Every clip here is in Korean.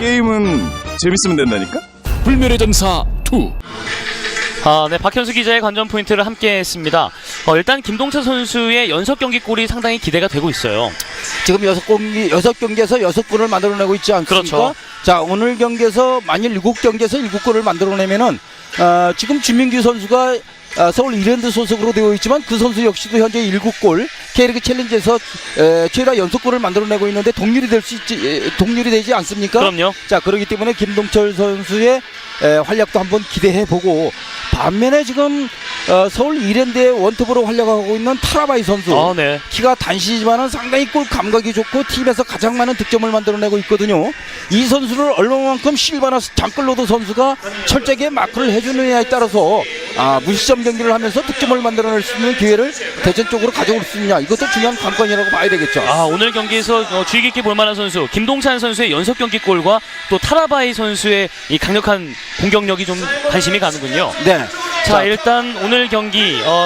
게임은 재밌으면 된다니까? 불멸의 전사 2. 네, 박현수 기자의 관전 포인트를 함께 했습니다. 일단 김동찬 선수의 연속 경기골이 상당히 기대가 되고 있어요. 지금 6경기에서 6골을 만들어내고 있지 않습니까? 그렇죠. 자, 오늘 경기에서 만일 7경기에서 7골을 만들어내면은 지금 주민규 선수가 서울 이랜드 소속으로 되어 있지만 그 선수 역시도 현재 7골 K리그 챌린지에서 최다 연속골을 만들어내고 있는데 동률이 되지 않습니까? 그럼요. 자, 그렇기 때문에 김동철 선수의 활약도 한번 기대해보고, 반면에 지금 서울 이랜드의 원톱으로 활약하고 있는 타라바이 선수, 네. 키가 단시지만은 상당히 골 감각이 좋고 팀에서 가장 많은 득점을 만들어내고 있거든요. 이 선수를 얼마만큼 실바나 장클로드 선수가 철저하게 마크를 해주느냐에 따라서 무시점 경기를 하면서 득점을 만들어낼 수 있는 기회를 대전 쪽으로 가져올 수 있느냐, 이것도 중요한 관건이라고 봐야 되겠죠. 오늘 경기에서 주의 깊게 볼만한 선수 김동찬 선수의 연속 경기골과 또 타라바이 선수의 이 강력한 공격력이 좀 관심이 가는군요. 네. 자, 일단 오늘 경기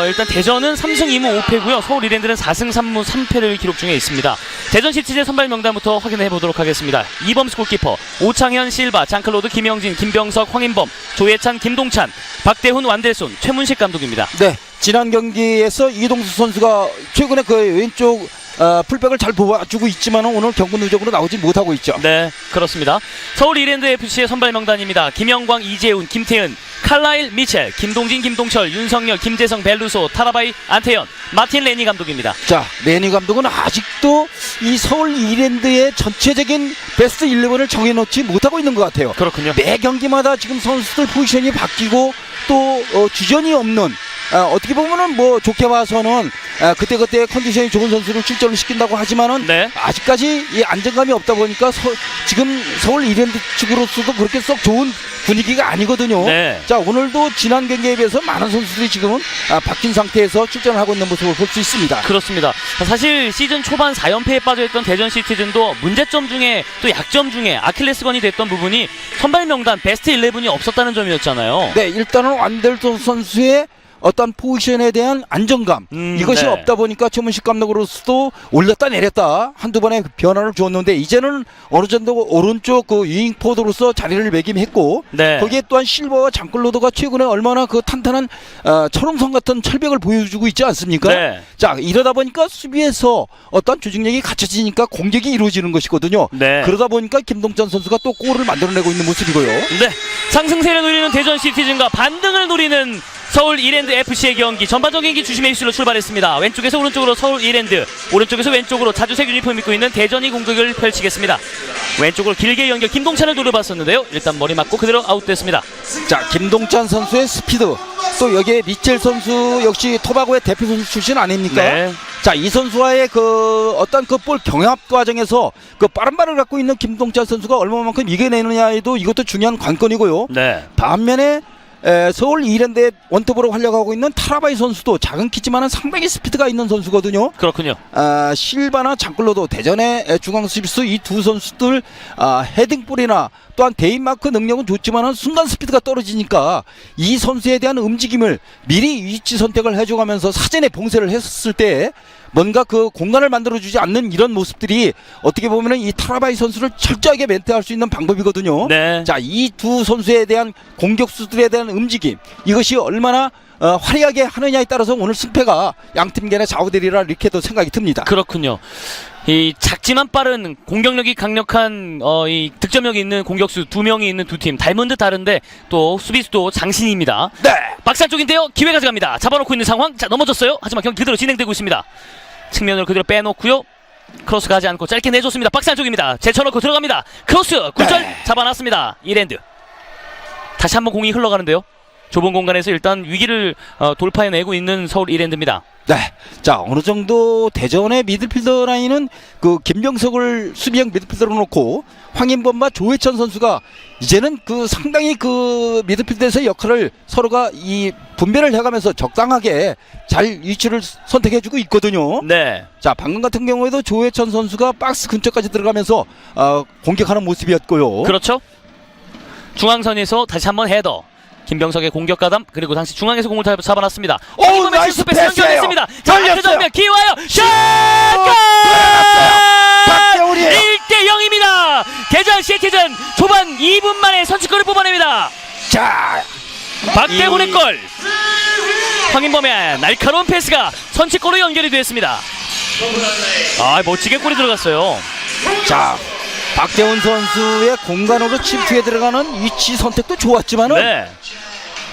일단 대전은 3승 2무 5패고요. 서울 이랜드는 4승 3무 3패를 기록 중에 있습니다. 대전 시티즈의 선발 명단부터 확인해 보도록 하겠습니다. 이범수 골키퍼, 오창현, 실바, 장클로드, 김영진, 김병석, 황인범, 조예찬, 김동찬, 박대훈, 완델손, 최문식 감독입니다. 네. 지난 경기에서 이동수 선수가 최근에 그 왼쪽 풀백을 잘 도와주고 있지만 오늘 경고 누적으로 나오지 못하고 있죠. 네, 그렇습니다. 서울 이랜드 FC의 선발 명단입니다. 김영광, 이재훈, 김태은, 칼라일, 미첼, 김동진, 김동철, 윤석열, 김재성, 벨루소, 타라바이, 안태현, 마틴 레니 감독입니다. 자, 레니 감독은 아직도 이 서울 이랜드의 전체적인 베스트 11을 정해놓지 못하고 있는 것 같아요. 그렇군요. 매 경기마다 지금 선수들 포지션이 바뀌고 또 주전이 없는, 어떻게 보면은 뭐 좋게 봐서는 그때그때 컨디션이 좋은 선수를 출전을 시킨다고 하지만은 네. 아직까지 이 안정감이 없다 보니까 지금 서울 이랜드 측으로서도 그렇게 썩 좋은 분위기가 아니거든요. 네. 자, 오늘도 지난 경기에 비해서 많은 선수들이 지금은 바뀐 상태에서 출전을 하고 있는 모습을 볼 수 있습니다. 그렇습니다. 사실 시즌 초반 4연패에 빠져있던 대전 시티즌도 문제점 중에 또 약점 중에 아킬레스건이 됐던 부분이 선발 명단 베스트 11이 없었다는 점이었잖아요. 네, 일단은 완델손 선수의 어떤 포지션에 대한 안정감, 이것이 네. 없다 보니까 최문식 감독으로서도 올렸다 내렸다 한두 번의 변화를 주었는데, 이제는 어느 정도 오른쪽 그 유잉포드로서 자리를 매김했고, 네. 거기에 또한 실버와 장클로드가 최근에 얼마나 그 탄탄한 철옹성 같은 철벽을 보여주고 있지 않습니까? 네. 자, 이러다 보니까 수비에서 어떤 조직력이 갖춰지니까 공격이 이루어지는 것이거든요. 네. 그러다 보니까 김동찬 선수가 또 골을 만들어내고 있는 모습이고요. 네, 상승세를 노리는 대전 시티즌과 반등을 노리는 서울 이랜드 FC의 경기, 전반적인 경기 주심의 입술로 출발했습니다. 왼쪽에서 오른쪽으로 서울 이랜드, 오른쪽에서 왼쪽으로 자주색 유니폼 입고 있는 대전이 공격을 펼치겠습니다. 왼쪽으로 길게 연결 김동찬을 노려봤었는데요. 일단 머리 맞고 그대로 아웃됐습니다. 자, 김동찬 선수의 스피드, 또 여기에 미첼 선수 역시 토바고의 대표 선수 출신 아닙니까? 네. 자, 이 선수와의 그 어떤 그 볼 경합 과정에서 그 빠른 발을 갖고 있는 김동찬 선수가 얼마만큼 이겨내느냐에도 이것도 중요한 관건이고요. 네. 반면에 서울 이랜드의 원톱으로 활약하고 있는 타라바이 선수도 작은 키지만은 상당히 스피드가 있는 선수거든요. 그렇군요. 실바나 장클로도, 대전의 중앙 수비수 이 두 선수들 헤딩볼이나 또한 대인마크 능력은 좋지만은 순간 스피드가 떨어지니까 이 선수에 대한 움직임을 미리 위치 선택을 해줘가면서 사전에 봉쇄를 했었을 때 뭔가 그 공간을 만들어주지 않는 이런 모습들이 어떻게 보면은 이 타라바이 선수를 철저하게 멘트할 수 있는 방법이거든요. 네. 자, 이 두 선수에 대한 공격수들에 대한 움직임, 이것이 얼마나 화려하게 하느냐에 따라서 오늘 승패가 양팀 간의 좌우대리라 이렇게도 생각이 듭니다. 그렇군요. 이 작지만 빠른 공격력이 강력한 이 득점력이 있는 공격수 두 명이 있는 두 팀, 닮은 듯 다른데 또 수비수도 장신입니다. 네. 박산 쪽인데요. 기회 가져갑니다. 잡아놓고 있는 상황. 자, 넘어졌어요. 하지만 경기 그대로 진행되고 있습니다. 측면으로 그대로 빼놓고요. 크로스 가지 않고 짧게 내줬습니다. 박산 쪽입니다. 제쳐놓고 들어갑니다. 크로스 굴절. 네. 잡아놨습니다. 이랜드. 다시 한번 공이 흘러가는데요. 좁은 공간에서 일단 위기를 돌파해내고 있는 서울 이랜드입니다. 네. 자, 어느 정도 대전의 미드필더 라인은 그 김병석을 수비형 미드필더로 놓고 황인범과 조혜천 선수가 이제는 그 상당히 그 미드필더에서의 역할을 서로가 이 분배를 해가면서 적당하게 잘 위치를 선택해주고 있거든요. 네. 자, 방금 같은 경우에도 조혜천 선수가 박스 근처까지 들어가면서 공격하는 모습이었고요. 그렇죠. 중앙선에서 다시 한번 헤더. 김병석의 공격 가담, 그리고 당시 중앙에서 공을 잡아놨습니다. 오, 나이스 패스예요. 연결됐습니다. 자, 그 정면 기와요. 샷! 박재훈이에요. 1대 0입니다. 대전 시티즌 초반 2분 만에 선취골을 뽑아냅니다. 자, 박대훈의 골. 황인범의 날카로운 패스가 선취골로 연결이 됐습니다. 아, 멋지게 골이 들어갔어요. 자, 박대훈 선수의 공간으로 침투해 들어가는 위치 선택도 좋았지만은 네.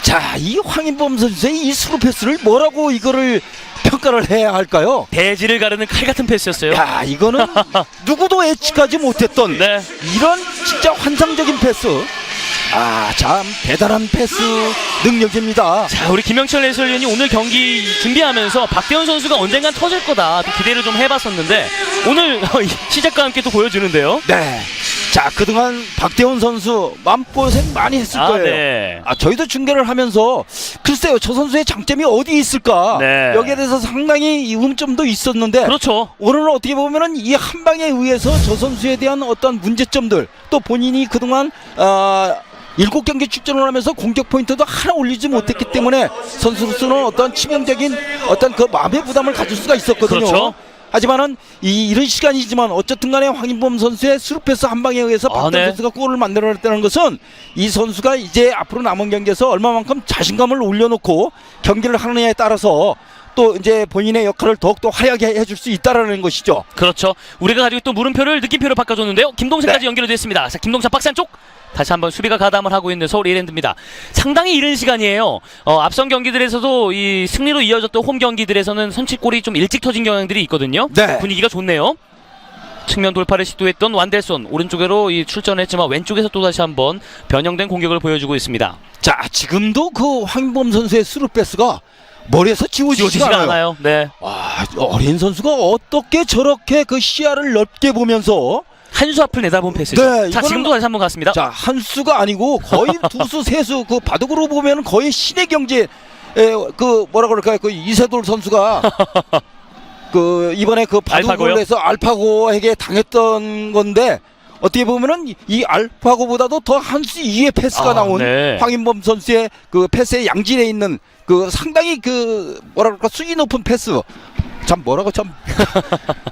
자, 이 황인범 선수의 이 스루 패스를 뭐라고 이거를 평가를 해야 할까요? 대지를 가르는 칼 같은 패스였어요. 야, 이거는 누구도 예측하지 못했던 네. 이런 진짜 환상적인 패스. 아, 참 대단한 패스 능력입니다. 자, 우리 김영철 해설위원이 오늘 경기 준비하면서 박대훈 선수가 언젠간 터질 거다 또 기대를 좀 해봤었는데 오늘 시작과 함께 또 보여주는데요. 네. 자, 그동안 박대훈 선수 마음고생 많이 했을 거예요. 네. 저희도 중계를 하면서 글쎄요, 저 선수의 장점이 어디 있을까? 네. 여기에 대해서 상당히 의문점도 있었는데 그렇죠. 오늘은 어떻게 보면은 이 한 방에 의해서 저 선수에 대한 어떤 문제점들 또 본인이 그동안 7경기 출전을 하면서 공격 포인트도 하나 올리지 못했기 때문에 선수로서는 어떤 치명적인 어떤 그 마음의 부담을 가질 수가 있었거든요. 그렇죠. 하지만은 이런 시간이지만 어쨌든 간에 황인범 선수의 스루패스 한 방에 의해서 박대훈 네. 선수가 골을 만들어냈다는 것은 이 선수가 이제 앞으로 남은 경기에서 얼마만큼 자신감을 올려놓고 경기를 하느냐에 따라서 또 이제 본인의 역할을 더욱더 화려하게 해줄 수 있다라는 것이죠. 그렇죠. 우리가 가지고 있던 물음표를 느낌표로 바꿔줬는데요. 김동찬까지 네. 연결이 됐습니다. 자, 김동찬 박스 안쪽 다시 한번 수비가 가담을 하고 있는 서울 이랜드입니다. 상당히 이른 시간이에요. 앞선 경기들에서도 이 승리로 이어졌던 홈 경기들에서는 선취골이 좀 일찍 터진 경향들이 있거든요. 네. 분위기가 좋네요. 측면 돌파를 시도했던 완델손 오른쪽으로 출전했지만 왼쪽에서 또 다시 한번 변형된 공격을 보여주고 있습니다. 자, 지금도 그 황인범 선수의 스루패스가 머리에서 지워지지가 지워지지가 않아요. 않아요. 네. 와, 어린 선수가 어떻게 저렇게 그 시야를 넓게 보면서 한 수 앞을 내다본 패스죠. 네, 자, 이거는- 지금도 다시 한번 갔습니다. 자, 한 수가 아니고 거의 두 수, 세 수, 그 바둑으로 보면 거의 신의 경지에 그 뭐라 그럴까요? 그 이세돌 선수가 그 이번에 그 바둑을 알파고요? 해서 알파고에게 당했던 건데 어떻게 보면은 이 알파고보다도 더 한 수 이의 패스가 나온 네. 황인범 선수의 그 패스의 양질에 있는 그 상당히 그 뭐라 그럴까 수위 높은 패스. 참 뭐라고 참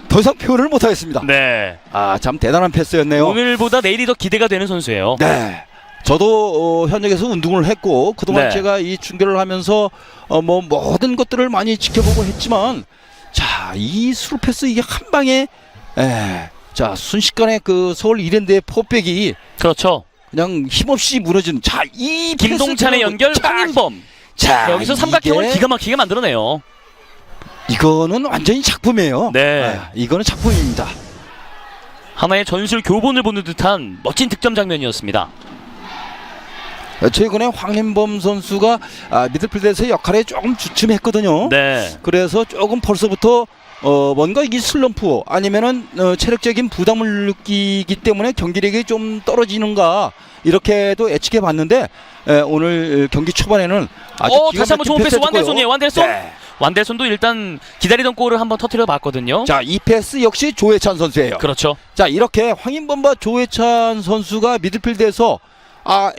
더 이상 표현을 못 하겠습니다. 네. 아, 참 대단한 패스였네요. 오늘보다 내일이 더 기대가 되는 선수예요. 네. 저도 현역에서 운동을 했고 그동안 네. 제가 이 중계를 하면서 뭐 모든 것들을 많이 지켜보고 했지만 자, 이 스루패스 이게 한 방에 자, 순식간에 그 서울 이랜드의 포백이 그렇죠. 그냥 힘없이 무너진 자, 이 김동찬의 연결 황인범. 자, 여기서 삼각형을 이게- 기가 막히게 만들어내요. 이거는 완전히 작품이에요. 네. 이거는 작품입니다. 하나의 전술 교본을 보는 듯한 멋진 득점 장면이었습니다. 최근에 황인범 선수가 미들필드에서 역할에 조금 주춤했거든요. 네. 그래서 조금 벌써부터 뭔가 이 슬럼프 아니면은 체력적인 부담을 느끼기 때문에 경기력이 좀 떨어지는가 이렇게도 예측해 봤는데 오늘 경기 초반에는 아주 기가 다시 한번 막힌 좋은 패스 패스였고요. 완델손이에요. 완델손. 네. 완델손도 일단 기다리던 골을 한번 터뜨려 봤거든요. 자, 이 패스 역시 조해찬 선수예요. 그렇죠. 자, 이렇게 황인범과 조해찬 선수가 미드필드에서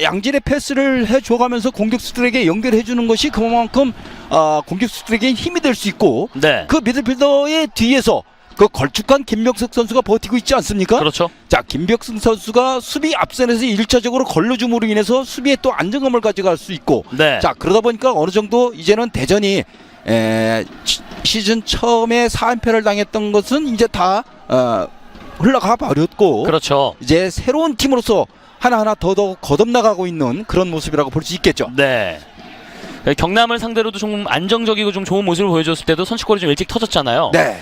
양질의 패스를 해줘가면서 공격수들에게 연결해 주는 것이 그만큼 공격수들에게 힘이 될 수 있고 네. 그 미드필더의 뒤에서 그 걸쭉한 김명석 선수가 버티고 있지 않습니까? 그렇죠. 자, 김명석 선수가 수비 앞선에서 1차적으로 걸러줌으로 인해서 수비에 또 안정감을 가져갈 수 있고 네. 자, 그러다 보니까 어느 정도 이제는 대전이 시즌 처음에 4연패를 당했던 것은 이제 다 흘러가 버렸고 그렇죠. 이제 새로운 팀으로서 하나하나 더더욱 거듭나가고 있는 그런 모습이라고 볼 수 있겠죠. 네. 경남을 상대로도 좀 안정적이고 좀 좋은 모습을 보여줬을 때도 선취골이 좀 일찍 터졌잖아요. 네,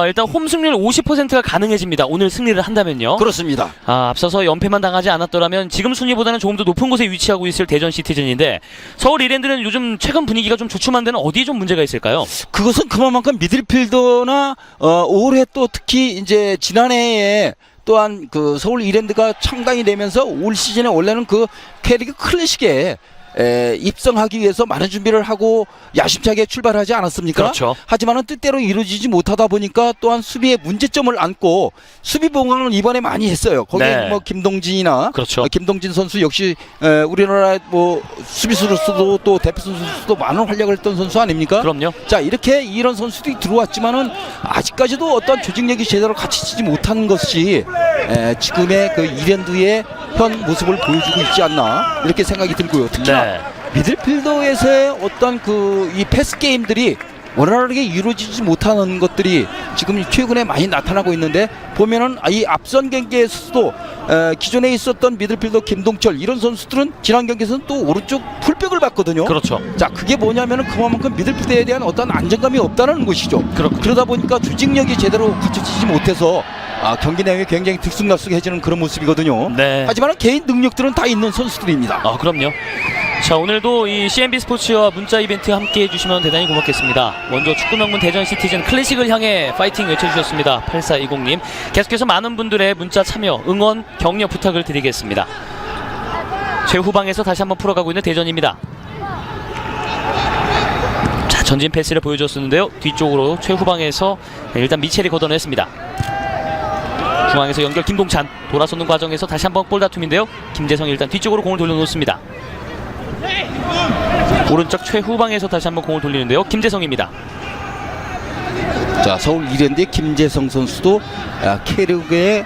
일단 홈 승률 50%가 가능해집니다. 오늘 승리를 한다면요. 그렇습니다. 앞서서 연패만 당하지 않았더라면 지금 순위보다는 조금 더 높은 곳에 위치하고 있을 대전 시티즌인데 서울 이랜드는 요즘 최근 분위기가 좀 주춤한 데는 어디에 좀 문제가 있을까요? 그것은 그만큼 미들필더나 올해 또 특히 이제 지난해에 또한 그 서울 이랜드가 창단이 되면서 올 시즌에 원래는 그 K리그 클래식에 입성하기 위해서 많은 준비를 하고 야심차게 출발하지 않았습니까? 그렇죠. 하지만은 뜻대로 이루어지지 못하다 보니까 또한 수비에 문제점을 안고 수비 보강을 이번에 많이 했어요. 거기에 네. 뭐 김동진이나 그렇죠. 김동진 선수 역시 우리나라 뭐 수비수로서도 또 대표 선수로서도 많은 활약을 했던 선수 아닙니까? 그럼요. 자, 이렇게 이런 선수들이 들어왔지만은 아직까지도 어떤 조직력이 제대로 갖춰지지 못한 것이 지금의 그 이랜드의 현 모습을 보여주고 있지 않나 이렇게 생각이 들고요. 특히나 네. 미들필더에서의 어떤 그 이 패스 게임들이 원활하게 이루어지지 못하는 것들이 지금 최근에 많이 나타나고 있는데 보면은 이 앞선 경기에서도 기존에 있었던 미들필더 김동철 이런 선수들은 지난 경기에서는 또 오른쪽 풀백을 봤거든요. 그렇죠. 자, 그게 뭐냐면은 그만큼 미들필더에 대한 어떤 안정감이 없다는 것이죠. 그러다 보니까 조직력이 제대로 갖춰지지 못해서 경기 내용이 굉장히 들쑥날쑥해지는 그런 모습이거든요. 네. 하지만 개인 능력들은 다 있는 선수들입니다. 그럼요. 자, 오늘도 이 CNB 스포츠와 문자 이벤트 함께 해주시면 대단히 고맙겠습니다. 먼저 축구 명문 대전 시티즌 클래식을 향해 파이팅 외쳐주셨습니다. 8420님. 계속해서 많은 분들의 문자 참여, 응원, 격려 부탁을 드리겠습니다. 최후방에서 다시 한번 풀어가고 있는 대전입니다. 자, 전진 패스를 보여줬었는데요. 뒤쪽으로 최후방에서 일단 미첼이 걷어냈습니다. 중앙에서 연결 김동찬 돌아서는 과정에서 다시 한번 볼 다툼인데요. 김재성이 일단 뒤쪽으로 공을 돌려놓습니다. 오른쪽 최후방에서 다시 한번 공을 돌리는데요. 김재성입니다. 자, 서울 이랜드의 김재성 선수도 K리그의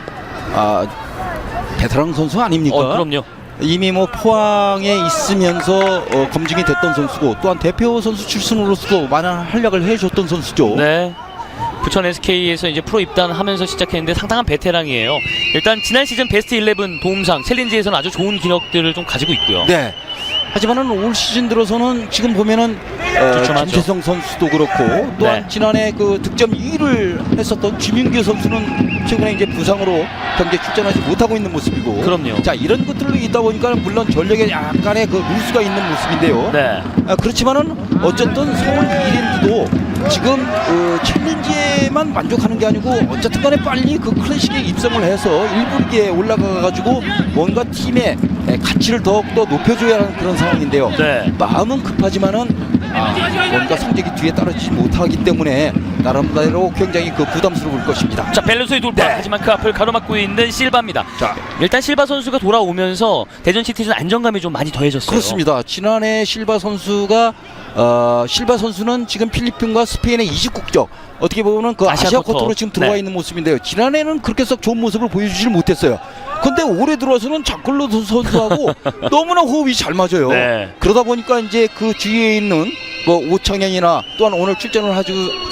베테랑 선수 아닙니까? 그럼요. 이미 뭐 포항에 있으면서 검증이 됐던 선수고 또한 대표 선수 출신으로서도 많은 활약을 해줬던 선수죠. 네. 부천 SK에서 이제 프로 입단하면서 시작했는데 상당한 베테랑이에요. 일단 지난 시즌 베스트 11 도움상 챌린지에서는 아주 좋은 기록들을 좀 가지고 있고요. 네. 하지만은 올 시즌 들어서는 지금 보면은 김재성 선수도 그렇고 또한 네. 지난해 그 득점 2위를 했었던 주민규 선수는 최근에 이제 부상으로 경기에 출전하지 못하고 있는 모습이고. 그럼요. 자, 이런 것들이 있다 보니까 물론 전력에 약간의 그 루스가 있는 모습인데요. 네. 그렇지만은 어쨌든 서울 이랜드도 지금 챌린지에만 만족하는 게 아니고 어쨌든 간에 빨리 그 클래식에 입성을 해서 1부 리그에 올라가 가지고 뭔가 팀의 가치를 더욱더 높여줘야 하는 그런 상황인데요. 네. 마음은 급하지만은 뭔가 성적이 뒤에 따라지지 못하기 때문에 나름대로 굉장히 그 부담스러울 것입니다. 자, 벨루스의 돌파. 네. 하지만 그 앞을 가로막고 있는 실바입니다. 자, 일단 실바 선수가 돌아오면서 대전 시티즌 안정감이 좀 많이 더해졌어요. 그렇습니다. 지난해 실바 선수가 실바 선수는 지금 필리핀과 스페인의 이직 국적 어떻게 보면 그 아시아 쿼터로 지금 들어와 네. 있는 모습인데요. 지난해는 그렇게 썩 좋은 모습을 보여주지를 못했어요. 근데 올해 들어와서는 장클로 선수하고 너무나 호흡이 잘 맞아요. 네. 그러다 보니까 이제 그 주위에 있는 뭐 오창현이나 또한 오늘 출전을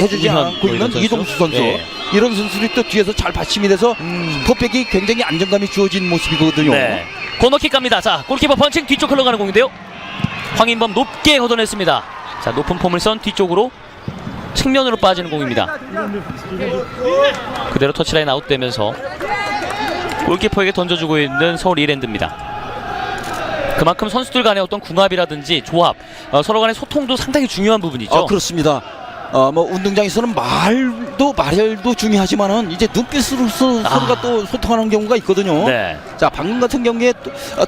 해주지 않고 있는 이동수 선수 네. 이런 선수들이 또 뒤에서 잘 받침이 돼서 퍼펙이 굉장히 안정감이 주어진 모습이거든요. 네. 코너킥 갑니다. 자, 골키퍼 펀칭 뒤쪽 흘러가는 공인데요. 황인범 높게 걷어냈습니다. 자, 높은 폼을 쏜 뒤쪽으로 측면으로 빠지는 공입니다. 그대로 터치라인 아웃되면서 골키퍼에게 던져주고 있는 서울 이랜드입니다. 그만큼 선수들 간의 어떤 궁합이라든지 조합, 서로 간의 소통도 상당히 중요한 부분이죠. 그렇습니다. 뭐 운동장에서는 말도 중요하지만은 이제 눈빛으로서 서로가 또 소통하는 경우가 있거든요. 네. 자, 방금 같은 경기에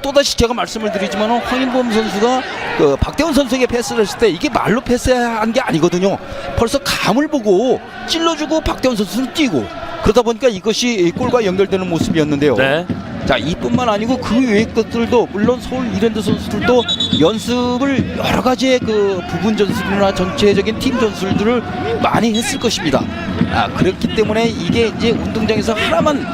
또다시 제가 말씀을 드리지만은 황인범 선수가 그 박대훈 선수에게 패스를 했을 때 이게 말로 패스한 게 아니거든요. 벌써 감을 보고 찔러주고 박대훈 선수는 뛰고 그러다 보니까 이것이 골과 연결되는 모습이었는데요. 네. 자, 이뿐만 아니고 그 외의 것들도 물론 서울 이랜드 선수들도 연습을 여러 가지의 그 부분 전술이나 전체적인 팀 전술들을 많이 했을 것입니다. 그렇기 때문에 이게 이제 운동장에서 하나만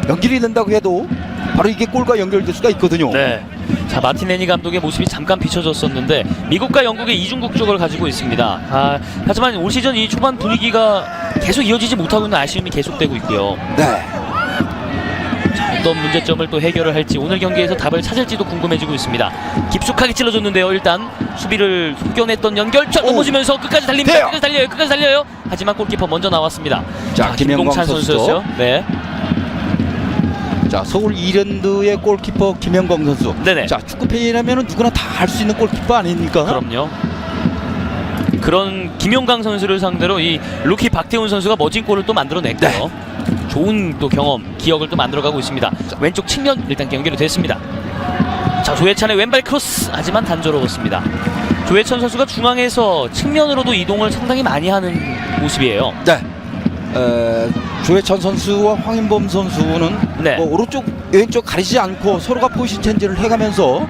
연결이 된다고 해도 바로 이게 골과 연결될 수가 있거든요. 네. 자, 마티네니 감독의 모습이 잠깐 비춰졌었는데 미국과 영국의 이중 국적을 가지고 있습니다. 하지만 올 시즌 이 초반 분위기가 계속 이어지지 못하고 있는 아쉬움이 계속되고 있고요. 네. 어떤 문제점을 또 해결을 할지 오늘 경기에서 답을 찾을지도 궁금해지고 있습니다. 깊숙하게 찔러줬는데요. 일단 수비를 속겨냈던 연결점 넘어지면서 끝까지 달립니다. 끝까지 달려요. 하지만 골키퍼 먼저 나왔습니다. 자, 김동찬 선수였어요. 네. 자, 서울 이랜드의 골키퍼 김영광 선수. 네네. 자, 축구 팬이라면 누구나 다 할 수 있는 골키퍼 아닙니까? 그럼요. 그런 김용강 선수를 상대로 이 루키 박태훈 선수가 멋진 골을 또 만들어냈고요. 네. 좋은 또 경험, 기억을 또 만들어가고 있습니다. 왼쪽 측면 일단 연결이 됐습니다. 자, 조혜찬의 왼발 크로스, 하지만 단조로웠습니다. 조혜찬 선수가 중앙에서 측면으로도 이동을 상당히 많이 하는 모습이에요. 네. 조혜찬 선수와 황인범 선수는 네. 뭐 오른쪽 왼쪽 가리지 않고 서로가 포지션 체인지를 해가면서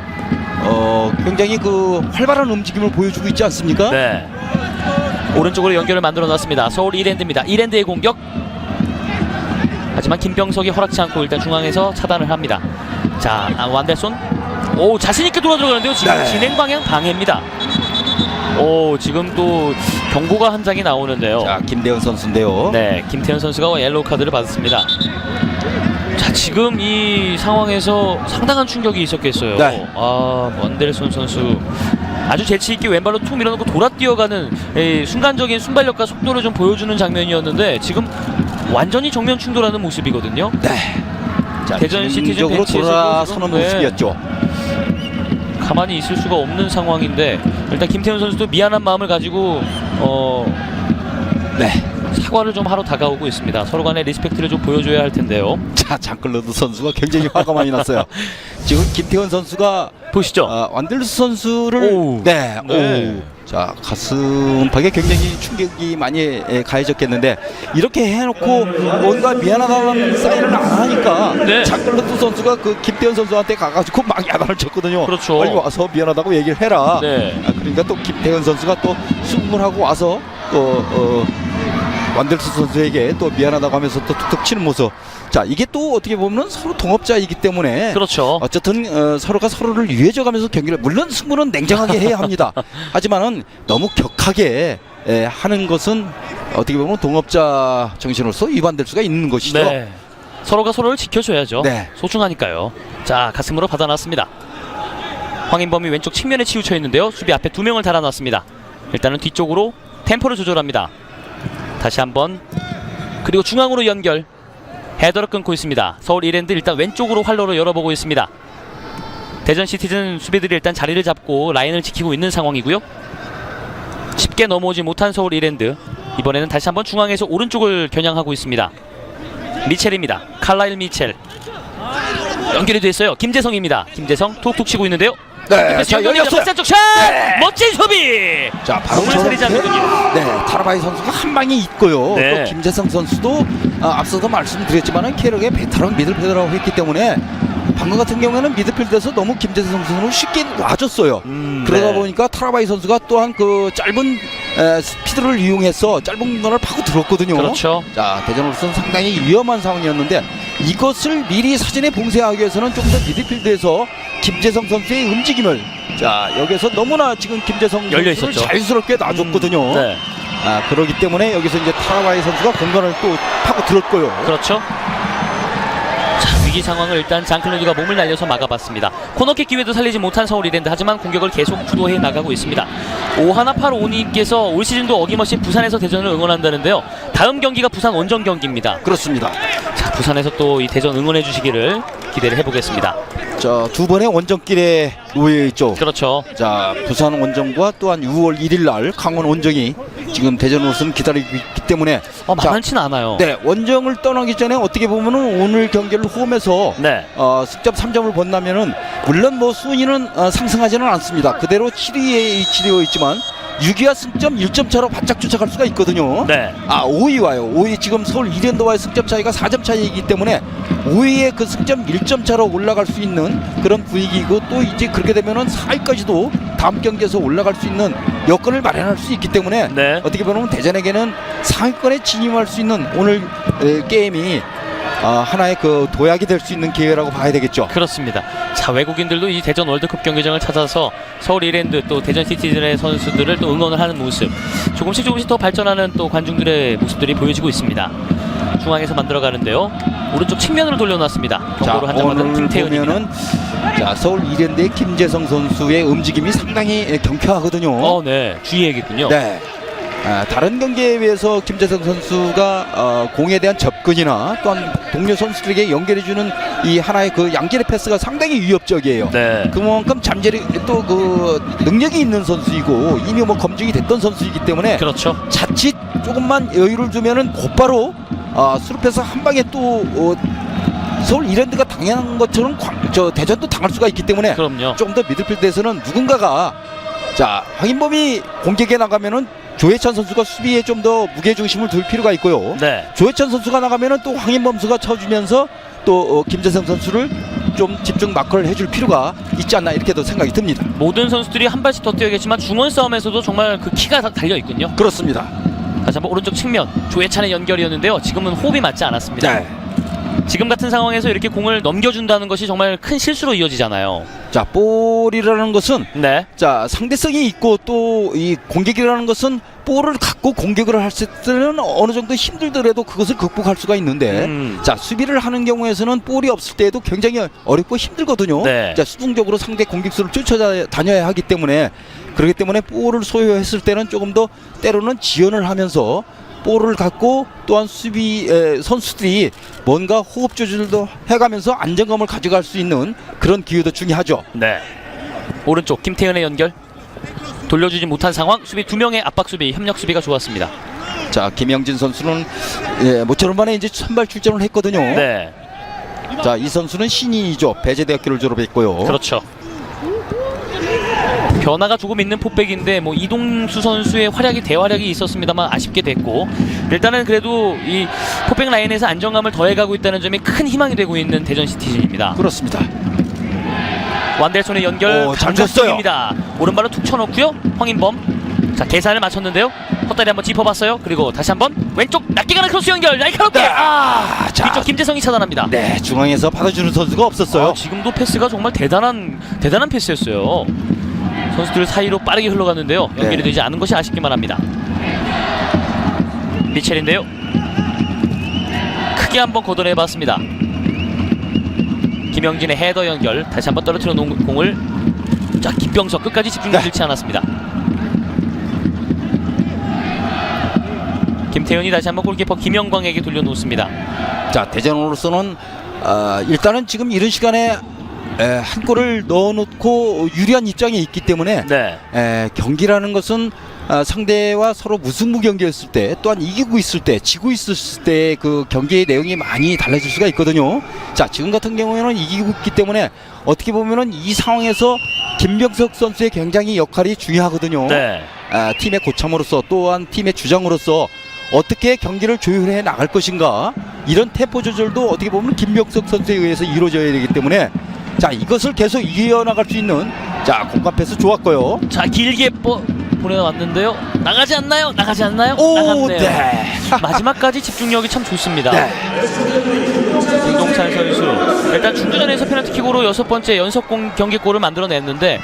굉장히 그 활발한 움직임을 보여주고 있지 않습니까? 네. 오른쪽으로 연결을 만들어놨습니다. 서울 이랜드입니다. 이랜드의 공격. 하지만 김병석이 허락치 않고 일단 중앙에서 차단을 합니다. 자, 완델손. 오, 자신있게 돌아 들어가는데요. 지금 네. 진행 방향 방해입니다. 오, 지금 또 경고가 한 장이 나오는데요. 자, 김대현 선수인데요. 네, 김태현 선수가 옐로우 카드를 받았습니다. 자, 지금 이 상황에서 상당한 충격이 있었겠어요. 네. 아, 완델손 선수 아주 재치있게 왼발로 툭 밀어넣고 돌아 뛰어가는 순간적인 순발력과 속도를 좀 보여주는 장면이었는데 지금 완전히 정면 충돌하는 모습이거든요. 네. 자, 대전 시티즌 기능적으로 벤치에서도 돌아서는 지금, 네. 모습이었죠. 가만히 있을 수가 없는 상황인데 일단 김태현 선수도 미안한 마음을 가지고 네. 사과를 좀 하러 다가오고 있습니다. 서로 간의 리스펙트를 좀 보여줘야 할 텐데요. 자, 장클로드 선수가 굉장히 화가 많이 났어요. 지금 김태현 선수가 보시죠. 완델루스 선수를 오우. 네. 네. 오. 자, 가슴팍에 굉장히 충격이 많이 가해졌겠는데 이렇게 해놓고 뭔가 미안하다는 사인을 안 하니까 네. 장클로드 선수가 그 김태현 선수한테 가가지고 막 야단을 쳤거든요. 그렇죠. 빨리 와서 미안하다고 얘기를 해라. 네. 그러니까 또 김태현 선수가 또 수긍을 와서 또 완델루스 선수에게 또 미안하다고 하면서 또 툭툭 치는 모습. 자, 이게 또 어떻게 보면 서로 동업자이기 때문에 그렇죠. 어쨌든 서로가 서로를 유해져가면서 경기를, 물론 승부는 냉정하게 해야 합니다. 하지만은 너무 격하게 하는 것은 어떻게 보면 동업자 정신으로서 위반될 수가 있는 것이죠. 네. 서로가 서로를 지켜줘야죠. 네. 소중하니까요. 자, 가슴으로 받아놨습니다. 황인범이 왼쪽 측면에 치우쳐 있는데요. 수비 앞에 두 명을 달아놨습니다. 일단은 뒤쪽으로 템포를 조절합니다. 다시 한번, 그리고 중앙으로 연결. 헤더를 끊고 있습니다. 서울 이랜드 일단 왼쪽으로 활로를 열어보고 있습니다. 대전 시티즌 수비들이 일단 자리를 잡고 라인을 지키고 있는 상황이고요. 쉽게 넘어오지 못한 서울 이랜드, 이번에는 다시 한번 중앙에서 오른쪽을 겨냥하고 있습니다. 미첼입니다. 칼라일 미첼. 연결이 됐어요. 김재성입니다. 김재성 톡톡 치고 있는데요. 네, 자, 열렸어요. 쪽 샷! 네. 멋진 수비! 자, 바로 몸을 사리지 저렇게, 않는군요. 네, 타라바이 선수가 한 방이 있고요. 네. 또 김재성 선수도 앞서도 말씀드렸지만은 캐릭의 베테랑 미들필더라고 했기 때문에 방금 같은 경우에는 미드필드에서 너무 김재성 선수는 쉽게 놔줬어요. 그러다 네. 보니까 타라바이 선수가 또한 그 짧은 스피드를 이용해서 짧은 공간을 파고 들었거든요. 그렇죠. 자, 대전으로서는 상당히 위험한 상황이었는데 이것을 미리 사전에 봉쇄하기 위해서는 좀 더 미드필드에서 김재성 선수의 움직임을, 자, 여기서 너무나 지금 김재성 열려 선수를 있었죠. 자유스럽게 놔줬거든요. 네. 그러기 때문에 여기서 이제 타라바이 선수가 공간을 또 파고 들었고요. 그렇죠. 자, 위기 상황을 일단 장클로드가 몸을 날려서 막아봤습니다. 코너킥 기회도 살리지 못한 서울 이랜드, 하지만 공격을 계속 주도해 나가고 있습니다. 5185님께서 올 시즌도 어김없이 부산에서 대전을 응원한다는데요. 다음 경기가 부산 원정 경기입니다. 그렇습니다. 자, 부산에서 또 이 대전 응원해 주시기를 기대를 해보겠습니다. 자, 두 번의 원정길에 놓여 있죠. 그렇죠. 자, 부산 원정과 또한 6월 1일 날 강원 원정이 지금 대전으로서는 기다리고 있기 때문에 만만치는 않아요. 네, 원정을 떠나기 전에 어떻게 보면은 오늘 경기를 홈에서 네. 승점 3점을 본다면은 물론 뭐 순위는 상승하지는 않습니다. 그대로 7위에 위치되어 있지만 6위와 승점 1점 차로 바짝 쫓아갈 수가 있거든요. 네. 5위 와요. 5위 지금 서울 이랜드와의 승점 차이가 4점 차이이기 때문에 5위의 그 승점 1점 차로 올라갈 수 있는 그런 분위기이고, 또 이제 그렇게 되면은 4위까지도 다음 경기에서 올라갈 수 있는 여건을 마련할 수 있기 때문에 네. 어떻게 보면 대전에게는 상위권에 진입할 수 있는 오늘 게임이 하나의 그 도약이 될 수 있는 기회라고 봐야 되겠죠. 그렇습니다. 자, 외국인들도 이 대전 월드컵 경기장을 찾아서 서울 이랜드 또 대전 시티즌의 선수들을 또 응원을 하는 모습, 조금씩 더 발전하는 또 관중들의 모습들이 보여지고 있습니다. 중앙에서 만들어가는데요. 오른쪽 측면으로 돌려놨습니다. 자, 경고로 한점받은 오늘 김태현입니다. 보면은 자, 서울 이랜드의 김재성 선수의 움직임이 상당히 경쾌하거든요. 네. 주의해야겠군요. 네. 다른 경기에 비해서 김재성 선수가 공에 대한 접근이나 또한 동료 선수들에게 연결해주는 이 하나의 그 양질의 패스가 상당히 위협적이에요. 네. 그만큼 잠재력, 또 그 능력이 있는 선수이고 이미 뭐 검증이 됐던 선수이기 때문에 그렇죠. 자칫 조금만 여유를 주면은 곧바로 수습해서 한 방에 또 서울 이랜드가 당연한 것처럼 대전도 당할 수가 있기 때문에 그럼요. 좀 더 미드필드에서는 누군가가, 자, 황인범이 공격에 나가면은 조혜찬 선수가 수비에 좀 더 무게 중심을 둘 필요가 있고요. 네. 조혜찬 선수가 나가면은 또 황인범 선수가 쳐주면서 또 김재성 선수를 좀 집중 마크를 해줄 필요가 있지 않나, 이렇게도 생각이 듭니다. 모든 선수들이 한 발씩 더 뛰어야겠지만 중원 싸움에서도 정말 그 키가 다 달려 있군요. 그렇습니다. 다시 한번 오른쪽 측면 조혜찬의 연결이었는데요. 지금은 호흡이 맞지 않았습니다. 네. 지금 같은 상황에서 이렇게 공을 넘겨준다는 것이 정말 큰 실수로 이어지잖아요. 자, 볼이라는 것은 네. 자, 상대성이 있고 또 이 공격이라는 것은 볼을 갖고 공격을 할 때는 어느 정도 힘들더라도 그것을 극복할 수가 있는데 자, 수비를 하는 경우에서는 볼이 없을 때에도 굉장히 어렵고 힘들거든요. 네. 자, 수동적으로 상대 공격수를 쫓아다녀야 하기 때문에 그렇기 때문에 볼을 소유했을 때는 조금 더 때로는 지연을 하면서 볼을 갖고 또한 수비 선수들이 뭔가 호흡 조절도 해가면서 안정감을 가져갈 수 있는 그런 기회도 중요하죠. 네. 오른쪽 김태현의 연결. 돌려주지 못한 상황. 수비 두 명의 압박 수비, 협력 수비가 좋았습니다. 자, 김영진 선수는 모처럼 만에 이제 선발 출전을 했거든요. 네. 자, 이 선수는 신인이죠. 배재대학교를 졸업했고요. 그렇죠. 변화가 조금 있는 포백인데 뭐 이동수 선수의 대활약이 있었습니다만 아쉽게 됐고 일단은 그래도 이 포백 라인에서 안정감을 더해가고 있다는 점이 큰 희망이 되고 있는 대전 시티즌입니다. 그렇습니다. 완델손의 연결 잘 줬어요. 입니다. 오른발로 툭 쳐놓고요. 황인범. 자, 계산을 맞췄는데요. 헛다리 한번 짚어봤어요. 그리고 다시 한번 왼쪽 낮게 가는 크로스 연결 날카롭게. 자, 뒤쪽 김재성이 차단합니다. 네, 중앙에서 받아주는 선수가 없었어요. 지금도 패스가 정말 대단한 패스였어요. 선수들 사이로 빠르게 흘러갔는데요. 연결이 되지 않은 것이 아쉽기만 합니다. 미첼인데요. 크게 한번 걷어내봤습니다. 김영진의 헤더 연결. 다시 한번 떨어뜨려 놓은 공을 자, 김병석 끝까지 집중력 잃지 않았습니다. 김태현이 다시 한번 골키퍼 김영광에게 돌려놓습니다. 자, 대전으로서는 일단은 지금 이런 시간에 한 골을 넣어놓고 유리한 입장에 있기 때문에 네. 경기라는 것은 상대와 서로 무승부 경기였을 때 또한 이기고 있을 때 지고 있을 때 그 경기의 내용이 많이 달라질 수가 있거든요. 자, 지금 같은 경우에는 이기고 있기 때문에 어떻게 보면은 이 상황에서 김병석 선수의 굉장히 역할이 중요하거든요. 네. 팀의 고참으로서 또한 팀의 주장으로서 어떻게 경기를 조율해 나갈 것인가, 이런 템포 조절도 어떻게 보면 김병석 선수에 의해서 이루어져야 되기 때문에 자, 이것을 계속 이어나갈 수 있는 자, 공간 패스 좋았고요. 자, 길게 보내왔는데요. 나가지 않나요? 나가지 않나요? 오, 나갔네요. 네. 마지막까지 집중력이 참 좋습니다. 네. 김동찬 선수 일단 충주전에서 페널티킥으로 6번째 연속 경기골을 만들어냈는데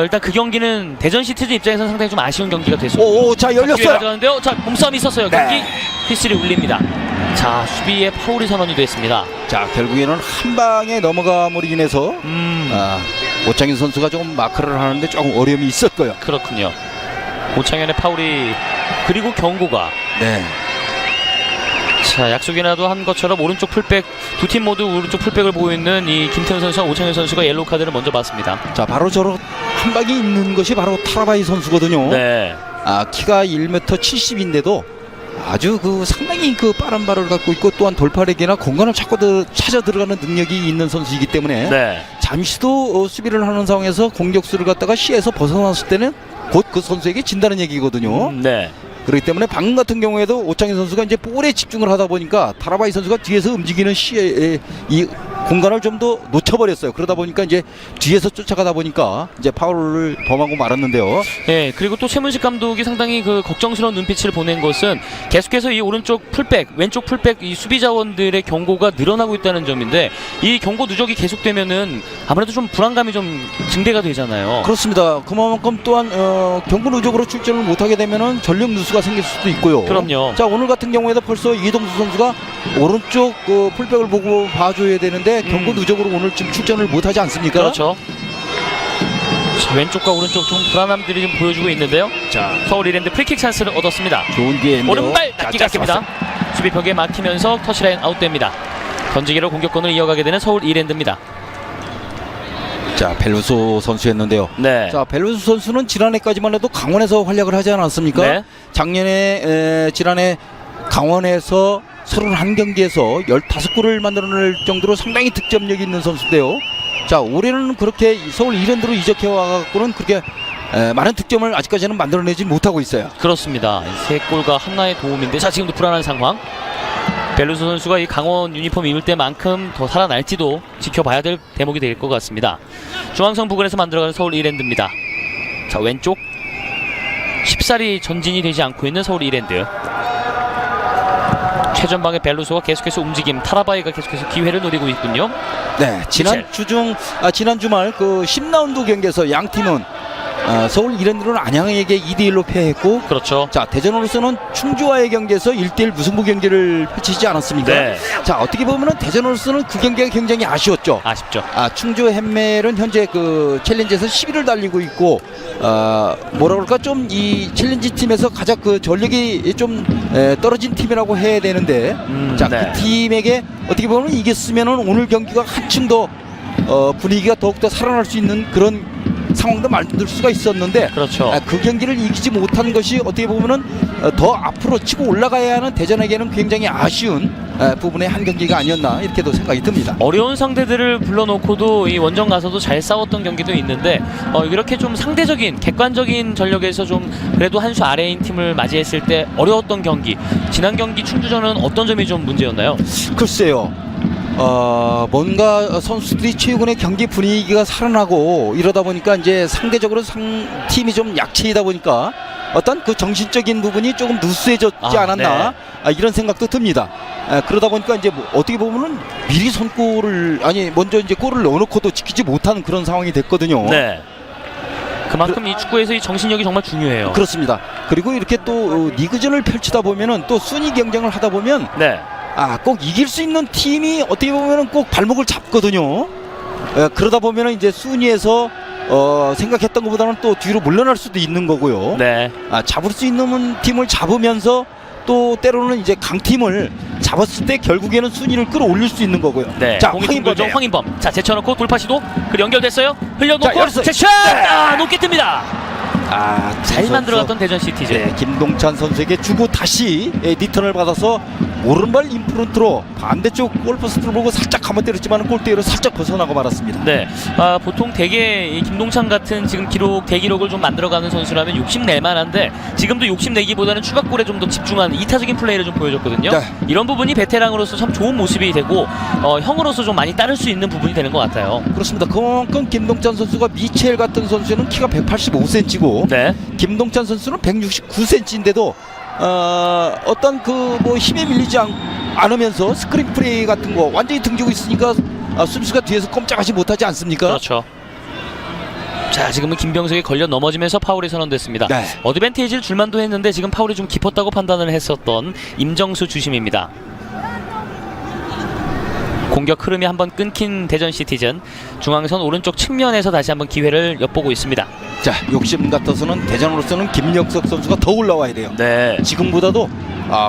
일단 그 경기는 대전 시티즌 입장에서는 상당히 좀 아쉬운 경기가 됐습니다. 오, 자, 열렸어요. 가져가는데요. 자, 몸싸움이 있었어요. 경기 네. 휘슬이 울립니다. 자, 수비에 파울이 선언이 됐습니다. 자, 결국에는 한 방에 넘어감으로 인해서 오창현 선수가 조금 마크를 하는데 조금 어려움이 있었고요. 그렇군요. 오창현의 파울이 그리고 경고가. 네. 자, 약속이라도 한 것처럼 오른쪽 풀백, 두 팀 모두 오른쪽 풀백을 보고 있는 이 김태현 선수와 오창현 선수가 옐로우 카드를 먼저 봤습니다. 자, 바로 저런 한 방이 있는 것이 바로 타라바이 선수거든요. 네. 키가 1m 70인데도 아주 상당히 빠른 발을 갖고 있고 또한 돌파력이나 공간을 찾아 들어가는 능력이 있는 선수이기 때문에 네. 잠시도 수비를 하는 상황에서 공격수를 갖다가 시에서 벗어났을 때는 곧 그 선수에게 진다는 얘기거든요. 네. 그렇기 때문에 방금 같은 경우에도 오창현 선수가 이제 볼에 집중을 하다 보니까 타라바이 선수가 뒤에서 움직이는 시에 이 공간을 좀 더 놓쳐버렸어요. 그러다 보니까 이제 뒤에서 쫓아가다 보니까 이제 파울을 범하고 말았는데요. 네, 그리고 또 최문식 감독이 상당히 걱정스러운 눈빛을 보낸 것은 계속해서 이 오른쪽 풀백, 왼쪽 풀백 이 수비 자원들의 경고가 늘어나고 있다는 점인데 이 경고 누적이 계속되면은 아무래도 좀 불안감이 좀 증대가 되잖아요. 그렇습니다. 그만큼 또한 경고 누적으로 출전을 못하게 되면은 전력 누수가 생길 수도 있고요. 그럼요. 자, 오늘 같은 경우에도 벌써 이동수 선수가 오른쪽 풀백을 보고 봐줘야 되는데 경고 누적으로 오늘 지금 출전을 못하지 않습니까? 그렇죠. 자, 왼쪽과 오른쪽 좀 불안함들이 좀 보여주고 있는데요. 자, 서울 이랜드 프리킥 찬스를 얻었습니다. 좋은 기회인데요. 오른발 낮게 갔습니다. 수비 벽에 막히면서 터치라인 아웃됩니다. 던지기로 공격권을 이어가게 되는 서울 이랜드입니다. 자, 벨루소 선수였는데요. 네. 자, 벨루소 선수는 지난해까지만 해도 강원에서 활약을 하지 않았습니까? 네. 작년에 지난해 강원에서 31경기에서 15골을 만들어낼 정도로 상당히 득점력이 있는 선수인데요. 자, 올해는 그렇게 서울 이랜드로 이적해 와갖고는 그렇게 많은 득점을 아직까지는 만들어내지 못하고 있어요. 그렇습니다. 3골과 하나의 도움인데 자, 지금도 불안한 상황. 벨루소 선수가 이 강원 유니폼 입을 때만큼 더 살아날지도 지켜봐야 될 대목이 될 것 같습니다. 중앙선 부근에서 만들어가는 서울 이랜드입니다. 자, 왼쪽 쉽사리 전진이 되지 않고 있는 서울 이랜드. 최전방의 벨루소가 계속해서 움직임, 타라바이가 계속해서 기회를 노리고 있군요. 네, 지난 주말 그 10라운드 경기에서 양 팀은 서울 이랜드로는 안양에게 2대1로 패했고, 그렇죠. 자, 대전으로서는 충주와의 경기에서 1대1 무승부 경기를 펼치지 않았습니까? 네. 자, 어떻게 보면은 대전으로서는 그 경기가 굉장히 아쉬웠죠. 아쉽죠. 충주 햄멜은 현재 그 챌린지에서 10위를 달리고 있고, 뭐라 그럴까, 좀 이 챌린지 팀에서 가장 그 전력이 좀 떨어진 팀이라고 해야 되는데, 자, 네. 그 팀에게 어떻게 보면 이겼으면은 오늘 경기가 한층 더 분위기가 더욱더 살아날 수 있는 그런 상황도 만들 수가 있었는데, 그렇죠. 그 경기를 이기지 못한 것이 어떻게 보면은 더 앞으로 치고 올라가야 하는 대전에게는 굉장히 아쉬운 부분의 한 경기가 아니었나 이렇게도 생각이 듭니다. 어려운 상대들을 불러놓고도 이 원정 가서도 잘 싸웠던 경기도 있는데, 이렇게 좀 상대적인 객관적인 전력에서 좀 그래도 한 수 아래인 팀을 맞이했을 때 어려웠던 경기, 지난 경기 충주전은 어떤 점이 좀 문제였나요? 글쎄요. 뭔가 선수들이 최근에 경기 분위기가 살아나고 이러다 보니까 이제 상대적으로 팀이 좀 약체이다 보니까 어떤 그 정신적인 부분이 조금 누수해졌지 않았나, 네. 이런 생각도 듭니다. 그러다 보니까 이제 뭐 어떻게 보면은 미리 선골을 먼저 이제 골을 넣어놓고도 지키지 못하는 그런 상황이 됐거든요. 네. 그만큼 이 축구에서 이 정신력이 정말 중요해요. 그렇습니다. 그리고 이렇게 또 리그전을 펼치다 보면은 또 순위 경쟁을 하다 보면 네. 꼭 이길 수 있는 팀이 어떻게 보면은 꼭 발목을 잡거든요. 그러다 보면은 이제 순위에서 생각했던 것보다는 또 뒤로 물러날 수도 있는 거고요. 네. 잡을 수 있는 팀을 잡으면서 또 때로는 이제 강팀을 잡았을 때 결국에는 순위를 끌어올릴 수 있는 거고요. 네. 자, 공이 황인범. 둥글죠. 황인범. 자, 제쳐놓고 돌파 시도. 그 연결됐어요. 흘려놓고 자, 열었어요. 제쳐. 높게 뜹니다. 잘 선수. 만들어갔던 대전 시티즈. 네, 김동찬 선수에게 주고 다시 리턴을 받아서 오른발 인프론트로 반대쪽 골포스트를 보고 살짝 한번 때렸지만 골대로 살짝 벗어나고 말았습니다. 네, 보통 대개 이 김동찬 같은 지금 대기록을 좀 만들어가는 선수라면 욕심낼만한데 지금도 욕심내기보다는 추가골에 좀 더 집중한 이타적인 플레이를 좀 보여줬거든요. 네. 이런 부분이 베테랑으로서 참 좋은 모습이 되고 형으로서 좀 많이 따를 수 있는 부분이 되는 것 같아요. 그렇습니다. 그만큼 김동찬 선수가 미첼 같은 선수는 키가 185cm고 네, 김동찬 선수는 169cm인데도 어떤 그 뭐 힘에 밀리지 않으면서 스크린 플레이 같은 거 완전히 등지고 있으니까 수비수가 뒤에서 꼼짝하지 못하지 않습니까? 그렇죠. 자, 지금은 김병석이 걸려 넘어지면서 파울이 선언됐습니다. 네. 어드밴테이지를 줄만도 했는데 지금 파울이 좀 깊었다고 판단을 했었던 임정수 주심입니다. 공격 흐름이 한번 끊긴 대전 시티즌, 중앙선 오른쪽 측면에서 다시 한번 기회를 엿보고 있습니다. 자, 욕심 같아서는 대전으로서는 김영석 선수가 더 올라와야 돼요. 네. 지금보다도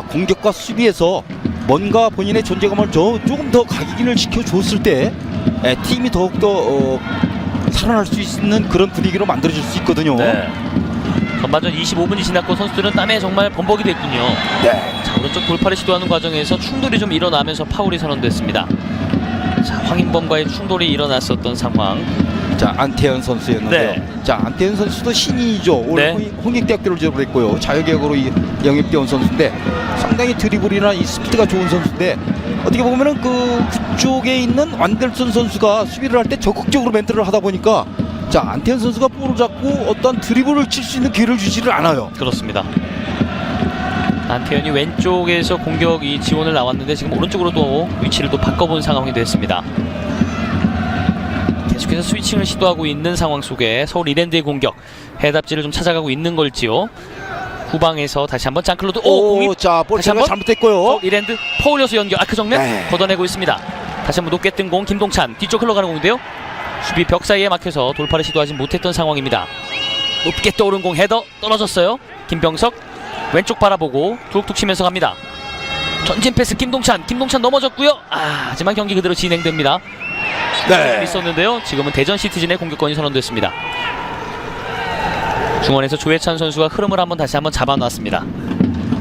공격과 수비에서 뭔가 본인의 존재감을 조금 더 각인을 시켜줬을 때 팀이 더욱더 살아날 수 있는 그런 분위기로 만들어질 수 있거든요. 네. 전반전 25분이 지났고 선수들은 땀에 정말 범벅이 됐군요. 네. 자, 오른쪽 돌파를 시도하는 과정에서 충돌이 좀 일어나면서 파울이 선언됐습니다. 자, 황인범과의 충돌이 일어났었던 상황. 자, 안태현 선수였는데요. 네. 자, 안태현 선수도 신인이죠. 올해 네. 홍익대학교를 졸업했고요. 자유계약으로 영입되어 온 선수인데 상당히 드리블이나 이 스피드가 좋은 선수인데 어떻게 보면은 그쪽에 있는 완델슨 선수가 수비를 할 때 적극적으로 멘트를 하다 보니까 자, 안태현 선수가 볼을 잡고 어떤 드리블을 칠 수 있는 기회를 주지를 않아요. 그렇습니다. 안태현이 왼쪽에서 공격이 지원을 나왔는데 지금 오른쪽으로 또 위치를 또 바꿔본 상황이 됐습니다. 계속해서 스위칭을 시도하고 있는 상황 속에 서울 이랜드의 공격, 해답지를 좀 찾아가고 있는 걸지요. 후방에서 다시 한번 짱클로드. 공이 자, 볼 다시 한번 잘못됐고요. 서울 이랜드 포울려서 연결, 아크 정면 네. 걷어내고 있습니다. 다시 한번 높게 뜬 공 김동찬, 뒤쪽 흘러가는 공인데요. 수비 벽 사이에 막혀서 돌파를 시도하지 못했던 상황입니다. 높게 떠오른 공 헤더 떨어졌어요. 김병석 왼쪽 바라보고 툭툭 치면서 갑니다. 전진 패스 김동찬 넘어졌고요. 하지만 경기 그대로 진행됩니다. 네. 있었는데요. 지금은 대전 시티즌의 공격권이 선언됐습니다. 중원에서 조혜찬 선수가 흐름을 다시 한번 잡아놨습니다.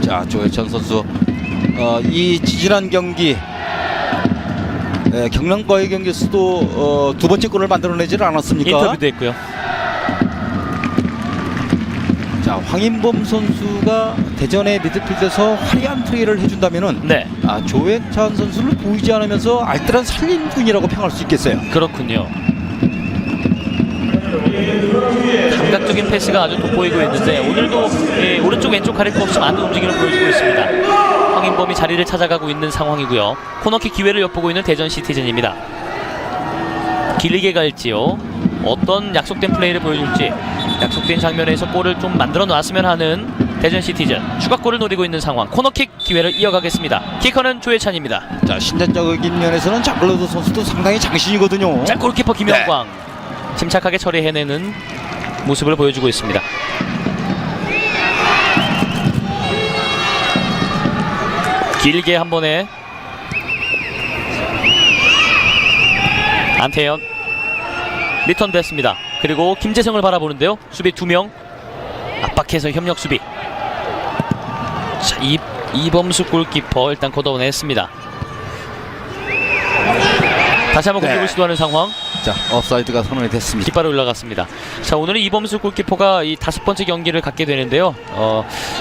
자, 조혜찬 선수 이 지지난 경기 경남과의 경기에서도 두 번째 골을 만들어내지를 않았습니까? 인터뷰도 했고요. 자, 황인범 선수가 대전의 미드필드에서 화려한 플레이를 해준다면은 네, 조혜찬 선수를 보이지 않으면서 알뜰한 살림꾼이라고 평할 수 있겠어요. 그렇군요. 감각적인 패스가 아주 돋보이고 있는데 오늘도 오른쪽 왼쪽 가릴 거 없이 많은 움직임을 보여주고 있습니다. 황인범이 자리를 찾아가고 있는 상황이고요. 코너킥 기회를 엿보고 있는 대전 시티즌입니다. 길게 갈지요. 어떤 약속된 플레이를 보여줄지, 약속된 장면에서 골을 좀 만들어 놨으면 하는 대전 시티즌. 추가골을 노리고 있는 상황. 코너킥 기회를 이어가겠습니다. 키커는 조혜찬입니다. 자, 신전적인 면에서는 장클로드 선수도 상당히 장신이거든요. 자, 골키퍼 김영광 침착하게 처리해내는 모습을 보여주고 있습니다. 길게 한 번에 안태현 리턴 됐습니다. 그리고 김재성을 바라보는데요. 수비 2명 압박해서 협력 수비. 자, 이범수 골키퍼 일단 걷어냈습니다. 다시 한번 공격을 시도하는 상황. 자, 업사이드가 선언이 됐습니다. 깃발을 올라갔습니다. 자, 오늘은 이범수 골키퍼가 이 5번째 경기를 갖게 되는데요.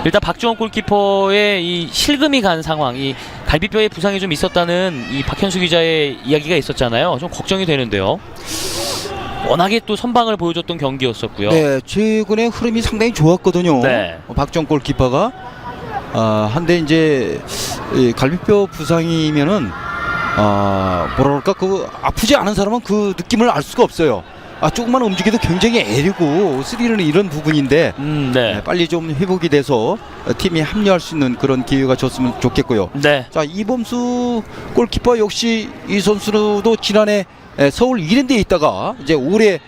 일단 박주원 골키퍼의 이 실금이 간 상황, 이 갈비뼈에 부상이 좀 있었다는 이 박현수 기자의 이야기가 있었잖아요. 좀 걱정이 되는데요. 워낙에 또 선방을 보여줬던 경기였었고요. 네, 최근에 흐름이 상당히 좋았거든요. 네. 박정 골키퍼가 한데 이제 이 갈비뼈 부상이면은 뭐랄까 그 아프지 않은 사람은 그 느낌을 알 수가 없어요. 조금만 움직여도 굉장히 애리고 스리는 이런 부분인데 네. 빨리 좀 회복이 돼서 팀이 합류할 수 있는 그런 기회가 줬으면 좋겠고요. 네. 자, 이범수 골키퍼 역시 이 선수도 지난해 서울 이랜드에 있다가 이제 올해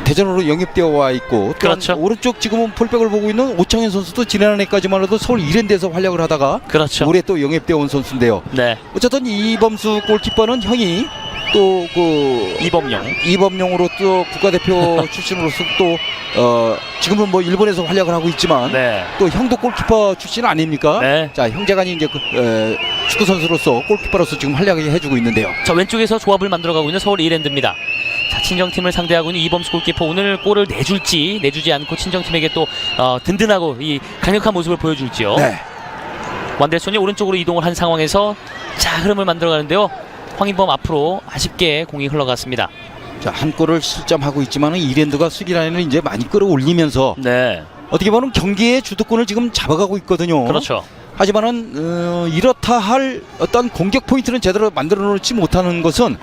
대전으로 영입되어 와 있고, 또한 그렇죠. 오른쪽 지금은 풀백을 보고 있는 오창현 선수도 지난해까지만 해도 서울 이랜드에서 활약을 하다가 그렇죠. 올해 또 영입되어 온 선수인데요. 네. 어쨌든 이범수 골키퍼는 형이 또 그 이범용으로 또 국가대표 출신으로서 또 지금은 뭐 일본에서 활약을 하고 있지만 네. 또 형도 골키퍼 출신 아닙니까? 네. 자, 형제간이 이제 축구 선수로서 골키퍼로서 지금 활약을 해주고 있는데요. 자, 왼쪽에서 조합을 만들어가고 있는 서울 이랜드입니다. 자, 친정팀을 상대하고 있는 이범수 골키퍼, 오늘 골을 내줄지 내주지 않고 친정팀에게 또 든든하고 이 강력한 모습을 보여줄지요. 네. 완델손이 오른쪽으로 이동을 한 상황에서 자, 흐름을 만들어가는데요. 황인범 앞으로 아쉽게 공이 흘러갔습니다. 자, 한 골을 실점하고 있지만 이랜드가 수비 라인을 이제 많이 끌어올리면서 네. 어떻게 보면 경기의 주도권을 지금 잡아가고 있거든요. 그렇죠. 하지만은 이렇다 할 어떤 공격 포인트는 제대로 만들어 놓지 못하는 것은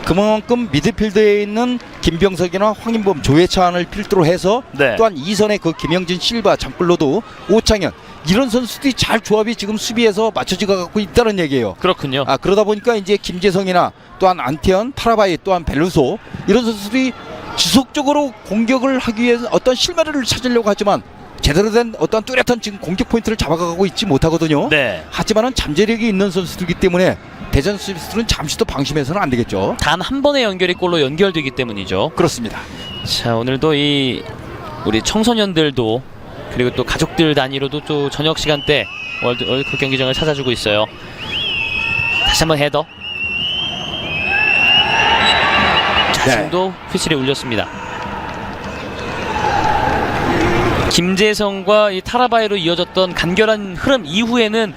그만큼 미드필드에 있는 김병석이나 황인범, 조혜찬을 필두로 해서 네. 또한 이선의 그 김영진, 실바, 장클로드, 오창현 이런 선수들이 잘 조합이 지금 수비에서 맞춰지가 갖고 있다는 얘기예요. 그렇군요. 그러다 보니까 이제 김재성이나 또한 안태현, 타라바이, 또한 벨루소 이런 선수들이 지속적으로 공격을 하기 위해서 어떤 실마리를 찾으려고 하지만 제대로 된 어떤 뚜렷한 지금 공격 포인트를 잡아가고 있지 못하거든요. 네. 하지만은 잠재력이 있는 선수들이기 때문에 대전 수비수들은 잠시도 방심해서는 안 되겠죠. 단 한 번의 연결이 골로 연결되기 때문이죠. 그렇습니다. 자, 오늘도 이 우리 청소년들도 그리고 또 가족들 단위로도 또 저녁 시간대 월드컵 경기장을 찾아주고 있어요. 다시 한번 헤더. 자, 네. 지금도 휘슬이 울렸습니다. 김재성과 이 타라바이로 이어졌던 간결한 흐름 이후에는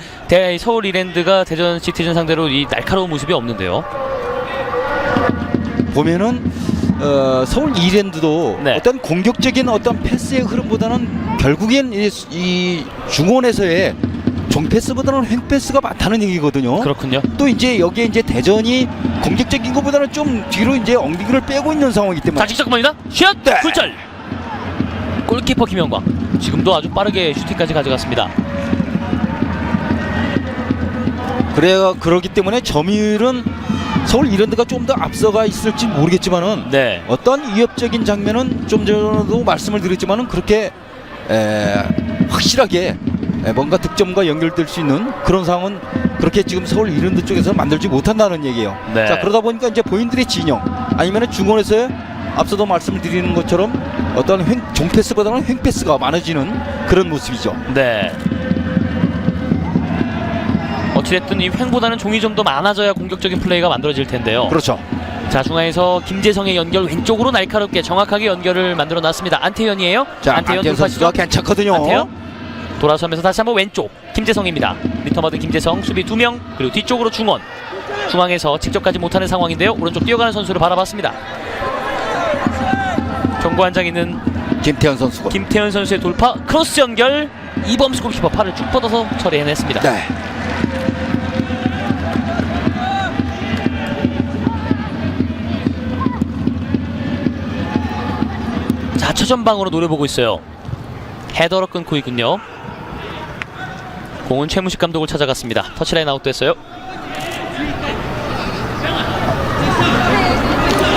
서울 이랜드가 대전 시티즌 상대로 이 날카로운 모습이 없는데요. 보면은 서울 이랜드도 네. 어떤 공격적인 어떤 패스의 흐름보다는 결국엔 이 중원에서의 종패스보다는 횡패스가 많다는 얘기거든요. 그렇군요. 또 이제 여기에 이제 대전이 공격적인 것보다는 좀 뒤로 이제 엉덩이를 빼고 있는 상황이기 때문에 자, 직접입니다. 슛! 네. 굴절! 골키퍼 김영광 지금도 아주 빠르게 슈팅까지 가져갔습니다. 그러기 때문에 점유율은 서울 이랜드가 좀 더 앞서가 있을지 모르겠지만은 네. 어떤 위협적인 장면은 좀 전에도 말씀을 드렸지만은 그렇게 확실하게 뭔가 득점과 연결될 수 있는 그런 상황은 그렇게 지금 서울 이랜드 쪽에서 만들지 못한다는 얘기예요. 네. 자, 그러다 보니까 이제 본인들의 진영 아니면은 중원에서의 앞서도 말씀을 드리는 것처럼 어떤 종패스보다는 횡패스가 많아지는 그런 모습이죠. 네. 어찌됐든 이 횡보다는 종이 좀 더 많아져야 공격적인 플레이가 만들어질 텐데요. 그렇죠. 자, 중앙에서 김재성의 연결 왼쪽으로 날카롭게 정확하게 연결을 만들어 놨습니다. 안태현이에요. 자, 안태현 선수가 괜찮거든요. 안태현 돌아서면서 다시 한번 왼쪽 김재성입니다. 리터머드 김재성 수비 2명 그리고 뒤쪽으로 중앙에서 직접 가지 못하는 상황인데요. 오른쪽 뛰어가는 선수를 바라봤습니다. 경고 한 장 있는 김태현 선수고. 김태현 선수의 돌파 크로스 연결 이범수 골키퍼 팔을 쭉 뻗어서 처리해냈습니다. 네. 최전방으로 노려보고 있어요. 헤더로 끊고 있군요. 공은 최무식 감독을 찾아갔습니다. 터치라인 아웃됐어요.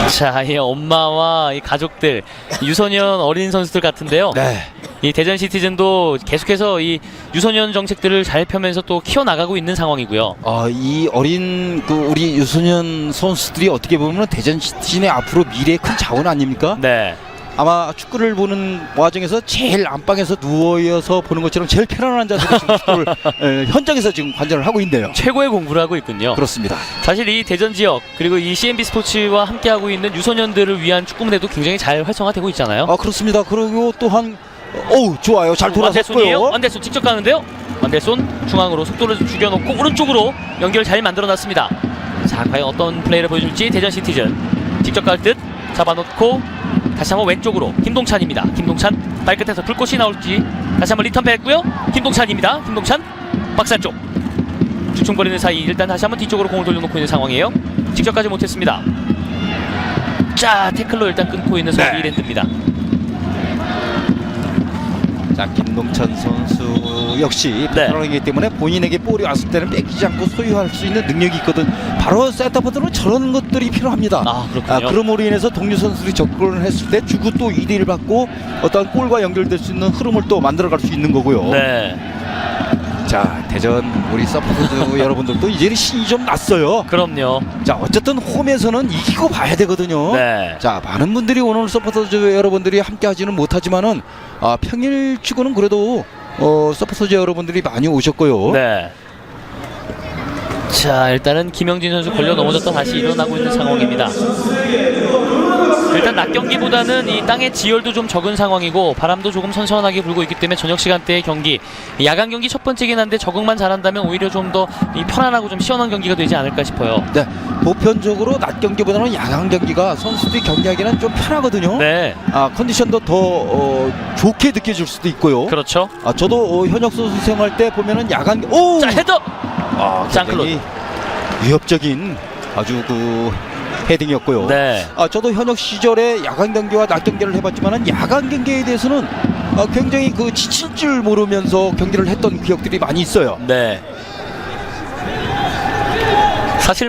자, 이 엄마와 이 가족들, 유소년 어린 선수들 같은데요. 네. 이 대전 시티즌도 계속해서 이 유소년 정책들을 잘 펴면서 또 키워나가고 있는 상황이고요. 이 어린 우리 유소년 선수들이 어떻게 보면 대전 시티즌의 앞으로 미래의 큰 자원 아닙니까? 네. 아마 축구를 보는 와중에서 제일 안방에서 누워서 보는 것처럼 제일 편안한 자세로 지금 축구를 현장에서 지금 관전을 하고 있네요. 최고의 공부를 하고 있군요. 그렇습니다. 사실 이 대전 지역 그리고 이 CNB 스포츠와 함께하고 있는 유소년들을 위한 축구 무대도 굉장히 잘 활성화되고 있잖아요. 그렇습니다. 그리고 또한 좋아요. 잘 완대손이에요. 돌아섰고요. 완대손 직접 가는데요. 완대손 중앙으로 속도를 좀 죽여놓고 오른쪽으로 연결 잘 만들어놨습니다. 자, 과연 어떤 플레이를 보여줄지. 대전 시티즌 직접 갈 듯 잡아놓고 다시 한번 왼쪽으로 김동찬입니다. 김동찬 발끝에서 불꽃이 나올지 다시 한번 리턴 했고요. 김동찬입니다. 김동찬 박스 안쪽 주춤거리는 사이 일단 다시 한번 뒤쪽으로 공을 돌려놓고 있는 상황이에요. 직접 가지 못했습니다. 자, 태클로 일단 끊고 있는 서울 이랜드입니다. 자, 김동찬 선수 역시 베테랑이기 때문에 본인에게 볼이 왔을 때는 뺏기지 않고 소유할 수 있는 능력이 있거든. 바로 센터포드는 저런 것들이 필요합니다. 그렇군요. 그럼으로 인해서 동료 선수들이 접근을 했을 때 주고 또 2대1 받고 어떤 골과 연결될 수 있는 흐름을 또 만들어갈 수 있는 거고요. 네. 자, 대전 우리 서포터즈 여러분들도 이제는 신이 좀 났어요. 그럼요. 자, 어쨌든 홈에서는 이기고 봐야 되거든요. 네. 자, 많은 분들이 오늘 서포터즈 여러분들이 함께 하지는 못하지만은 평일 치고는 그래도 서포터즈 여러분들이 많이 오셨고요. 네. 자, 일단은 김영진 선수 걸려 넘어졌다 다시 일어나고 있는 상황입니다. 일단 낮 경기보다는 이 땅의 지열도 좀 적은 상황이고 바람도 조금 선선하게 불고 있기 때문에 저녁 시간대의 경기, 야간 경기 첫 번째긴 한데 적응만 잘한다면 오히려 좀 더 편안하고 좀 시원한 경기가 되지 않을까 싶어요. 네, 보편적으로 낮 경기보다는 야간 경기가 선수들이 경기하기는 좀 편하거든요. 네. 컨디션도 더 좋게 느껴질 수도 있고요. 그렇죠. 저도 현역 선수 생활 때 보면은 야간 자, 헤더. 장클로드. 굉장히 위협적인 아주 헤딩이었고요. 네. 저도 현역 시절에 야간 경기와 낮 경기를 해봤지만은 야간 경기에 대해서는 굉장히 지칠 줄 모르면서 경기를 했던 기억들이 많이 있어요. 네. 사실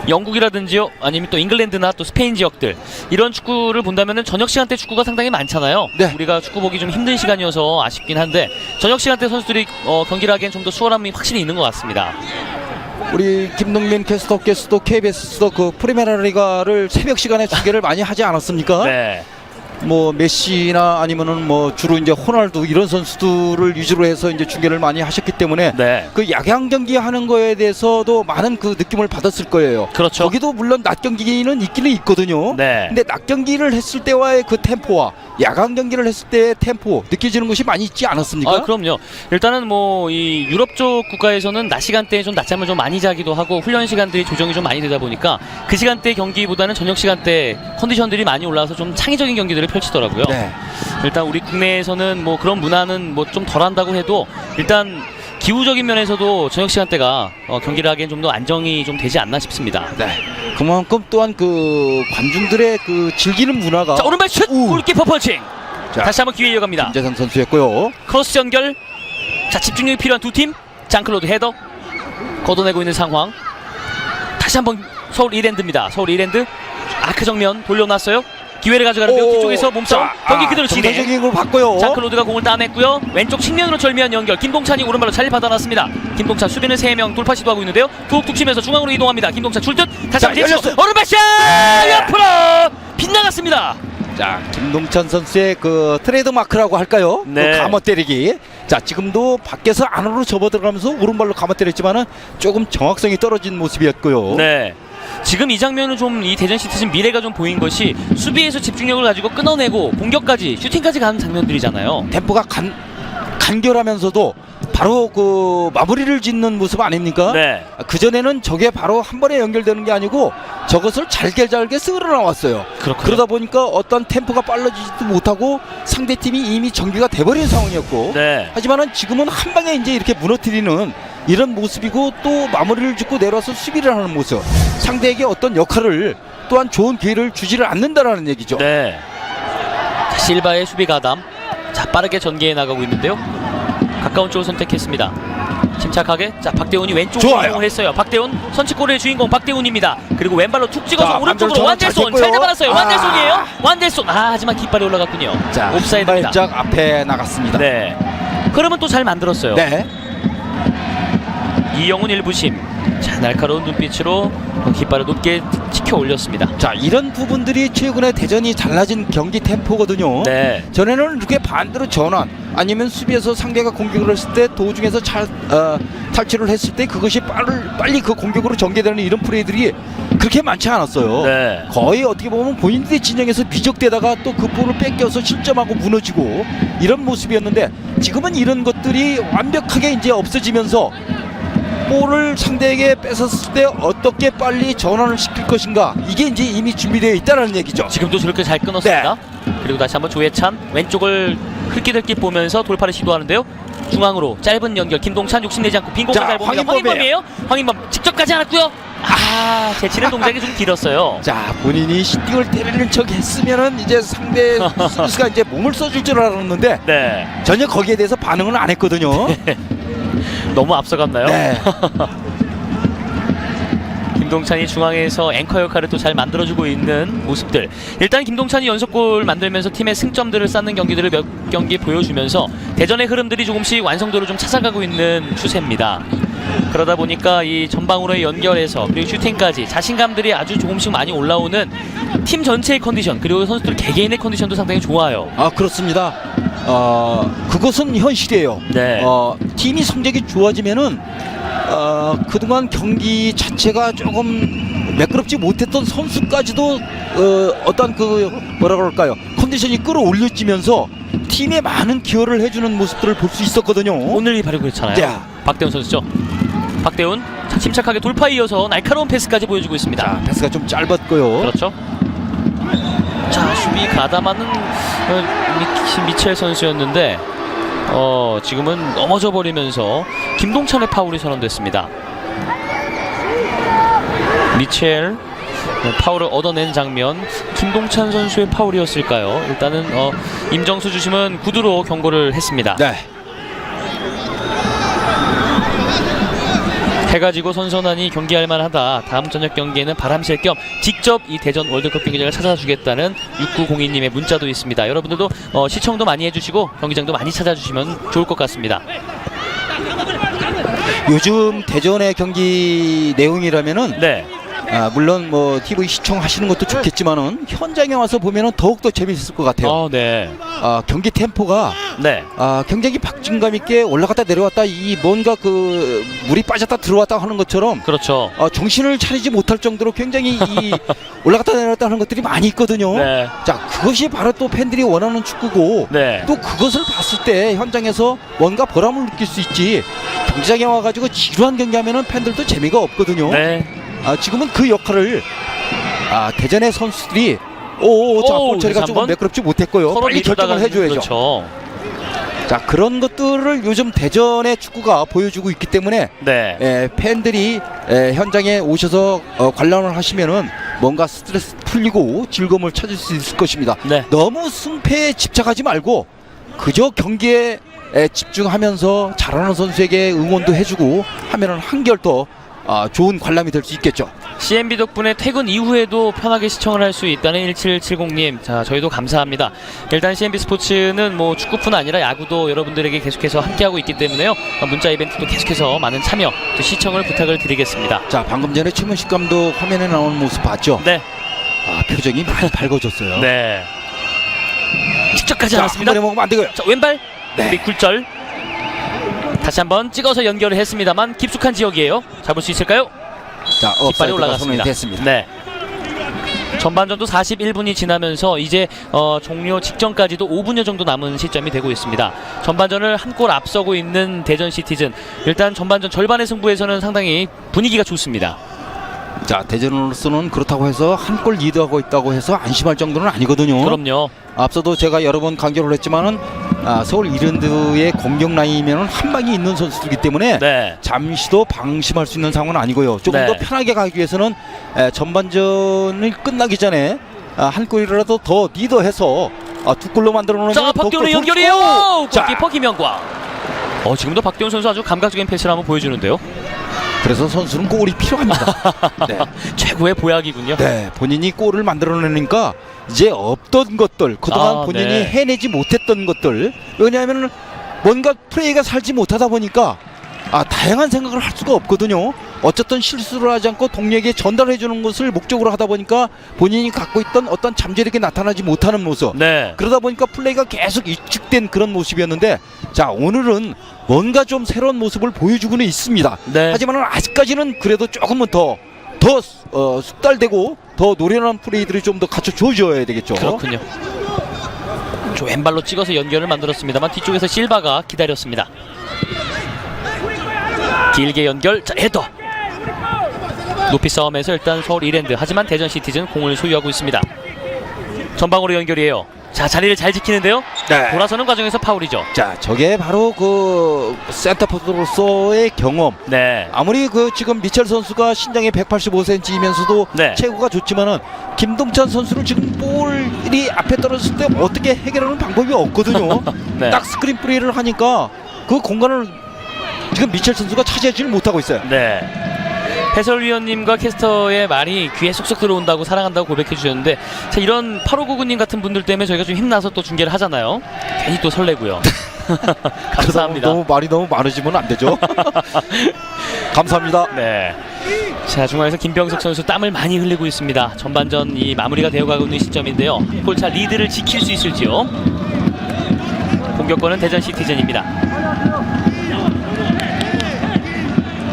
영국이라든지요, 아니면 또 잉글랜드나 또 스페인 지역들 이런 축구를 본다면은 저녁 시간대 축구가 상당히 많잖아요. 네. 우리가 축구 보기 좀 힘든 시간이어서 아쉽긴 한데 저녁 시간대 선수들이 경기를 하기엔 좀 더 수월함이 확실히 있는 것 같습니다. 우리 김동민 캐스터께서도 KBS도 프리메라 리가를 새벽 시간에 중계를 많이 하지 않았습니까? 네. 메시나 아니면은 주로 이제 호날두 이런 선수들을 위주로 해서 이제 중계를 많이 하셨기 때문에 네. 야간 경기 하는 거에 대해서도 많은 느낌을 받았을 거예요. 그렇죠. 거기도 물론 낮 경기는 있기는 있거든요. 네. 근데 낮 경기를 했을 때와의 템포와 야간 경기를 했을 때의 템포 느껴지는 것이 많이 있지 않았습니까? 그럼요. 일단은 이 유럽 쪽 국가에서는 낮 시간대에 좀 낮잠을 좀 많이 자기도 하고 훈련 시간들이 조정이 좀 많이 되다 보니까 그 시간대 경기보다는 저녁 시간대 컨디션들이 많이 올라와서 좀 창의적인 경기들을 펼치더라고요. 네. 일단 우리 국내에서는 그런 문화는 좀 덜한다고 해도 일단 기후적인 면에서도 저녁 시간대가 경기를 하기엔 좀 더 안정이 좀 되지 않나 싶습니다. 네. 그만큼 또한 관중들의 즐기는 문화가. 자, 오른발 슛! 골키퍼 펀칭! 자, 다시 한번 기회 이어갑니다. 김재상 선수였고요. 크로스 연결. 자, 집중력이 필요한 두 팀. 장클로드 헤더 걷어내고 있는 상황. 다시 한번 서울 이랜드입니다. 서울 이랜드 아크 정면 돌려놨어요. 기회를 가져가는데요. 뒤쪽에서 몸싸움. 경기 그대로 진행. 정상적인 걸 봤고요. 장클로드가 공을 따냈고요. 왼쪽 측면으로 절묘한 연결. 김동찬이 오른발로 잘 받아놨습니다. 김동찬 수비는 3명 돌파 시도하고 있는데요. 툭툭 치면서 중앙으로 이동합니다. 김동찬 출듯 다시 한번 열렸어요. 오른발 샷! 옆으로 빗나갔습니다. 자, 김동찬 선수의 트레이드 마크라고 할까요? 네. 감아 때리기. 자, 지금도 밖에서 안으로 접어 들어가면서 오른발로 감아 때렸지만은 조금 정확성이 떨어진 모습이었고요. 네. 지금 이 장면은 좀 이 대전 시티즌 미래가 좀 보인 것이 수비에서 집중력을 가지고 끊어내고 공격까지 슈팅까지 가는 장면들이잖아요. 템포가 간결하면서도 바로 마무리를 짓는 모습 아닙니까? 네. 그전에는 저게 바로 한 번에 연결되는 게 아니고 저것을 잘게 쓸어 나왔어요. 그렇군요. 그러다 보니까 어떤 템포가 빨라지지도 못하고 상대팀이 이미 정비가 돼버린 상황이었고 네. 하지만은 지금은 한 방에 이제 이렇게 무너뜨리는 이런 모습이고 또 마무리를 짓고 내려와서 수비를 하는 모습, 상대에게 어떤 역할을 또한 좋은 기회를 주지를 않는다라는 얘기죠. 네. 자, 실바의 수비 가담. 자, 빠르게 전개해 나가고 있는데요. 가까운 쪽을 선택했습니다. 침착하게. 자, 박대훈이 왼쪽으로 좋아요. 이동을 했어요. 박대훈 선취골의 주인공 박대훈입니다. 그리고 왼발로 툭 찍어서 자, 오른쪽으로 반대로 완델손 잘 잘 잡아놨어요. 됐고요. 완델손이에요. 완델손. 하지만 깃발이 올라갔군요. 자, 옵사이드입니다. 발짝 앞에 나갔습니다. 네. 그러면 또 잘 만들었어요. 네. 이영훈 일부심. 자, 날카로운 눈빛으로 깃발을 높게 치켜 올렸습니다. 자, 이런 부분들이 최근에 대전이 달라진 경기 템포거든요. 네. 전에는 이렇게 반대로 전환 아니면 수비에서 상대가 공격을 했을 때 도중에서 탈출을 했을 때 그것이 빨리 그 공격으로 전개되는 이런 플레이들이 그렇게 많지 않았어요. 네. 거의 어떻게 보면 본인들의 진영에서 미적되다가 또 그 볼을 뺏겨서 실점하고 무너지고 이런 모습이었는데 지금은 이런 것들이 완벽하게 이제 없어지면서 볼을 상대에게 뺏었을 때 어떻게 빨리 전환을 시킬 것인가 이게 이제 이미 준비되어 있다는 얘기죠. 지금도 저렇게 잘 끊었습니다. 그리고 다시 한번 조혜찬 왼쪽을 흘끼들끼 보면서 돌파를 시도하는데요. 중앙으로 짧은 연결 김동찬 욕심내지 않고 빈 공간 자, 잘 봅니다. 황인범이에요. 황인범 직접 가지 않았고요. 제치는 동작이 좀 길었어요. 자, 본인이 슈팅을 때리는 척 했으면은 이제 상대 수비수가 이제 몸을 써줄 줄 알았는데 네. 전혀 거기에 대해서 반응은 안 했거든요. 너무 앞서갔나요? 네. 김동찬이 중앙에서 앵커 역할을 또 잘 만들어주고 있는 모습들. 일단 김동찬이 연속골 만들면서 팀의 승점들을 쌓는 경기들을 몇 경기 보여주면서 대전의 흐름들이 조금씩 완성도를 좀 찾아가고 있는 추세입니다. 그러다 보니까 이 전방으로의 연결에서 그리고 슈팅까지 자신감들이 아주 조금씩 많이 올라오는 팀 전체의 컨디션 그리고 선수들 개개인의 컨디션도 상당히 좋아요. 아, 그렇습니다. 그것은 현실이에요. 네. 팀이 성적이 좋아지면은 그동안 경기 자체가 조금 매끄럽지 못했던 선수까지도 어떤 그 뭐라 그럴까요? 컨디션이 끌어올려지면서 팀에 많은 기여를 해주는 모습들을 볼 수 있었거든요. 오늘이 바로 그렇잖아요. 야. 박대훈 선수죠. 박대훈 자, 침착하게 돌파 이어서 날카로운 패스까지 보여주고 있습니다. 자, 패스가 좀 짧았고요. 그렇죠. 자, 수비 가담하는 미첼 선수였는데 지금은 넘어져 버리면서 김동찬의 파울이 선언됐습니다. 미첼 파울을 얻어낸 장면 김동찬 선수의 파울이었을까요? 일단은 임정수 주심은 구두로 경고를 했습니다. 네. 해가 지고 선선하니 경기할 만하다. 다음 저녁 경기에는 바람쐴 겸 직접 이 대전 월드컵 경기장을 찾아주겠다는 6902님의 문자도 있습니다. 여러분들도 시청도 많이 해주시고 경기장도 많이 찾아주시면 좋을 것 같습니다. 요즘 대전의 경기 내용이라면은 네. 물론 뭐 TV 시청하시는 것도 좋겠지만은 현장에 와서 보면은 더욱더 재밌을 것 같아요. 네. 경기 템포가 네. 굉장히 박진감 있게 올라갔다 내려왔다 이 뭔가 그 물이 빠졌다 들어왔다 하는 것처럼 그렇죠. 정신을 차리지 못할 정도로 굉장히 이 올라갔다 내려왔다 하는 것들이 많이 있거든요. 네. 자, 그것이 바로 또 팬들이 원하는 축구고 네. 또 그것을 봤을 때 현장에서 뭔가 보람을 느낄 수 있지 경기장에 와가지고 지루한 경기하면은 팬들도 재미가 없거든요. 네. 지금은 그 역할을 대전의 선수들이 자, 볼 처리가 조금 매끄럽지 못했고요. 빨리 결정을 해줘야죠. 그렇죠. 자, 그런 것들을 요즘 대전의 축구가 보여주고 있기 때문에 네. 팬들이 현장에 오셔서 관람을 하시면은 뭔가 스트레스 풀리고 즐거움을 찾을 수 있을 것입니다. 네. 너무 승패에 집착하지 말고 그저 경기에 집중하면서 잘하는 선수에게 응원도 해주고 하면은 한결 더 좋은 관람이 될 수 있겠죠. CNB 덕분에 퇴근 이후에도 편하게 시청을 할 수 있다는 1770님. 자, 저희도 감사합니다. 일단 CNB 스포츠는 뭐 축구뿐 아니라 야구도 여러분들에게 계속해서 함께하고 있기 때문에요. 문자 이벤트도 계속해서 많은 참여, 또 시청을 부탁을 드리겠습니다. 자, 방금 전에 최문식 감독 화면에 나오는 모습 봤죠? 네. 표정이 많이 밝아졌어요. 네. 직접 가지 자, 않았습니다. 한 번에 먹으면 안 되고요. 자, 왼발. 네. 우리 굴절. 다시 한번 찍어서 연결을 했습니다만 깊숙한 지역이에요. 잡을 수 있을까요? 자, 깃발이 올라갔습니다. 됐습니다. 네. 전반전도 41분이 지나면서 이제 종료 직전까지도 5분여 정도 남은 시점이 되고 있습니다. 전반전을 한 골 앞서고 있는 대전 시티즌. 일단 전반전 절반의 승부에서는 상당히 분위기가 좋습니다. 자, 대전으로서는 그렇다고 해서 한 골 리드하고 있다고 해서 안심할 정도는 아니거든요. 그럼요. 앞서도 제가 여러 번 강조를 했지만은 서울 이랜드의 공격 라인이면은 한 방이 있는 선수들이기 때문에 네. 잠시도 방심할 수 있는 상황은 아니고요. 조금 네. 더 편하게 가기 위해서는 전반전이 끝나기 전에 한 골이라도 더 리더해서 두 골로 만들어 놓으면 자, 박대훈의 연결이에요. 자, 골키퍼 김영과. 지금도 박대훈 선수 아주 감각적인 패스를 한번 보여주는데요. 그래서 선수는 골이 필요합니다. 네. 최고의 보약이군요. 네, 본인이 골을 만들어내니까 이제 없던 것들, 그동안 본인이 네. 해내지 못했던 것들, 왜냐하면 뭔가 플레이가 살지 못하다 보니까 다양한 생각을 할 수가 없거든요. 어쨌든 실수를 하지 않고 동료에게 전달해 주는 것을 목적으로 하다 보니까 본인이 갖고 있던 어떤 잠재력이 나타나지 못하는 모습, 네. 그러다 보니까 플레이가 계속 위축된 그런 모습이었는데, 자, 오늘은 뭔가 좀 새로운 모습을 보여주고는 있습니다. 네. 하지만 아직까지는 그래도 조금은 더 숙달되고 더 노련한 플레이들을 좀 더 갖춰줘야 되겠죠. 그렇군요. 왼발로 찍어서 연결을 만들었습니다만 뒤쪽에서 실바가 기다렸습니다. 길게 연결, 자, 헤더. 높이 싸움에서 일단 서울 이랜드, 하지만 대전 시티즌 공을 소유하고 있습니다. 전방으로 연결이에요. 자, 자리를 잘 지키는데요. 네. 돌아서는 과정에서 파울이죠. 자, 저게 바로 그 센터포드로서의 경험. 네. 아무리 지금 미첼 선수가 신장이 185cm이면서도 네. 체구가 좋지만은 김동찬 선수는 지금 볼이 앞에 떨어졌을 때 어떻게 해결하는 방법이 없거든요. 네. 딱 스크린 플레이를 하니까 그 공간을 지금 미첼 선수가 차지하지는 못하고 있어요. 네. 해설위원님과 캐스터의 말이 귀에 쏙쏙 들어온다고, 사랑한다고 고백해 주셨는데, 자, 이런 8599님 같은 분들 때문에 저희가 좀 힘나서 또 중계를 하잖아요. 괜히 또 설레고요. 감사합니다. 말이 너무 많으시면 안 되죠. 감사합니다. 네. 자, 중앙에서 김병석 선수 땀을 많이 흘리고 있습니다. 전반전 이 마무리가 되어가고 있는 시점인데요. 골차 리드를 지킬 수 있을지요. 공격권은 대전 시티즌입니다.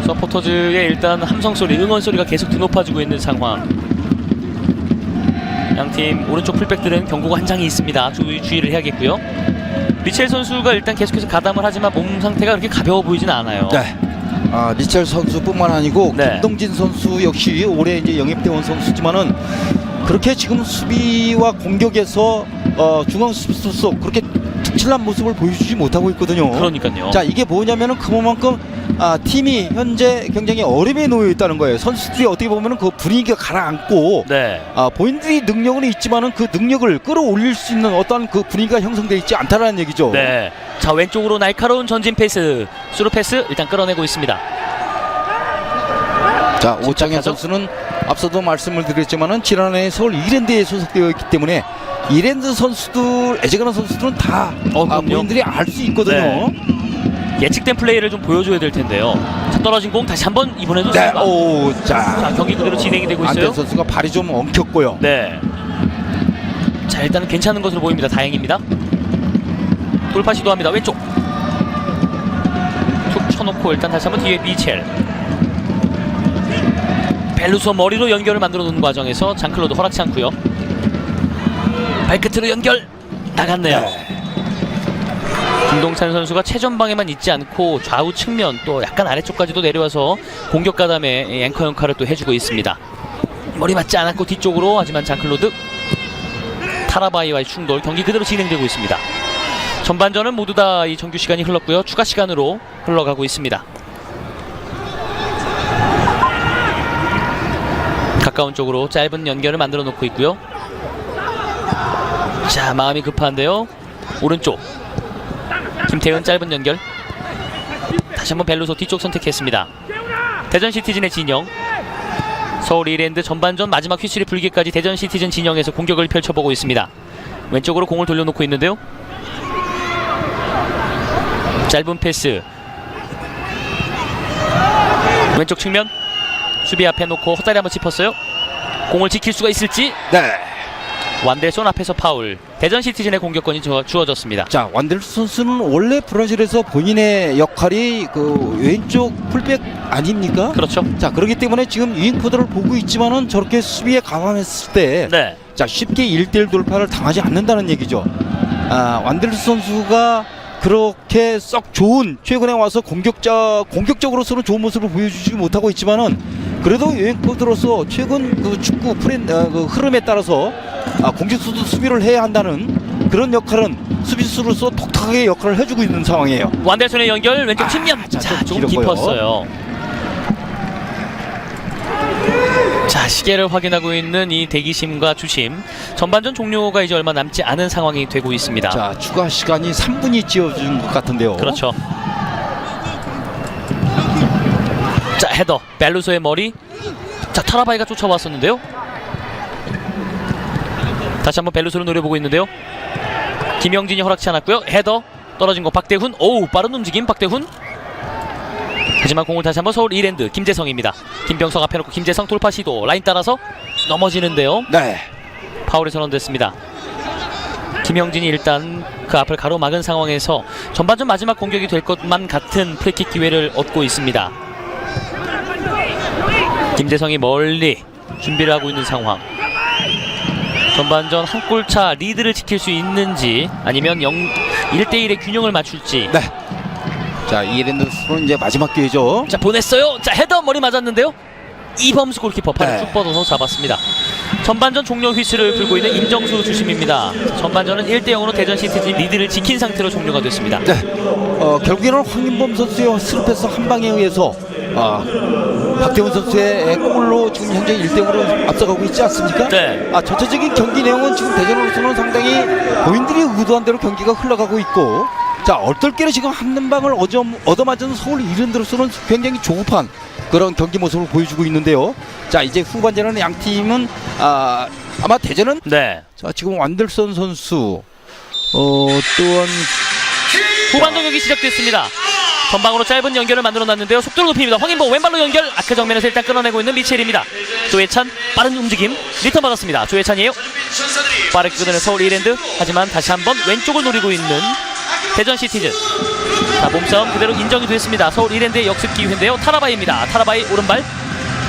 서포터즈의 일단 함성소리, 응원소리가 계속 드높아지고 있는 상황. 양팀 오른쪽 풀백들은 경고가 한 장이 있습니다. 주의를 해야겠고요. 미첼 선수가 일단 계속해서 가담을 하지만 몸 상태가 그렇게 가벼워 보이지는 않아요. 네. 미첼 선수뿐만 아니고 네. 김동진 선수 역시 올해 이제 영입대원 선수지만은 그렇게 지금 수비와 공격에서 중앙 수비수로서 그렇게 특출난 모습을 보여주지 못하고 있거든요. 그러니까요. 자, 이게 뭐냐면은 그만큼 팀이 현재 굉장히 어려움에 놓여 있다는 거예요. 선수들이 어떻게 보면은 그 분위기가 가라앉고, 네. 본인들이 능력은 있지만은 그 능력을 끌어올릴 수 있는 어떤 그 분위기가 형성되어 있지 않다라는 얘기죠. 네. 자, 왼쪽으로 날카로운 전진 패스, 스루 패스 일단 끌어내고 있습니다. 자, 오창현 침착하죠? 선수는 앞서도 말씀을 드렸지만은 지난해 서울 이랜드에 소속되어 있기 때문에 이랜드 선수들, 애제가는 선수들은 다 그럼요. 본인들이 알 수 있거든요. 네. 예측된 플레이를 좀 보여줘야 될 텐데요. 자, 떨어진 공 다시 한번 이번에도 네, 실바. 자, 자, 경기 그대로 진행이 되고 있어요. 안된 선수가 발이 좀 엉켰고요. 네. 자, 일단은 괜찮은 것으로 보입니다. 다행입니다. 돌파 시도합니다. 왼쪽. 툭 쳐놓고 일단 다시 한번 뒤에 미첼. 벨루소 머리로 연결을 만들어 놓는 과정에서 장클로도 허락치 않고요. 발끝으로 연결 나갔네요. 네. 김동찬 선수가 최전방에만 있지 않고 좌우 측면 또 약간 아래쪽까지도 내려와서 공격 가담의 앵커 역할을 또 해주고 있습니다. 머리 맞지 않았고 뒤쪽으로, 하지만 장클로드 타라바이와의 충돌, 경기 그대로 진행되고 있습니다. 전반전은 모두 다 이 정규 시간이 흘렀고요. 추가 시간으로 흘러가고 있습니다. 가까운 쪽으로 짧은 연결을 만들어 놓고 있고요. 자, 마음이 급한데요. 오른쪽 김태훈 짧은 연결. 다시 한번 벨루소 뒤쪽 선택했습니다. 대전 시티즌의 진영. 서울 이랜드 전반전 마지막 휘슬이 불기까지 대전 시티즌 진영에서 공격을 펼쳐보고 있습니다. 왼쪽으로 공을 돌려놓고 있는데요. 짧은 패스. 왼쪽 측면 수비 앞에 놓고 헛다리 한번 짚었어요. 공을 지킬 수가 있을지. 네. 완델손 앞에서 파울. 대전 시티즌의 공격권이 주어졌습니다. 자, 완델스 선수는 원래 브라질에서 본인의 역할이 그 왼쪽 풀백 아닙니까? 그렇죠. 자, 그렇기 때문에 지금 유인코드를 보고 있지만은 저렇게 수비에 강함했을 때, 네. 자, 쉽게 1대1 돌파를 당하지 않는다는 얘기죠. 완델스 선수가 그렇게 썩 좋은, 최근에 와서 공격적으로서는 좋은 모습을 보여주지 못하고 있지만은 그래도 유인코드로서 최근 그 축구 그 흐름에 따라서 공격수도 수비를 해야 한다는 그런 역할은 수비수로서 독특하게 역할을 해주고 있는 상황이에요. 완델손의 연결 왼쪽 측면. 자, 자, 좀 조금 길었고요. 깊었어요. 자, 시계를 확인하고 있는 이 대기심과 주심. 전반전 종료가 이제 얼마 남지 않은 상황이 되고 있습니다. 자, 추가 시간이 3분이 찌어준 것 같은데요. 그렇죠. 자, 헤더. 벨루소의 머리. 자, 타라바이가 쫓아왔었는데요. 다시 한번 벨루소를 노려보고 있는데요. 김영진이 허락치 않았고요. 헤더. 떨어진 거 박대훈. 오우, 빠른 움직임 박대훈. 하지만 공을 다시 한번 서울 이랜드 김재성입니다. 김병석 앞에 놓고 김재성 돌파 시도. 라인 따라서 넘어지는데요. 네. 파울이 선언됐습니다. 김영진이 일단 그 앞을 가로막은 상황에서 전반전 마지막 공격이 될 것만 같은 프리킥 기회를 얻고 있습니다. 김재성이 멀리 준비를 하고 있는 상황. 전반전 한 골차 리드를 지킬 수 있는지 아니면 1대1의 균형을 맞출지. 네. 자, 이랜드스는 이제 마지막 기회죠. 자, 보냈어요. 자, 헤더 머리 맞았는데요. 이범수 골키퍼 팔을 네. 쭉 뻗어서 잡았습니다. 전반전 종료 휘슬을 불고 있는 임정수 주심입니다. 전반전은 1대0으로 대전 시티즌 리드를 지킨 상태로 종료가 됐습니다. 네. 결국에는 황인범 선수의 스루패스 한 방에 의해서 박태훈 선수의 골로 지금 현재 1대0으로 앞서가고 있지 않습니까? 네. 전체적인 경기 내용은 지금 대전으로서는 상당히 본인들이 의도한 대로 경기가 흘러가고 있고, 자, 얼떨결에 지금 한 방을 얻어맞은 서울 이랜드로서는 굉장히 조급한 그런 경기 모습을 보여주고 있는데요. 자, 이제 후반전에는 양 팀은 아마 대전은 네. 자, 지금 완들선 선수 또한 후반전 경기 시작됐습니다. 전방으로 짧은 연결을 만들어놨는데요. 속도를 높입니다. 황인범 왼발로 연결. 아크 정면에서 일단 끊어내고 있는 미첼입니다. 조혜찬 빠른 움직임. 리턴 받았습니다. 조혜찬이에요. 빠르게 끊어낸 서울 이랜드. 하지만 다시 한번 왼쪽을 노리고 있는 대전 시티즌. 자, 몸싸움 그대로 인정이 됐습니다. 서울 이랜드의 역습 기회인데요. 타라바이입니다. 타라바이 오른발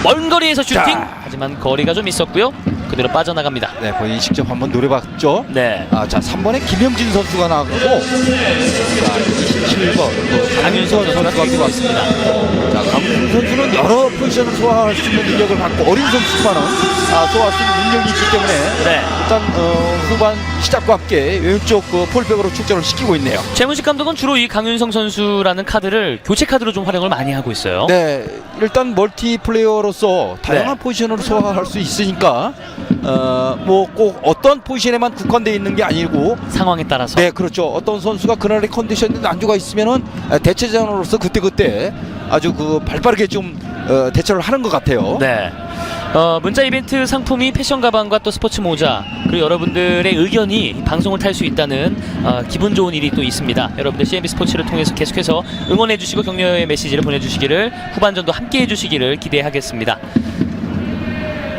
먼 거리에서 슈팅. 자. 하지만 거리가 좀 있었고요. 그대로 빠져나갑니다. 네, 본인이 직접 한번 노려봤죠. 네. 자, 3번에 김영진 선수가 나가고, 자, 27번 강윤선 선수가 들어왔습니다. 자, 강윤선 선수는 여러 포지션을 소화할 수 있는 능력을 갖고, 어린 선수만은 소화할 수 있는 능력이 있기 때문에 네. 일단 후반 시작과 함께 왼쪽 폴백으로 출전을 시키고 있네요. 최문식 감독은 주로 이 강윤성 선수라는 카드를 교체 카드로 좀 활용을 많이 하고 있어요. 네, 일단 멀티플레이어로서 다양한 포지션을 소화할 수 있으니까 뭐 꼭 어떤 포지션에만 국한되어 있는 게 아니고 상황에 따라서. 네, 그렇죠. 어떤 선수가 그날의 컨디션에 난조가 있으면은 대체자로서 그때그때 아주 발빠르게 좀 대처를 하는 것 같아요. 네. 문자 이벤트 상품이 패션 가방과 또 스포츠 모자, 그리고 여러분들의 의견이 방송을 탈 수 있다는 기분 좋은 일이 또 있습니다. 여러분들 CNB 스포츠를 통해서 계속해서 응원해 주시고 격려의 메시지를 보내주시기를, 후반전도 함께 해주시기를 기대하겠습니다.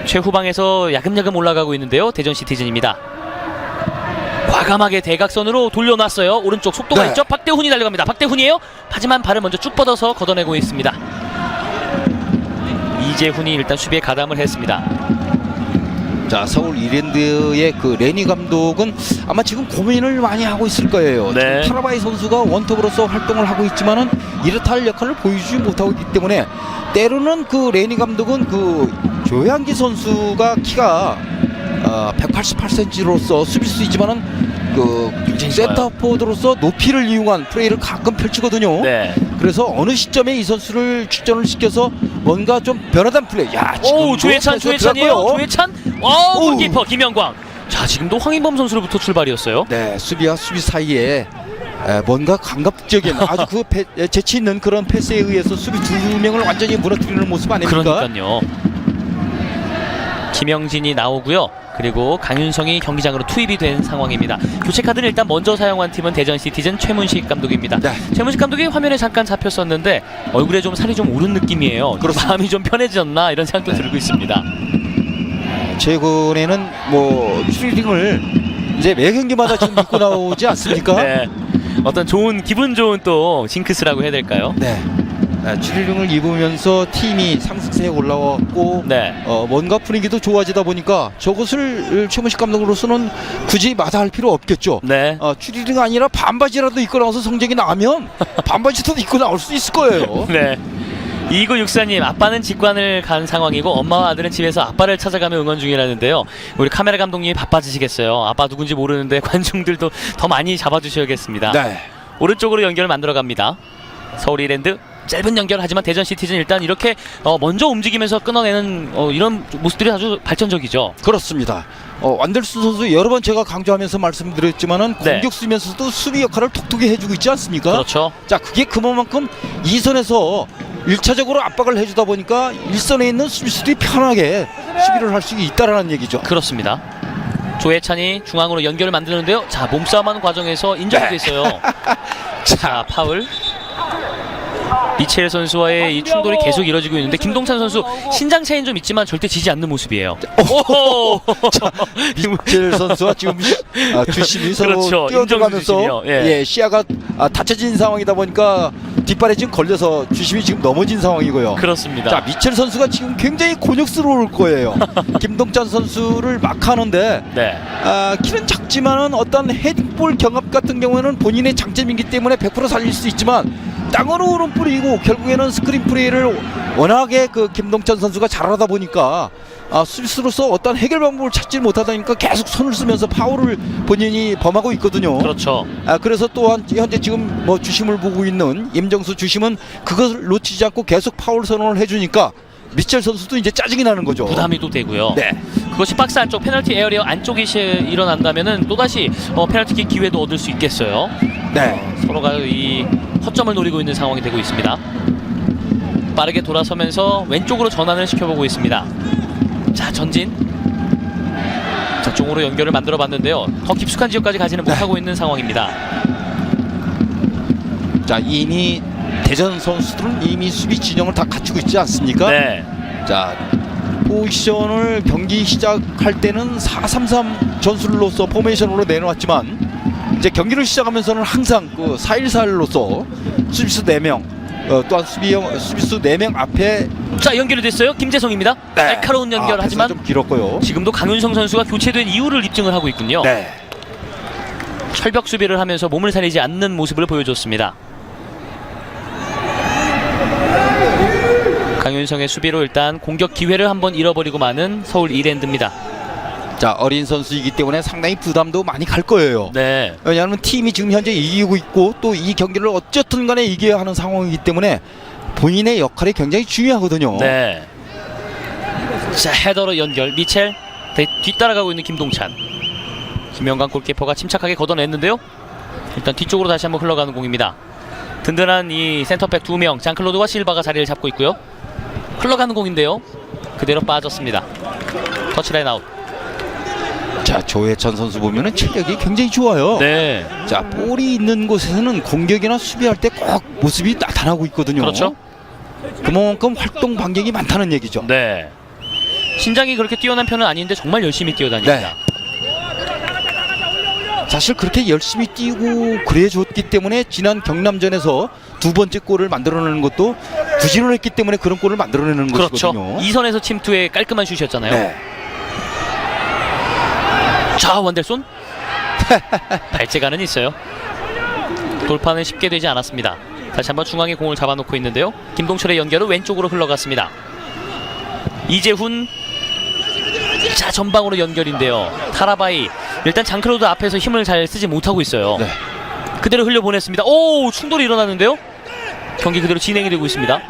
최후방에서 야금야금 올라가고 있는데요. 대전 시티즌입니다. 과감하게 대각선으로 돌려놨어요. 오른쪽 속도가 네. 있죠. 박대훈이 달려갑니다. 박대훈이에요. 하지만 발을 먼저 쭉 뻗어서 걷어내고 있습니다. 이재훈이 일단 수비에 가담을 했습니다. 자, 서울 이랜드의 레니 감독은 아마 지금 고민을 많이 하고 있을 거예요. 네. 지금 타라바이 선수가 원톱으로서 활동을 하고 있지만은 이렇다 할 역할을 보여주지 못하고 있기 때문에 때로는 레니 감독은 조양기 선수가 키가 188cm로서 수비수이지만은 센터포드로서 높이를 이용한 플레이를 가끔 펼치거든요. 네. 그래서 어느 시점에 이 선수를 출전을 시켜서 뭔가 좀 변화된 플레이. 야, 오, 조혜찬이에요. 조혜찬. 오우. 골키퍼 김영광. 자, 지금도 황인범 선수로부터 출발이었어요. 네, 수비와 수비 사이에 뭔가 감각적인 아주 재치 있는 그런 패스에 의해서 수비 두 명을 완전히 무너뜨리는 모습 아닙니까? 그러니까요. 김영진이 나오고요. 그리고 강윤성이 경기장으로 투입이 된 상황입니다. 교체 카드는 일단 먼저 사용한 팀은 대전 시티즌 최문식 감독입니다. 네. 최문식 감독이 화면에 잠깐 잡혔었는데 얼굴에 좀 살이 좀 오른 느낌이에요. 그렇습니다. 마음이 좀 편해졌나 이런 생각도 네. 들고 있습니다. 최근에는 추리링을 이제 매 경기마다 지금 입고 나오지 않습니까? 네. 어떤 기분 좋은 또 징크스라고 해야 될까요? 네. 추리링을 입으면서 팀이 상승세에 올라왔고, 네. 뭔가 분위기도 좋아지다 보니까 저것을 최문식 감독으로서는 굳이 마다할 필요 없겠죠. 네. 추리링 아니라 반바지라도 입고 나와서 성적이 나오면 반바지도 입고 나올 수 있을 거예요. 네. 2964님, 아빠는 직관을 간 상황이고 엄마와 아들은 집에서 아빠를 찾아가며 응원 중이라는데요. 우리 카메라 감독님이 바빠지시겠어요. 아빠 누군지 모르는데 관중들도 더 많이 잡아주셔야겠습니다. 네. 오른쪽으로 연결을 만들어 갑니다. 서울 이랜드 짧은 연결 하지만 대전 시티즌 일단 이렇게 먼저 움직이면서 끊어내는 이런 모습들이 아주 발전적이죠. 그렇습니다. 완델슨 선수 여러 번 제가 강조하면서 말씀드렸지만은 네. 공격수면서도 수비 역할을 톡톡히 해주고 있지 않습니까? 그렇죠. 자, 그게 그만큼 2선에서 1차적으로 압박을 해주다 보니까 1선에 있는 수비수들이 편하게 수비를 할 수 있다라는 얘기죠. 그렇습니다. 조혜찬이 중앙으로 연결을 만드는데요. 자, 몸싸움하는 과정에서 인정이 됐어요. 자, 파울. 미첼 선수와의 이 충돌이 계속 이뤄지고 있는데 김동찬 선수 신장 차이는 좀 있지만 절대 지지 않는 모습이에요. 오호! 미첼 선수와 지금 주심이 서로 그렇죠. 뛰어들어가면서 인정 주심이요. 예. 시야가 닫혀진 상황이다 보니까 뒷발에 지금 걸려서 주심이 지금 넘어진 상황이고요. 그렇습니다. 자, 미첼 선수가 지금 굉장히 곤욕스러울 거예요. 김동찬 선수를 막 하는데 네. 키는 작지만은 어떤 헤딩볼 경합 같은 경우에는 본인의 장점이기 때문에 100% 살릴 수 있지만 땅으로 오른 뿌리고 결국에는 스크린 플레이를 워낙에 그 김동찬 선수가 잘하다 보니까 수비수로서 어떤 해결 방법을 찾지 못하다 보니까 계속 손을 쓰면서 파울을 본인이 범하고 있거든요. 그렇죠. 그래서 또한 현재 지금 뭐 주심을 보고 있는 임정수 주심은 그것을 놓치지 않고 계속 파울 선언을 해주니까 미첼 선수도 이제 짜증이 나는 거죠. 부담이 또 되고요. 네. 그것이 박스 안쪽 페널티 에어리어 안쪽이 일어난다면은 또다시 페널티킥 기회도 얻을 수 있겠어요. 네. 서로가 이 허점을 노리고 있는 상황이 되고 있습니다. 빠르게 돌아서면서 왼쪽으로 전환을 시켜보고 있습니다. 자, 전진. 자, 종으로 연결을 만들어 봤는데요. 더 깊숙한 지역까지 가지는 못하고 있는 상황입니다. 자, 이미 대전 선수들은 이미 수비 진영을 다 갖추고 있지 않습니까? 네. 자, 포지션을 경기 시작할 때는 4-3-3 전술로서 포메이션으로 내놓았지만 이제 경기를 시작하면서는 항상 그 4-1-4-1로서 수비수 4명 또한 수비수 4명 앞에 자, 연결이 됐어요. 김재성입니다. 날카로운 연결 하지만 좀 길었고요. 지금도 강윤성 선수가 교체된 이유를 입증을 하고 있군요. 네. 철벽 수비를 하면서 몸을 사리지 않는 모습을 보여줬습니다. 강윤성의 수비로 일단 공격 기회를 한번 잃어버리고 마는 서울 이랜드입니다. 자, 어린 선수이기 때문에 상당히 부담도 많이 갈 거예요. 네. 왜냐하면 팀이 지금 현재 이기고 있고 또 이 경기를 어쨌든 간에 이겨야 하는 상황이기 때문에 본인의 역할이 굉장히 중요하거든요. 네. 자, 헤더로 연결. 미첼 뒤따라가고 있는 김동찬. 김영광 골키퍼가 침착하게 걷어냈는데요. 일단 뒤쪽으로 다시 한번 흘러가는 공입니다. 든든한 이 센터백 2명 장클로드와 실바가 자리를 잡고 있고요. 흘러가는 공인데요. 그대로 빠졌습니다. 터치라인 아웃. 자, 조혜찬 선수 보면은 체력이 굉장히 좋아요. 네. 자, 볼이 있는 곳에서는 공격이나 수비할 때 꼭 모습이 나타나고 있거든요. 그렇죠. 그만큼 활동 반경이 많다는 얘기죠. 네. 신장이 그렇게 뛰어난 편은 아닌데 정말 열심히 뛰어다닙니다. 네. 사실 그렇게 열심히 뛰고 그래줬기 때문에 지난 경남전에서 두 번째 골을 만들어내는 것도 부지런했기 때문에 그런 골을 만들어내는 그렇죠. 것이거든요. 2선에서 침투에 깔끔한 슛이었잖아요. 네. 자, 원델손 발재간은 있어요. 돌파는 쉽게 되지 않았습니다. 다시 한번 중앙에 공을 잡아놓고 있는데요. 김동철의 연결은 왼쪽으로 흘러갔습니다. 이재훈. 자, 전방으로 연결인데요. 타라바이 일단 장클로드 앞에서 힘을 잘 쓰지 못하고 있어요. 네. 그대로 흘려보냈습니다. 오, 충돌이 일어났는데요. 경기 그대로 진행이 되고 있습니다.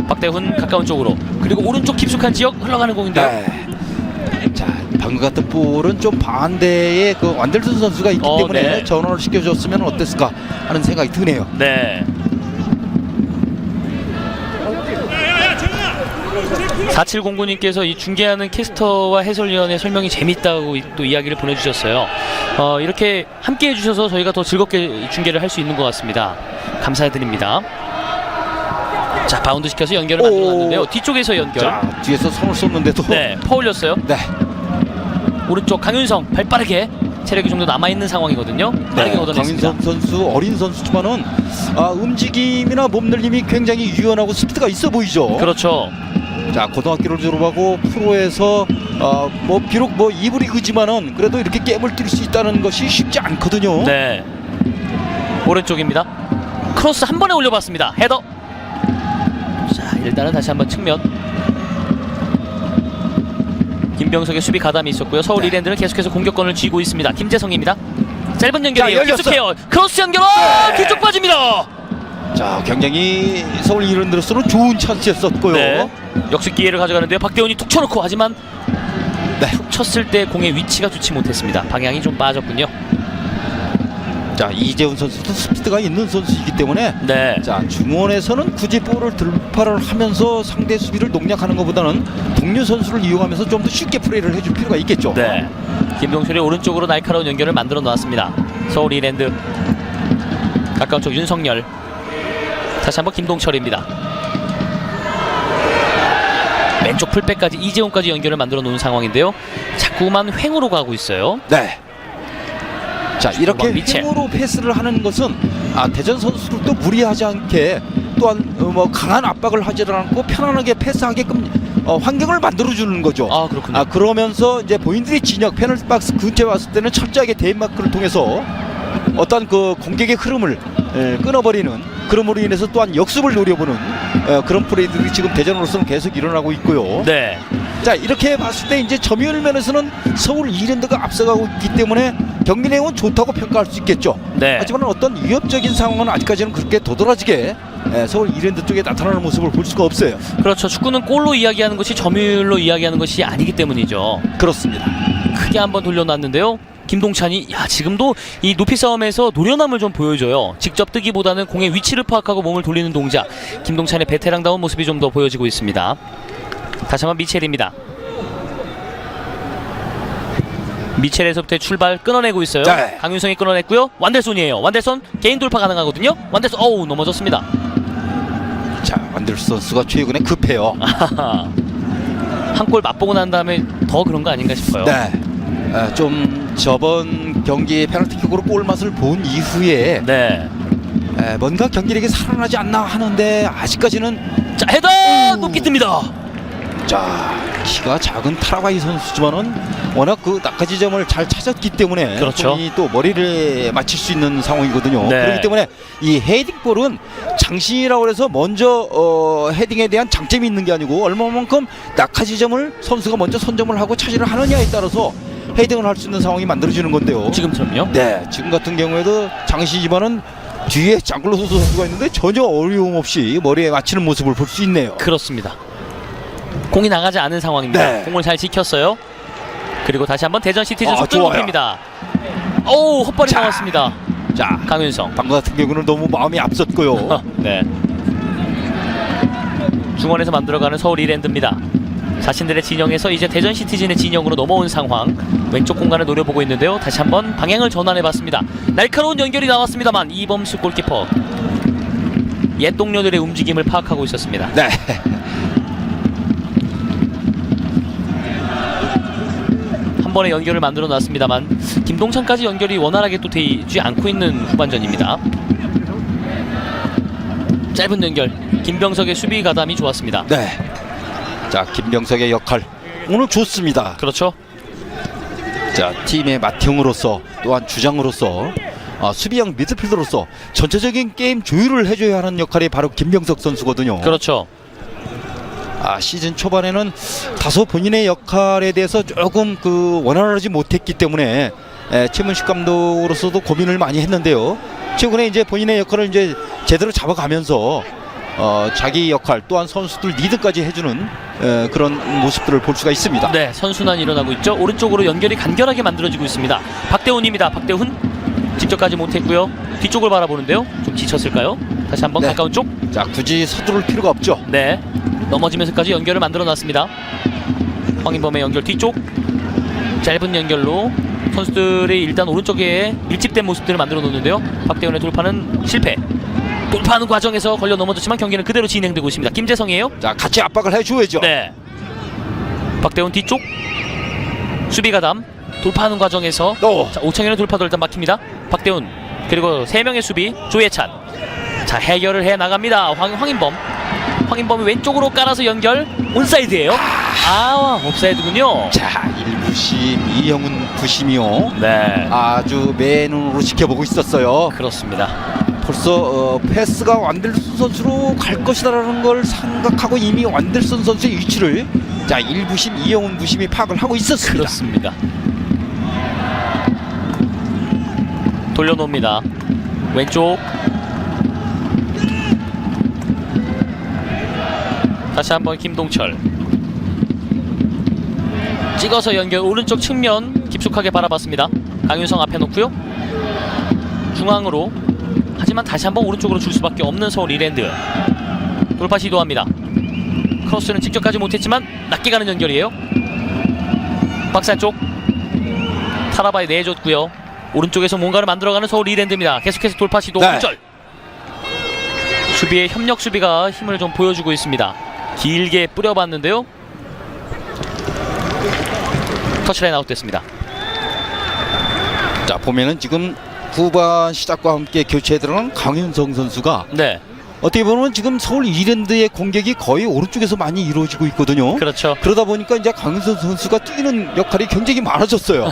박대훈 가까운 쪽으로, 그리고 오른쪽 깊숙한 지역 흘러가는 공인데요. 네. 자, 방금 같은 볼은 좀 반대의 그 완델슨 선수가 있기 때문에 네. 전원을 시켜줬으면 어땠을까 하는 생각이 드네요. 네. 4709님께서 이 중계하는 캐스터와 해설위원의 설명이 재밌다고 또 이야기를 보내주셨어요. 이렇게 함께 해주셔서 저희가 더 즐겁게 중계를 할 수 있는 것 같습니다. 감사드립니다. 자, 바운드 시켜서 연결을 만들어놨는데요. 뒤쪽에서 연결. 자, 뒤에서 손을 쏟는데도 네, 퍼올렸어요. 네. 오른쪽 강윤성 발 빠르게, 체력이 좀 더 남아있는 상황이거든요. 빠르게 걷어냈습니다. 강윤성 선수 어린 선수지만은 움직임이나 몸놀림이 굉장히 유연하고 스피드가 있어 보이죠. 그렇죠. 자, 고등학교를 졸업하고 프로에서 뭐 비록 뭐 2부 리그지만은 그래도 이렇게 게임을 뛸 수 있다는 것이 쉽지 않거든요. 네. 오른쪽입니다. 크로스 한 번에 올려봤습니다. 헤더. 자, 일단은 다시 한번 측면. 김병석의 수비 가담이 있었고요. 서울 네. 이랜드는 계속해서 공격권을 쥐고 있습니다. 김재성입니다. 짧은 연결이에요. 자, 열렸어. 깊숙해요. 크로스 연결. 뒤쪽 빠집니다. 자, 굉장히 서울 이랜드로서는 좋은 찬스였었고요. 네. 역습 기회를 가져가는데요. 박대훈이 툭 쳐놓고 하지만 네. 툭 쳤을 때 공의 위치가 좋지 못했습니다. 방향이 좀 빠졌군요. 자, 이재훈 선수도 스피드가 있는 선수이기 때문에 네. 자, 중원에서는 굳이 볼을 돌파를 하면서 상대 수비를 농락하는 것보다는 동료 선수를 이용하면서 좀 더 쉽게 플레이를 해줄 필요가 있겠죠. 네. 김동철이 오른쪽으로 날카로운 연결을 만들어 놓았습니다. 서울 이랜드 가까운 쪽 윤석열, 다시 한번 김동철입니다. 왼쪽 풀백까지 이재훈까지 연결을 만들어 놓은 상황인데요. 자꾸만 횡으로 가고 있어요. 네. 자, 이렇게 미첼. 횡으로 패스를 하는 것은 대전 선수들도 무리하지 않게 또한 뭐 강한 압박을 하지 않고 편안하게 패스하게끔 환경을 만들어주는 거죠. 아, 그렇군요. 그러면서 이제 본인들이 진영 페널티 박스 근처에 왔을 때는 철저하게 데인마크를 통해서 어떤 그 공격의 흐름을 끊어버리는, 그럼으로 인해서 또한 역습을 노려보는 그런 플레이들이 지금 대전으로서는 계속 일어나고 있고요. 네. 자, 이렇게 봤을 때 이제 점유율 면에서는 서울 이랜드가 앞서가고 있기 때문에 경기 내용은 좋다고 평가할 수 있겠죠. 네. 하지만 어떤 위협적인 상황은 아직까지는 그렇게 도드라지게 서울 이랜드 쪽에 나타나는 모습을 볼 수가 없어요. 그렇죠. 축구는 골로 이야기하는 것이 점유율로 이야기하는 것이 아니기 때문이죠. 그렇습니다. 크게 한번 돌려놨는데요. 김동찬이 지금도 이 높이 싸움에서 노련함을 좀 보여줘요. 직접 뜨기보다는 공의 위치를 파악하고 몸을 돌리는 동작. 김동찬의 베테랑다운 모습이 좀 더 보여지고 있습니다. 다시 한번 미첼입니다. 미첼에서부터의 출발 끊어내고 있어요. 네. 강윤성이 끊어냈고요. 완델손이에요. 완델손 개인 돌파 가능하거든요. 완델손 넘어졌습니다. 자, 완델손 선수가 최근에 급해요. 한 골 맛보고 난 다음에 더 그런 거 아닌가 싶어요. 네. 좀 저번 경기 페널티킥으로 골 맛을 본 이후에 네. 뭔가 경기력이 살아나지 않나 하는데 아직까지는. 자, 헤더 높게 뜹니다. 자, 키가 작은 타라바이 선수지만은 워낙 그 낙하지점을 잘 찾았기 때문에 그렇죠. 본인이 또 머리를 맞힐 수 있는 상황이거든요. 네. 그렇기 때문에 이 헤딩볼은 장신이라고 해서 먼저 헤딩에 대한 장점이 있는 게 아니고 얼마만큼 낙하지점을 선수가 먼저 선점을 하고 차지를 하느냐에 따라서 헤딩을 할 수 있는 상황이 만들어지는 건데요. 지금처럼요? 네, 지금 같은 경우에도 장신이지만은 뒤에 장클로스 선수가 있는데 전혀 어려움 없이 머리에 맞히는 모습을 볼 수 있네요. 그렇습니다. 공이 나가지 않은 상황입니다. 네. 공을 잘 지켰어요. 그리고 다시 한번 대전 시티즌 속도 좋아요. 높입니다. 헛발이 자. 나왔습니다. 자, 강윤성. 방금 같은 경우는 너무 마음이 앞섰고요. 네. 중원에서 만들어가는 서울 이랜드입니다. 자신들의 진영에서 이제 대전 시티즌의 진영으로 넘어온 상황. 왼쪽 공간을 노려보고 있는데요. 다시 한번 방향을 전환해봤습니다. 날카로운 연결이 나왔습니다만 이범수 골키퍼 옛 동료들의 움직임을 파악하고 있었습니다. 네. 한 번의 연결을 만들어 놨습니다만 김동찬까지 연결이 원활하게 또 되지 않고 있는 후반전입니다. 짧은 연결, 김병석의 수비 가담이 좋았습니다. 네. 자, 김병석의 역할 오늘 좋습니다. 그렇죠. 자, 팀의 맏형으로서 또한 주장으로서 수비형 미드필더로서 전체적인 게임 조율을 해줘야 하는 역할이 바로 김병석 선수거든요. 그렇죠. 시즌 초반에는 다소 본인의 역할에 대해서 조금 원활하지 못했기 때문에 최문식 감독으로서도 고민을 많이 했는데요. 최근에 이제 본인의 역할을 이제 제대로 잡아가면서 자기 역할 또한 선수들 리드까지 해주는 그런 모습들을 볼 수가 있습니다. 네, 선순환이 일어나고 있죠. 오른쪽으로 연결이 간결하게 만들어지고 있습니다. 박대훈입니다. 박대훈 직접 가지 못했고요. 뒤쪽을 바라보는데요. 좀 지쳤을까요? 다시 한번 네. 가까운 쪽. 자, 굳이 서두를 필요가 없죠. 네, 넘어지면서까지 연결을 만들어놨습니다. 황인범의 연결 뒤쪽 짧은 연결로 선수들이 일단 오른쪽에 밀집된 모습들을 만들어 놓는데요. 박대훈의 돌파는 실패. 돌파하는 과정에서 걸려 넘어졌지만 경기는 그대로 진행되고 있습니다. 김재성이에요. 자, 같이 압박을 해줘야죠. 네. 박대훈 뒤쪽 수비 가담 돌파하는 과정에서 자, 오창현의 돌파도 일단 막힙니다. 박대훈 그리고 3명의 수비 조예찬. 자, 해결을 해 나갑니다. 황인범이 왼쪽으로 깔아서 연결 온사이드예요. 옵사이드군요. 자, 1부심 이영훈 부심이요. 네, 아주 맨눈으로 지켜보고 있었어요. 그렇습니다. 벌써 패스가 완델슨 선수로 갈 것이다라는 걸 생각하고 이미 완델슨 선수의 위치를 자, 1부심 이영훈 부심이 파악을 하고 있었습니다. 그렇습니다. 돌려놓습니다. 왼쪽 다시 한번 김동철 찍어서 연결 오른쪽 측면 깊숙하게 바라봤습니다. 강윤성 앞에 놓고요. 중앙으로 하지만 다시 한번 오른쪽으로 줄 수밖에 없는 서울 이랜드. 돌파 시도합니다. 크로스는 직접 가지 못했지만 낮게 가는 연결이에요. 박스 안쪽 타라바에 내줬고요. 오른쪽에서 뭔가를 만들어가는 서울 이랜드입니다. 계속해서 돌파 시도. 네. 굴절. 수비의 협력 수비가 힘을 좀 보여주고 있습니다. 길게 뿌려봤는데요. 터치라인 아웃됐습니다. 자, 보면은 지금 후반 시작과 함께 교체에 들어간 강윤성 선수가 네, 어떻게 보면 지금 서울 이랜드의 공격이 거의 오른쪽에서 많이 이루어지고 있거든요. 그렇죠. 그러다 보니까 이제 강윤성 선수가 뛰는 역할이 굉장히 많아졌어요.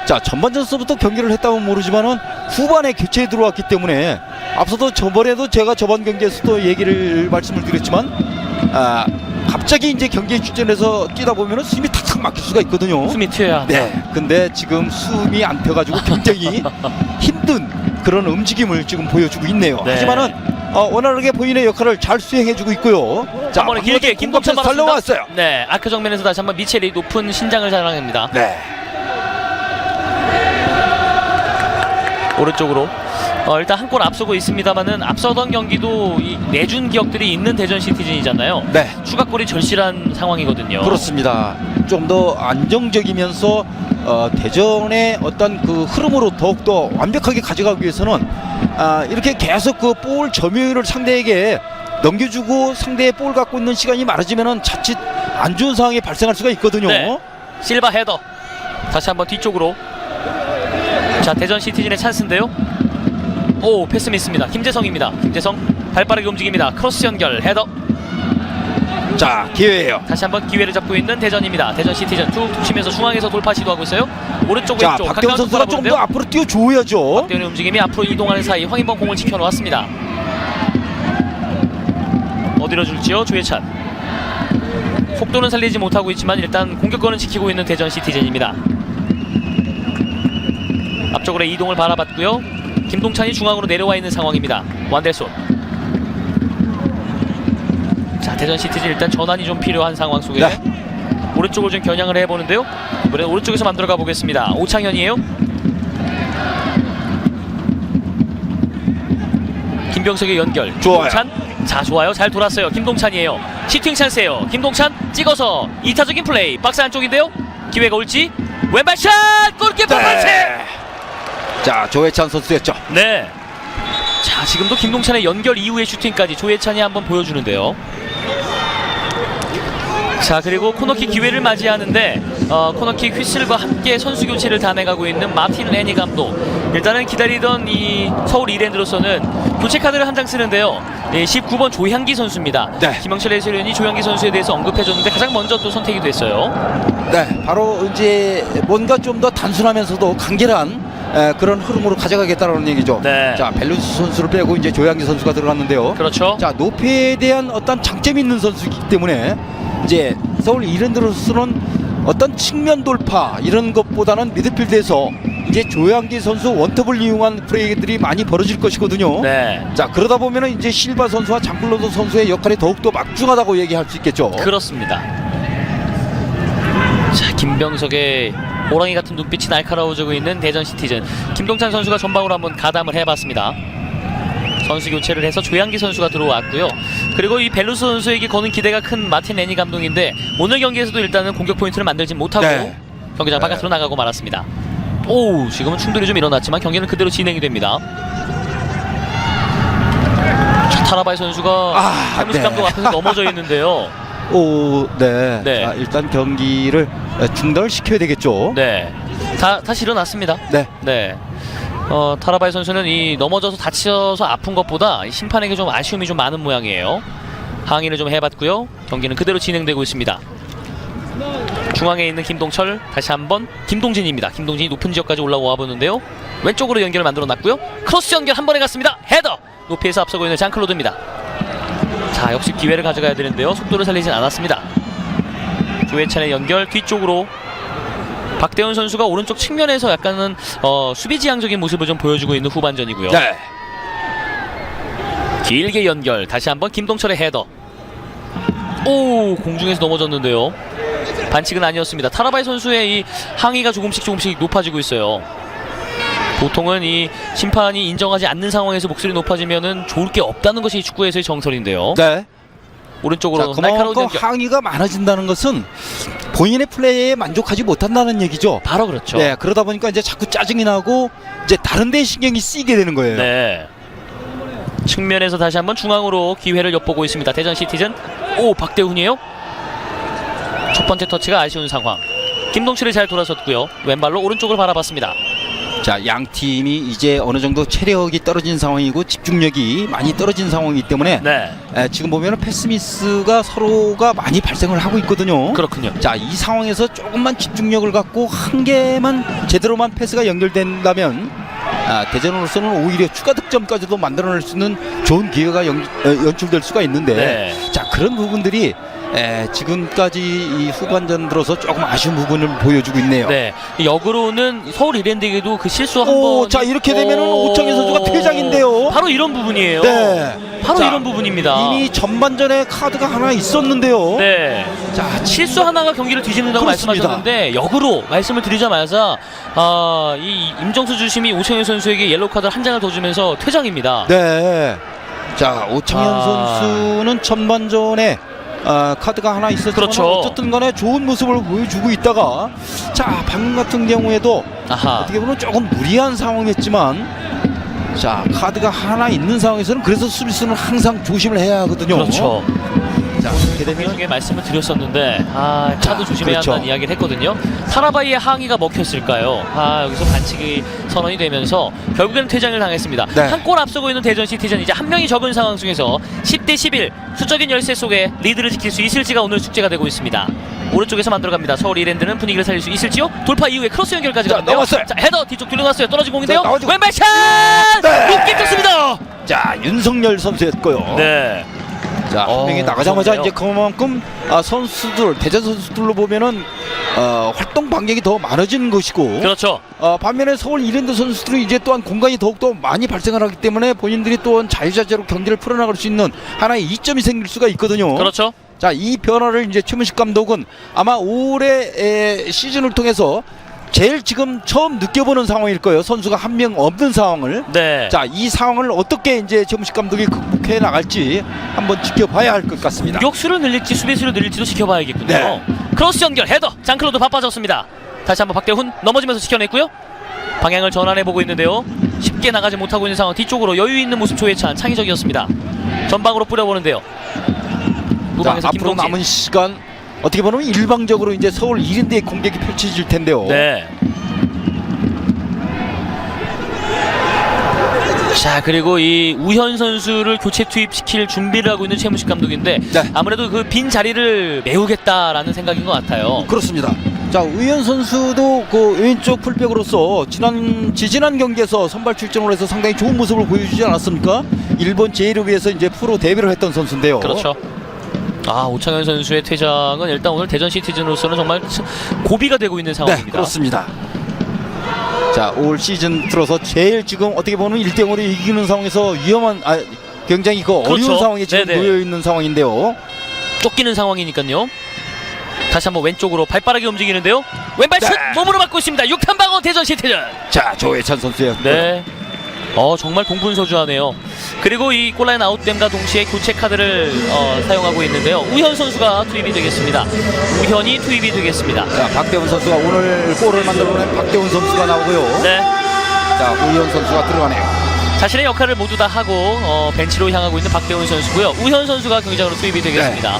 자, 전반전서부터 경기를 했다면 모르지만은 후반에 교체에 들어왔기 때문에 앞서도 저번에도 제가 저번 경기에서도 얘기를 말씀을 드렸지만 갑자기 이제 경기에 출전해서 뛰다 보면은 숨이 탁탁 막힐 수가 있거든요. 숨이 튀어야 한다. 네. 근데 지금 숨이 안 펴가지고 굉장히 힘든 그런 움직임을 지금 보여주고 있네요. 네. 하지만은 원활하게 본인의 역할을 잘 수행해주고 있고요. 자, 한 번에 길게 김동철 달려왔어요. 네, 아크 정면에서 다시 한번 미첼이 높은 신장을 자랑합니다. 네. 오른쪽으로 일단 한 골 앞서고 있습니다만은 앞서던 경기도 이 내준 기억들이 있는 대전 시티즌이잖아요. 네. 추가골이 절실한 상황이거든요. 그렇습니다. 좀 더 안정적이면서 대전의 어떤 그 흐름으로 더욱더 완벽하게 가져가기 위해서는 이렇게 계속 그 볼 점유율을 상대에게 넘겨주고 상대의 볼 갖고 있는 시간이 많아지면은 자칫 안 좋은 상황이 발생할 수가 있거든요. 네. 실바 헤더. 다시 한번 뒤쪽으로. 자, 대전 시티즌의 찬스인데요. 오, 패스 미스입니다. 김재성입니다. 김재성 발빠르게 움직입니다. 크로스 연결 헤더. 자, 기회예요. 다시 한번 기회를 잡고 있는 대전입니다. 대전 시티즌 툭툭 치면서 중앙에서 돌파 시도하고 있어요. 오른쪽 자, 왼쪽 박대원 선수가 좀 더 앞으로 뛰어줘야죠. 박대원의 움직임이 앞으로 이동하는 사이 황인범 공을 지켜놓았습니다. 어디로 줄지요? 조혜찬. 속도는 살리지 못하고 있지만 일단 공격권은 지키고 있는 대전 시티즌입니다. 앞쪽으로 이동을 바라봤고요. 김동찬이 중앙으로 내려와 있는 상황입니다. 완델손. 자, 대전 시티즌 일단 전환이 좀 필요한 상황 속에 네. 오른쪽을 좀 겨냥을 해보는데요. 이번엔 오른쪽에서 만들어가 보겠습니다. 오창현이에요. 김병석의 연결. 좋아요. 김동찬. 자, 좋아요. 잘 돌았어요. 김동찬이에요. 시팅 찬스예요. 김동찬 찍어서 이타적인 플레이. 박스 안쪽인데요. 기회가 올지. 왼발샷! 골키퍼 반칙! 자, 조혜찬 선수였죠. 네. 자, 지금도 김동찬의 연결 이후의 슈팅까지 조혜찬이 한번 보여주는데요. 자, 그리고 코너킥 기회를 맞이하는데 코너킥 휘슬과 함께 선수 교체를 단행하고 있는 마틴 레니 감독. 일단은 기다리던 이 서울 이랜드로서는 교체 카드를 한 장 쓰는데요. 19번 조향기 선수입니다. 네. 김영철 해설위원이 조향기 선수에 대해서 언급해줬는데 가장 먼저 또 선택이 됐어요. 네, 바로 이제 뭔가 좀 더 단순하면서도 간결한 그런 흐름으로 가져가겠다는 얘기죠. 네. 자, 벨루스 선수를 빼고 이제 조양기 선수가 들어갔는데요. 그렇죠. 자, 높이에 대한 어떤 장점이 있는 선수이기 때문에 이제 서울 이랜드로서는 어떤 측면 돌파 이런 것보다는 미드필드에서 이제 조양기 선수 원톱을 이용한 플레이들이 많이 벌어질 것이거든요. 네. 자, 그러다 보면은 이제 실바 선수와 장클로드 선수의 역할이 더욱더 막중하다고 얘기할 수 있겠죠. 그렇습니다. 자, 김병석의 호랑이 같은 눈빛이 날카로워지고 있는 대전 시티즌. 김동찬 선수가 전방으로 한번 가담을 해봤습니다. 선수 교체를 해서 조양기 선수가 들어왔고요. 그리고 이 벨루스 선수에게 거는 기대가 큰 마틴 레니 감독인데 오늘 경기에서도 일단은 공격 포인트를 만들지 못하고 네. 경기장 바깥으로 나가고 말았습니다. 오, 지금은 충돌이 좀 일어났지만 경기는 그대로 진행이 됩니다. 자, 타라바이 선수가 하무스 네. 감독 앞에서 넘어져 있는데요. 오, 네. 네. 자, 일단 경기를 중단을 시켜야 되겠죠. 네, 다시 일어났습니다. 네. 네. 타라바이 선수는 이 넘어져서 다쳐서 아픈 것보다 심판에게 좀 아쉬움이 좀 많은 모양이에요. 항의를 좀 해봤고요. 경기는 그대로 진행되고 있습니다. 중앙에 있는 김동철 다시 한번 김동진입니다. 김동진이 높은 지역까지 올라와 보는데요. 왼쪽으로 연결을 만들어놨고요. 크로스 연결 한 번에 갔습니다. 헤더! 높이에서 앞서고 있는 장클로드입니다. 자, 역시 기회를 가져가야 되는데요. 속도를 살리진 않았습니다. 조혜찬의 연결 뒤쪽으로 박대훈 선수가 오른쪽 측면에서 약간은 수비지향적인 모습을 좀 보여주고 있는 후반전이고요. 네. 길게 연결 다시 한번 김동철의 헤더. 오, 공중에서 넘어졌는데요. 반칙은 아니었습니다. 타라바이 선수의 이 항의가 조금씩 높아지고 있어요. 보통은 이 심판이 인정하지 않는 상황에서 목소리 높아지면은 좋을 게 없다는 것이 축구에서의 정설인데요. 네. 오른쪽으로 자, 날카로운 그만큼 연결. 항의가 많아진다는 것은 본인의 플레이에 만족하지 못한다는 얘기죠. 바로 그렇죠. 네, 그러다 보니까 이제 자꾸 짜증이 나고 이제 다른 데 신경이 쓰이게 되는 거예요. 네. 측면에서 다시 한번 중앙으로 기회를 엿보고 있습니다. 대전 시티즌. 오, 박대훈이에요. 첫 번째 터치가 아쉬운 상황. 김동철이 잘 돌아섰고요. 왼발로 오른쪽을 바라봤습니다. 자, 양 팀이 이제 어느 정도 체력이 떨어진 상황이고 집중력이 많이 떨어진 상황이기 때문에 네, 지금 보면은 패스미스가 서로가 많이 발생을 하고 있거든요. 그렇군요. 자, 이 상황에서 조금만 집중력을 갖고 한 개만 제대로만 패스가 연결된다면 대전으로서는 오히려 추가 득점까지도 만들어낼 수 있는 좋은 기회가 연출될 수가 있는데 네. 자, 그런 부분들이 지금까지 이 후반전 들어서 조금 아쉬운 부분을 보여주고 있네요. 네, 역으로는 서울 이랜드에게도 그 실수 한 오, 번. 자, 이렇게 되면은 오창현 선수가 퇴장인데요. 바로 이런 부분이에요. 네. 바로 자, 이런 부분입니다. 이미 전반전에 카드가 하나 있었는데요. 네. 자, 실수 하나가 경기를 뒤집는다고 그렇습니다. 말씀하셨는데 역으로 말씀을 드리자마자 이 임정수 주심이 오창현 선수에게 옐로우 카드 한 장을 더 주면서 퇴장입니다. 네. 자, 오창현 아. 선수는 전반전에 카드가 하나 있었지만 그렇죠. 어쨌든 간에 좋은 모습을 보여주고 있다가 자, 방금 같은 경우에도 아하. 어떻게 보면 조금 무리한 상황이었지만 자, 카드가 하나 있는 상황에서는 그래서 수비수는 항상 조심을 해야 하거든요. 그렇죠. 자, 그렇게 경기 되면 중에 말씀을 드렸었는데 카드 조심해야 그렇죠. 한다는 이야기를 했거든요. 타라바이의 항의가 먹혔을까요? 여기서 반칙이 선언이 되면서 결국에는 퇴장을 당했습니다. 네. 한 골 앞서고 있는 대전 시티즌, 이제 한 명이 적은 상황 속에서 10대 11 수적인 열세 속에 리드를 지킬 수 있을지가 오늘 숙제가 되고 있습니다. 오른쪽에서 만들어갑니다. 서울 이랜드는 분위기를 살릴 수 있을지요? 돌파 이후에 크로스 연결까지 자, 가는데요. 나왔어요. 자, 헤더 뒤쪽 돌려놨어요. 떨어진 공인데요. 자, 나와주고. 왼발 샷! 네. 높게 떴습니다. 자, 윤석열 선수였고요. 네. 자, 한 명이 나가자마자 무섭네요. 이제 그만큼 선수들, 대전 선수들로 보면은 활동 반경이 더 많아지는 것이고 그렇죠. 반면에 서울 이랜드 선수들이 이제 또한 공간이 더욱더 많이 발생을 하기 때문에 본인들이 또한 자유자재로 경기를 풀어나갈 수 있는 하나의 이점이 생길 수가 있거든요. 그렇죠. 자, 이 변화를 이제 최문식 감독은 아마 올해 시즌을 통해서 제일 지금 처음 느껴보는 상황일 거예요. 선수가 한 명 없는 상황을. 네. 자, 이 상황을 어떻게 이제 최문식 감독이 극복해 나갈지 한번 지켜봐야 할 것 같습니다. 공격수를 늘릴지 수비수를 늘릴지도 지켜봐야겠군요. 네. 크로스 연결 헤더 장클로도 바빠졌습니다. 다시 한번 박대훈 넘어지면서 지켜냈고요. 방향을 전환해보고 있는데요. 쉽게 나가지 못하고 있는 상황. 뒤쪽으로 여유있는 모습 조혜찬 창의적이었습니다. 전방으로 뿌려보는데요. 자, 후방에서 앞으로 김동진. 남은 시간 어떻게 보면 일방적으로 이제 서울 이랜드의 공격이 펼쳐질 텐데요. 네. 자, 그리고 이 우현 선수를 교체 투입시킬 준비를 하고 있는 최문식 감독인데 네. 아무래도 그 빈 자리를 메우겠다라는 생각인 것 같아요. 그렇습니다. 자, 우현 선수도 그 왼쪽 풀백으로서 지지난 경기에서 선발 출전을 해서 상당히 좋은 모습을 보여주지 않았습니까? 일본 제1리그에서 이제 프로 데뷔를 했던 선수인데요. 그렇죠. 오창현 선수의 퇴장은 일단 오늘 대전 시티즌으로서는 정말 고비가 되고 있는 네, 상황입니다. 그렇습니다. 자, 올 시즌 들어서 제일 지금 어떻게 보면 1대0으로 이기는 상황에서 위험한 굉장히 그 어려운 그렇죠. 상황에 지금 네네. 놓여 있는 상황인데요. 쫓기는 상황이니까요. 다시 한번 왼쪽으로 발빠르게 움직이는데요. 왼발 슛 네. 몸으로 맞고 있습니다. 6탄 방어 대전 시티즌. 자, 조혜찬 선수의 네. 정말 동분서주하네요. 그리고 이 골라인 아웃됨과 동시에 교체 카드를 사용하고 있는데요. 우현 선수가 투입이 되겠습니다. 우현이 투입이 되겠습니다. 자, 박대훈 선수가 오늘 골을 만들어낸 박대훈 선수가 나오고요. 네. 자, 우현 선수가 들어가네요. 자신의 역할을 모두 다 하고 벤치로 향하고 있는 박대훈 선수고요. 우현 선수가 경기장으로 투입이 되겠습니다.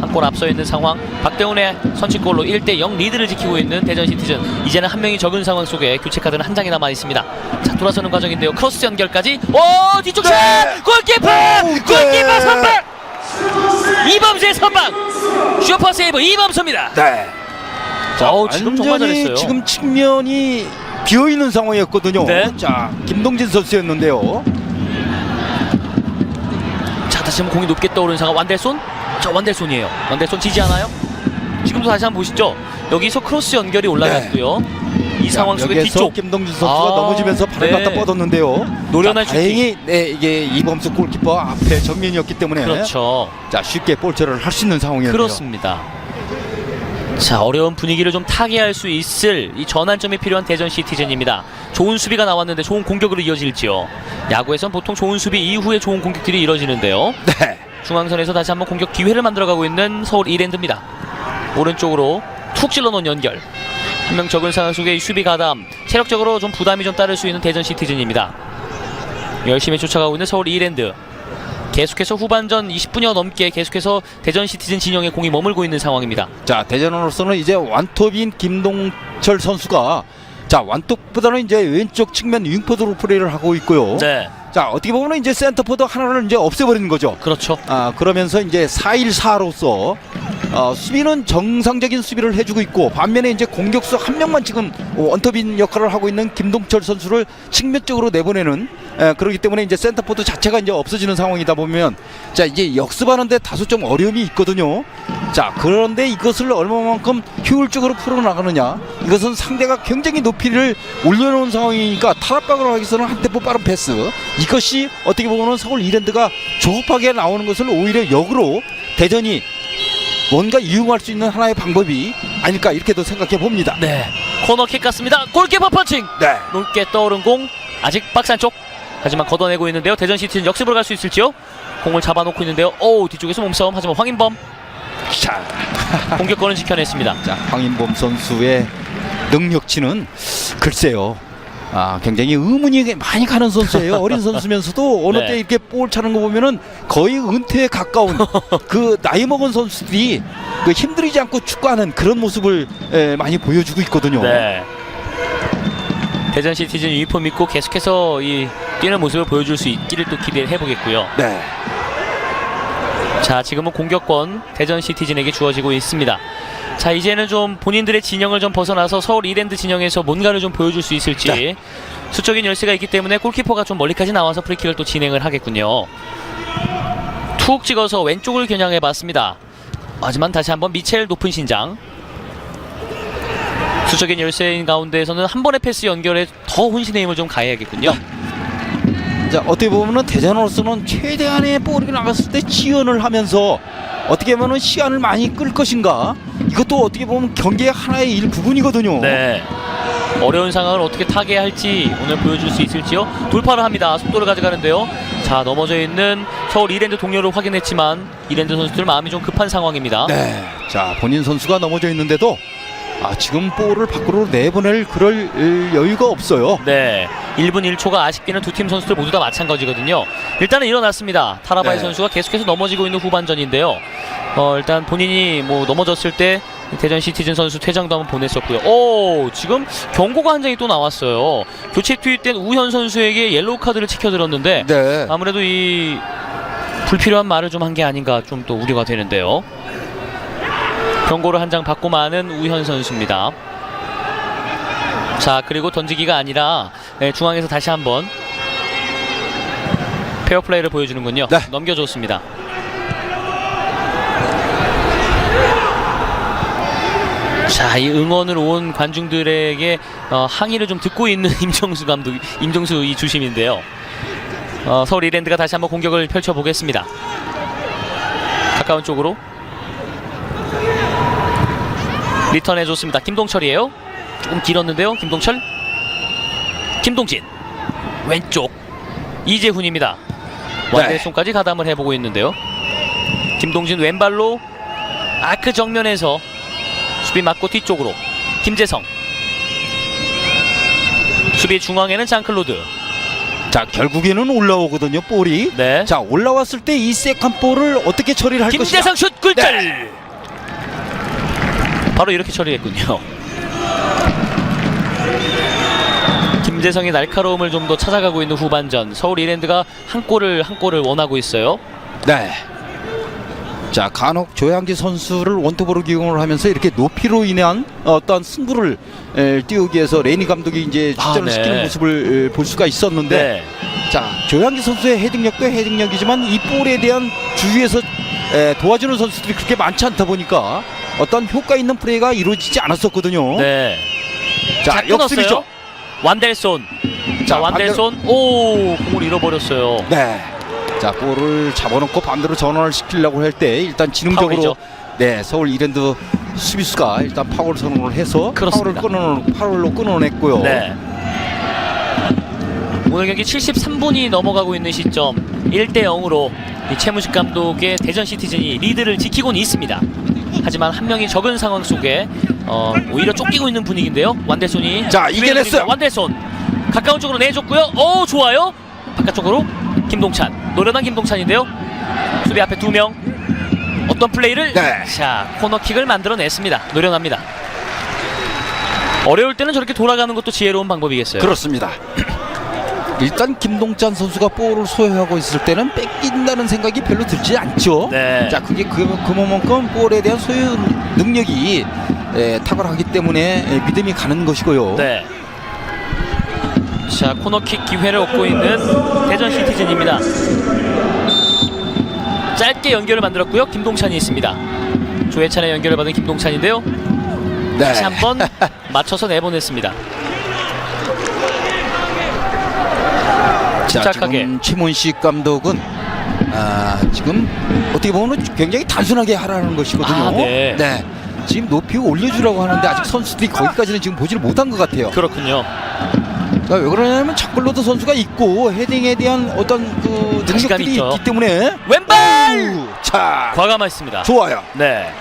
한 골 앞서 있는 상황. 박대훈의 선취골로 1대0 리드를 지키고 있는 대전 시티즌. 이제는 한 명이 적은 상황 속에 교체 카드는 한 장이 남아 있습니다. 자, 돌아서는 과정인데요. 크로스 연결까지. 뒤쪽 슛! 골키퍼! 골키퍼 선방! 이범수의 선방! 슈퍼 세이브 이범수입니다. 네. 자, 지금 정말 완전히 잘했어요. 지금 측면이 비어 있는 상황이었거든요. 네. 자, 김동진 선수였는데요. 자, 다시 한번 공이 높게 떠오르는 상황. 완델손? 완델손이에요. 완델손 지지 않아요? 지금도 다시 한번 보시죠. 여기서 크로스 연결이 올라갔고요. 상황 속에 여기에서 뒤쪽 김동준 선수가 넘어지면서 발을 네. 갖다 뻗었는데요. 노련한 자, 다행히 이게 이범수 골키퍼 앞에 정면이었기 때문에 그렇죠. 자 쉽게 볼처리를 할 수 있는 상황이었네요. 그렇습니다. 자, 어려운 분위기를 좀 타개할 수 있을 이 전환점이 필요한 대전 시티즌입니다. 좋은 수비가 나왔는데 좋은 공격으로 이어질지요. 야구에선 보통 좋은 수비 이후에 좋은 공격들이 이뤄지는데요. 네. 중앙선에서 다시 한번 공격 기회를 만들어가고 있는 서울 이랜드입니다. 오른쪽으로 툭 찔러놓은 연결. 한 명 적은 상황 속에 이 수비 가담, 체력적으로 좀 부담이 좀 따를 수 있는 대전 시티즌입니다. 열심히 쫓아가고 있는 서울 이랜드. 계속해서 후반전 20분여 넘게 계속해서 대전 시티즌 진영에 공이 머물고 있는 상황입니다. 자 대전으로서는 이제 완톱인 김동철 선수가 자 완톱보다는 이제 왼쪽 측면 윙포드로 플레이를 하고 있고요. 네, 자 어떻게 보면 이제 센터포드 하나를 이제 없애버리는 거죠. 그렇죠. 그러면서 이제 4-1-4로서 수비는 정상적인 수비를 해주고 있고 반면에 이제 공격수 한 명만 지금 원톱인 역할을 하고 있는 김동철 선수를 측면 쪽으로 내보내는 그렇기 때문에 이제 센터포드 자체가 이제 없어지는 상황이다 보면 자 이제 역습하는데 다소 좀 어려움이 있거든요. 자 그런데 이것을 얼마만큼 효율적으로 풀어나가느냐 이것은 상대가 굉장히 높이를 올려놓은 상황이니까 탈압각을 하기 위해서는 한 템포 빠른 패스 이것이 어떻게 보면 서울 이랜드가 조급하게 나오는 것을 오히려 역으로 대전이 뭔가 이용할 수 있는 하나의 방법이 아닐까 이렇게도 생각해 봅니다. 네, 코너킥 같습니다. 골키퍼 펀칭. 네. 높게 떠오른 공 아직 박스 안쪽. 하지만 걷어내고 있는데요. 대전 시티즌 역습으로 갈 수 있을지요? 공을 잡아놓고 있는데요. 오, 뒤쪽에서 몸싸움. 하지만 황인범 자, 공격권을 지켜냈습니다. 자 황인범 선수의 능력치는 글쎄요. 굉장히 의문이 많이 가는 선수예요. 어린 선수면서도 어느 네. 때 이렇게 볼 차는 거 보면은 거의 은퇴에 가까운 그 나이 먹은 선수들이 그 힘들이지 않고 축구하는 그런 모습을 많이 보여주고 있거든요. 네. 대전 시티즌 유니폼 입고 계속해서 이 뛰는 모습을 보여줄 수 있기를 또 기대를 해보겠고요. 네. 자, 지금은 공격권 대전 시티즌에게 주어지고 있습니다. 자, 이제는 좀 본인들의 진영을 좀 벗어나서 서울 이랜드 진영에서 뭔가를 좀 보여줄 수 있을지. 네. 수적인 열쇠가 있기 때문에 골키퍼가 좀 멀리까지 나와서 프리킥을 또 진행을 하겠군요. 툭 찍어서 왼쪽을 겨냥해봤습니다. 하지만 다시 한번 미첼 높은 신장. 수적인 열쇠인 가운데에서는 한 번의 패스 연결에 더 혼신의 힘을 좀 가해야겠군요. 자 어떻게 보면은 대전으로서는 최대한의 볼이 나갔을 때 지연을 하면서 어떻게 보면은 시간을 많이 끌 것인가 이것도 어떻게 보면 경기의 하나의 일부분이거든요. 네. 어려운 상황을 어떻게 타개할지 오늘 보여줄 수 있을지요. 돌파를 합니다. 속도를 가져가는데요. 자, 넘어져 있는 서울 이랜드 동료를 확인했지만 이랜드 선수들 마음이 좀 급한 상황입니다. 네. 자 본인 선수가 넘어져 있는데도 지금 볼을 밖으로 내보낼 그럴 여유가 없어요. 네, 1분 1초가 아쉽기는 두 팀 선수들 모두 다 마찬가지거든요. 일단은 일어났습니다. 타라바이 네. 선수가 계속해서 넘어지고 있는 후반전인데요. 일단 본인이 뭐 넘어졌을 때 대전 시티즌 선수 퇴장도 한번 보냈었고요. 오, 지금 경고가 한 장이 또 나왔어요. 교체 투입된 우현 선수에게 옐로우 카드를 치켜들었는데 네. 아무래도 이 불필요한 말을 좀 한 게 아닌가 좀 또 우려가 되는데요. 경고를 한 장 받고 마는 우현 선수입니다. 자, 그리고 던지기가 아니라 중앙에서 다시 한번 페어플레이를 보여주는군요. 네. 넘겨줬습니다. 자, 이 응원을 온 관중들에게 항의를 좀 듣고 있는 임정수 감독, 임정수 이 주심인데요. 서울 이랜드가 다시 한번 공격을 펼쳐보겠습니다. 가까운 쪽으로 리턴 해줬습니다. 김동철이에요. 조금 길었는데요. 김동철, 김동진 왼쪽 이재훈입니다. 완대손까지 가담을 해보고 있는데요. 김동진 왼발로 아크 정면에서 수비 맞고 뒤쪽으로 김재성, 수비 중앙에는 장클로드. 자 결국에는 올라오거든요 볼이. 네. 자 올라왔을 때 이 세컨 볼을 어떻게 처리를 할 것이냐. 김재성 슛 굴절. 네. 바로 이렇게 처리했군요. 김재성의 날카로움을 좀 더 찾아가고 있는 후반전. 서울 이랜드가 한 골을 원하고 있어요. 네. 자 간혹 조양기 선수를 원톱으로 기용을 하면서 이렇게 높이로 인한 어떤 승부를 띄우기 위해서 레니 감독이 이제 출전을 네. 시키는 모습을 볼 수가 있었는데 네. 자 조양기 선수의 헤딩력도 헤딩력이지만 이 볼에 대한 주위에서 도와주는 선수들이 그렇게 많지 않다 보니까 어떤 효과 있는 플레이가 이루어지지 않았었거든요. 네. 자, 역습이죠. 완델손. 자, 완델손. 오, 공을 잃어버렸어요. 네. 자, 볼을 잡아놓고 반대로 전환을 시키려고 할 때 일단 지능적으로 파울이죠. 네, 서울 이랜드 수비수가 일단 파울 선언을 해서 그렇습니다. 파울로 끊어냈고요. 네. 오늘 경기 73분이 넘어가고 있는 시점 1대 0으로 최무식 감독의 대전 시티즌이 리드를 지키고는 있습니다. 하지만 한 명이 적은 상황 속에 오히려 쫓기고 있는 분위기인데요. 완델손이 자, 이겨냈어요. 완델손 가까운 쪽으로 내줬고요. 오, 좋아요. 바깥쪽으로 김동찬, 노련한 김동찬인데요. 수비 앞에 2명. 어떤 플레이를? 네. 자, 코너킥을 만들어냈습니다. 노련합니다. 어려울 때는 저렇게 돌아가는 것도 지혜로운 방법이겠어요. 그렇습니다. 일단 김동찬 선수가 볼을 소유하고 있을 때는 뺏긴다는 생각이 별로 들지 않죠. 네. 자, 그게 그만큼 볼에 대한 소유 능력이 탁월하기 때문에 믿음이 가는 것이고요. 네. 자, 코너킥 기회를 얻고 있는 대전 시티즌입니다. 짧게 연결을 만들었고요. 김동찬이 있습니다. 조혜찬의 연결을 받은 김동찬인데요. 네. 다시 한번 맞춰서 내보냈습니다. 자, 침착하게. 지금 최문식 감독은 지금 어떻게 보면 굉장히 단순하게 하라는 것이거든요. 네. 지금 높이 올려주라고 하는데 아직 선수들이 거기까지는 지금 보지를 못한 것 같아요. 그렇군요. 자, 왜 그러냐면 자클로드 선수가 있고 헤딩에 대한 어떤 그 자신감이 능력들이 있죠. 있기 때문에 왼발! 자, 과감했습니다. 좋아요. 네.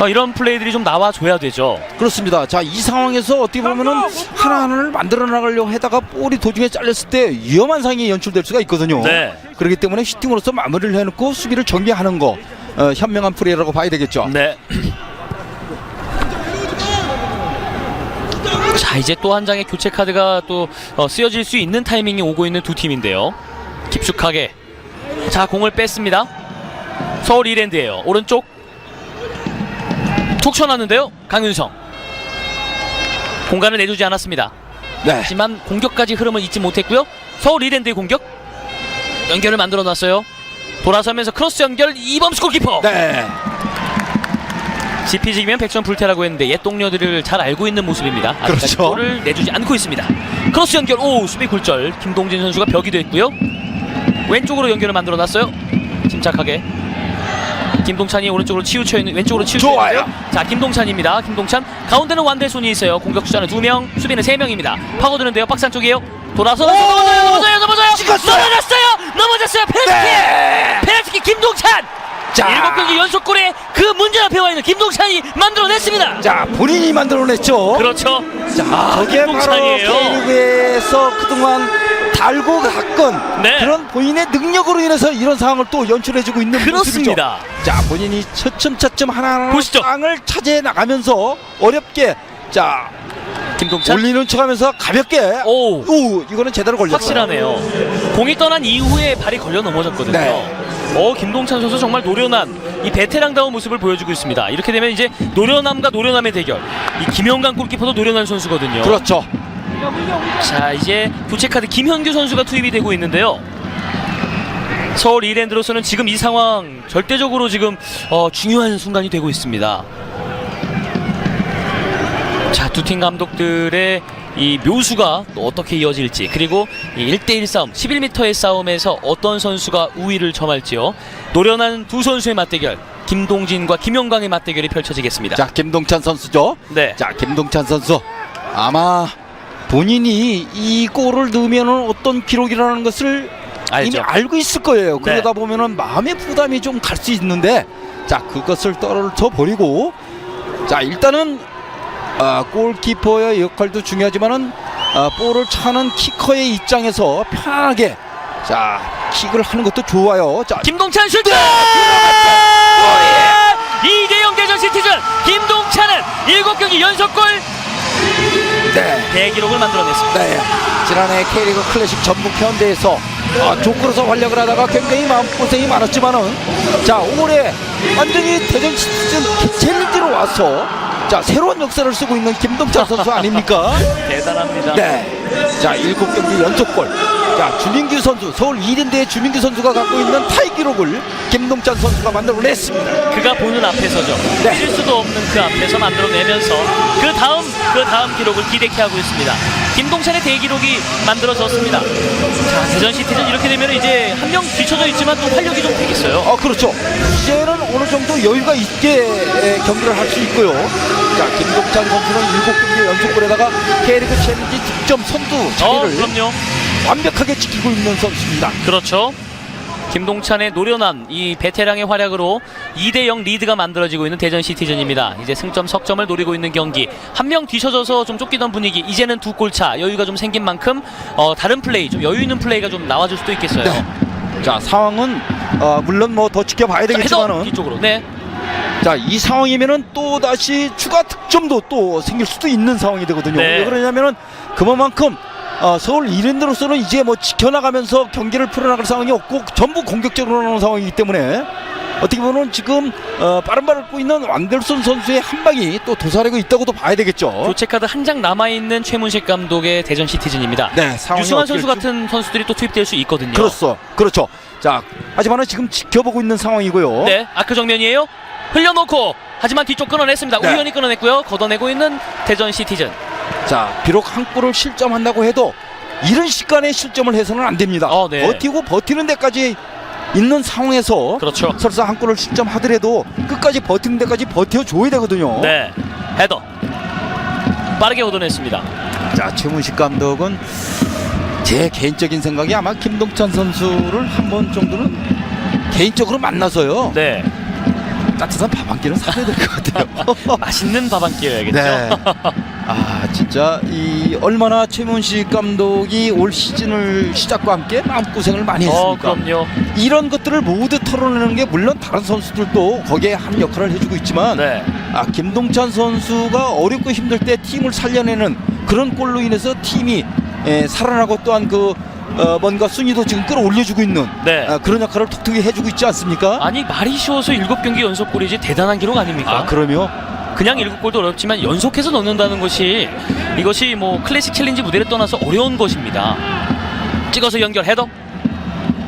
이런 플레이들이 좀 나와줘야 되죠. 그렇습니다. 자, 이 상황에서 어떻게 보면은 하나하나를 만들어 나가려고 하다가 볼이 도중에 잘렸을 때 위험한 상황이 연출될 수가 있거든요. 네. 그렇기 때문에 슈팅으로서 마무리를 해놓고 수비를 정비하는 거 현명한 플레이라고 봐야 되겠죠. 네. 자, 이제 또 한 장의 교체 카드가 또 쓰여질 수 있는 타이밍이 오고 있는 두 팀인데요. 깊숙하게. 자, 공을 뺐습니다. 서울 이랜드예요. 오른쪽 툭 쳐놨는데요. 강윤성 공간을 내주지 않았습니다. 네. 하지만 공격까지 흐름을 잊지 못했고요. 서울 이랜드의 공격 연결을 만들어놨어요. 돌아서면서 크로스 연결 이범수 골키퍼. 네. 지피지기면 백전불태라고 했는데 옛 동료들을 잘 알고 있는 모습입니다. 아직까지 그렇죠. 골을 내주지 않고 있습니다. 크로스 연결, 오, 수비 굴절. 김동진 선수가 벽이 됐고요. 왼쪽으로 연결을 만들어놨어요. 침착하게 김동찬이 오른쪽으로 치우쳐 있는, 왼쪽으로 치우쳐 좋아요. 있는데요. 자, 김동찬입니다. 김동찬 가운데는 완델손이 있어요. 공격 수자는 2명, 수비는 3명입니다. 파고드는데요. 박스 안쪽이에요. 돌아서 넘어져요. 페널티킥. 네. 페널티킥 김동찬. 자, 7경기 연속골에 그 문제 앞에 와 있는 김동찬이 만들어냈습니다. 자, 본인이 만들어냈죠. 그렇죠. 자, 저게 바로 김동찬이에요. K리그에서 그동안 달고 닦은 네. 그런 본인의 능력으로 인해서 이런 상황을 또 연출해주고 있는 그렇습니다. 모습이죠. 자, 본인이 차츰차츰 하나하나 보시죠. 땅을 차지해 나가면서 어렵게 자 김동찬 올리는 척하면서 가볍게 오, 이거는 제대로 걸렸어요. 확실하네요. 공이 떠난 이후에 발이 걸려 넘어졌거든요. 네. 김동찬 선수 정말 노련한 이 베테랑다운 모습을 보여주고 있습니다. 이렇게 되면 이제 노련함과 노련함의 대결. 이 김영관 골키퍼도 노련한 선수거든요. 그렇죠. 자, 이제 교체 카드 김현규 선수가 투입이 되고 있는데요. 서울 이랜드로서는 지금 이 상황 절대적으로 지금 중요한 순간이 되고 있습니다. 자, 두 팀 감독들의 이 묘수가 또 어떻게 이어질지, 그리고 이 1대1 싸움, 11m의 싸움에서 어떤 선수가 우위를 점할지요. 노련한 두 선수의 맞대결, 김동진과 김영광의 맞대결이 펼쳐지겠습니다. 자, 김동찬 선수죠. 네. 자, 김동찬 선수 아마 본인이 이 골을 넣으면은 어떤 기록이라는 것을 알죠. 이미 알고 있을 거예요. 네. 그러다 보면은 마음의 부담이 좀 갈 수 있는데, 자, 그것을 떨어져 버리고, 자, 일단은 골키퍼의 역할도 중요하지만은 볼을 차는 키커의 입장에서 편하게 자 킥을 하는 것도 좋아요. 자, 김동찬 슈트! 2대0 대전 시티즌 김동찬은 7경기 연속골 대기록을 만들어냈습니다. 네. 지난해 K리그 클래식 전북 현대에서 조커로서 활약을 하다가 굉장히 마음고생이 많았지만은 자, 올해 완전히 대전 시티즌 챌린지로 와서 자, 새로운 역사를 쓰고 있는 김동찬 선수 아닙니까? 대단합니다. 네. 자, 7경기 연속골. 자, 주민규 선수, 서울 이랜드의 주민규 선수가 갖고 있는 타이 기록을 김동찬 선수가 만들어냈습니다. 그가 보는 앞에서죠. 네. 실수도 없는 그 앞에서 만들어내면서 그 다음 기록을 기대케 하고 있습니다. 김동찬의 대기록이 만들어졌습니다. 자, 대전 시티즌 이렇게 되면 이제 한 명 뒤쳐져 있지만 또 활력이 좀 되겠어요. 그렇죠. 이제는 어느 정도 여유가 있게 경기를 할 수 있고요. 자, 김동찬 선수는 7경기 연속골에다가 K리그 챌린지 득점 선두 자리를 그럼요. 완벽하게 지키고 있는 선수입니다. 그렇죠. 김동찬의 노련한 이 베테랑의 활약으로 2대0 리드가 만들어지고 있는 대전 시티즌입니다. 이제 승점 석점을 노리고 있는 경기. 한 명 뒤쳐져서 좀 쫓기던 분위기, 이제는 2골 차 여유가 좀 생긴 만큼 다른 플레이, 좀 여유 있는 플레이가 좀 나와줄 수도 있겠어요. 네. 자, 상황은 물론 뭐 더 지켜봐야 되겠지만은, 뒤쪽으로. 네. 자, 이 상황이면은 또 다시 추가 득점도 또 생길 수도 있는 상황이 되거든요. 네. 왜 그러냐면은 그만큼 서울 이랜드로서는 이제 뭐 지켜나가면서 경기를 풀어나갈 상황이 없고 전부 공격적으로 나오는 상황이기 때문에 어떻게 보면 지금 빠른 발을 꽂고 있는 완델손 선수의 한 방이 또 도사리고 있다고도 봐야 되겠죠. 교체카드 한 장 남아있는 최문식 감독의 대전 시티즌입니다. 네, 상황이 유승환 어떻게 선수 될지. 같은 선수들이 또 투입될 수 있거든요. 그렇죠. 자, 하지만은 지금 지켜보고 있는 상황이고요. 네, 아크 정면이에요. 흘려놓고 하지만 뒤쪽 끊어냈습니다. 네. 우연히 끊어냈고요. 걷어내고 있는 대전 시티즌. 자, 비록 한 골을 실점한다고 해도 이런 시간에 실점을 해서는 안 됩니다. 네. 버티는 데까지 있는 상황에서 그렇죠. 설사 한 골을 실점하더라도 끝까지 버티는 데까지 버텨줘야 되거든요. 네, 헤더 빠르게 걷어냈습니다. 자, 최문식 감독은 제 개인적인 생각이 아마 김동찬 선수를 한 번 정도는 개인적으로 만나서요. 네, 따뜻한 밥 한 끼는 사줘야 될 것 같아요. 맛있는 밥 한 끼여야겠죠. 네. 진짜 이 얼마나 최문식 감독이 올 시즌을 시작과 함께 마음고생을 많이 했습니까? 그럼요. 이런 것들을 모두 털어내는 게 물론 다른 선수들도 거기에 한 역할을 해주고 있지만 네, 김동찬 선수가 어렵고 힘들 때 팀을 살려내는 그런 골로 인해서 팀이 살아나고 또한 뭔가 순위도 지금 끌어올려주고 있는 네. 그런 역할을 톡톡히 해주고 있지 않습니까? 아니 말이 쉬워서 7경기 연속골이지 대단한 기록 아닙니까? 그러면 그냥 7골도 어렵지만 연속해서 넣는다는 것이 이것이 뭐 클래식 챌린지 무대를 떠나서 어려운 것입니다. 찍어서 연결 헤더.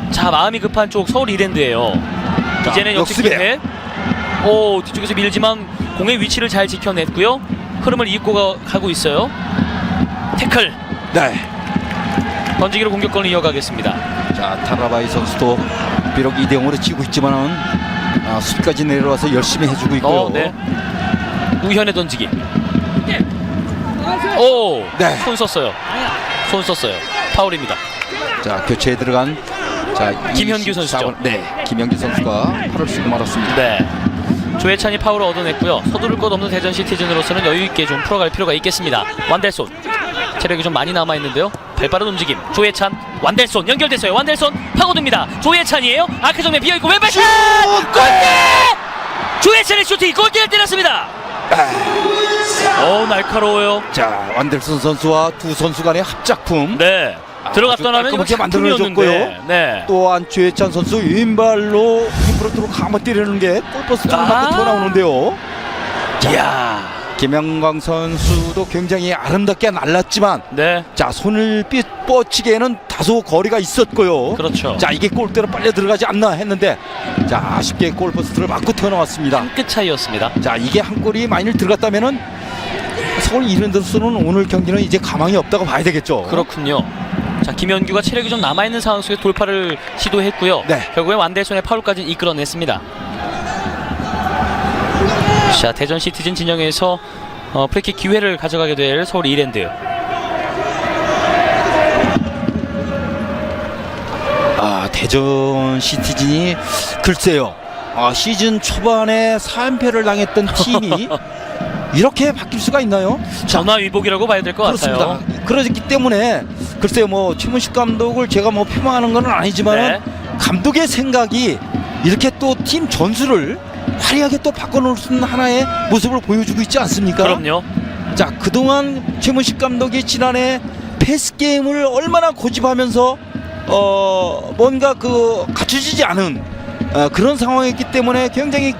자, 마음이 급한 쪽 서울 이랜드예요. 자, 이제는 역습 역습이에요. 기회. 뒤쪽에서 밀지만 공의 위치를 잘 지켜냈고요. 흐름을 이끌고 가고 있어요. 태클. 네. 던지기로 공격권을 이어가겠습니다. 자, 타라바이 선수도 비록 2대0으로 지고 있지만은 수비까지 내려와서 열심히 해주고 있고요. 네. 우현의 던지기. 네. 손 썼어요. 파울입니다. 자, 교체에 들어간 김현규 선수죠. 네, 김현규 선수가 팔을 쓰고 말았습니다. 네. 조혜찬이 파울을 얻어냈고요. 서두를 것 없는 대전 시티즌으로서는 여유있게 좀 풀어갈 필요가 있겠습니다. 완델손. 체력이 좀 많이 남아있는데요. 발빠른 움직임. 조혜찬. 완델손 연결됐어요. 완델손 파고듭니다. 조혜찬이에요. 아크 정면 비어있고 왼발 슛! 골대! 조혜찬의 슈팅 골대를 때렸습니다. 날카로워요. 자, 완델슨 선수와 두 선수 간의 합작품. 네. 들어갔다 나면 깔끔하게 만들어줬고요. 네. 또한 최찬 선수 왼발로 힙프로트로 감아 때리는 게 골포스트를 맞고 튀어나오는데요. 이야. 김영광 선수도 굉장히 아름답게 날랐지만 네. 자, 손을 뻗치기에는 다소 거리가 있었고요. 그렇죠. 자, 이게 골대로 빨려 들어가지 않나 했는데 자, 아쉽게 골포스트를 맞고 튀어나왔습니다. 한 끗 차이였습니다. 자, 이게 한 골이 만일 들어갔다면은 서울 이랜드로서는 오늘 경기는 이제 가망이 없다고 봐야 되겠죠. 그렇군요. 자, 김현규가 체력이 좀 남아있는 상황 속에 돌파를 시도했고요. 네. 결국에 완델손의 파울까지 이끌어냈습니다. 자, 대전 시티즌 진영에서 프리킥 기회를 가져가게 될 서울 이랜드. 대전 시티즌이 글쎄요. 시즌 초반에 4연패를 당했던 팀이 이렇게 바뀔 수가 있나요? 전화위복이라고 봐야 될 것 같아요. 그렇기 때문에 글쎄요, 뭐 최문식 감독을 제가 뭐 폄하하는 건 아니지만 네. 감독의 생각이 이렇게 또 팀 전술을 화려하게 또 바꿔놓을 수 있는 하나의 모습을 보여주고 있지 않습니까? 그럼요. 자, 그동안 최문식 감독이 지난해 패스 게임을 얼마나 고집하면서 뭔가 갖춰지지 않은 그런 상황이었기 때문에 굉장히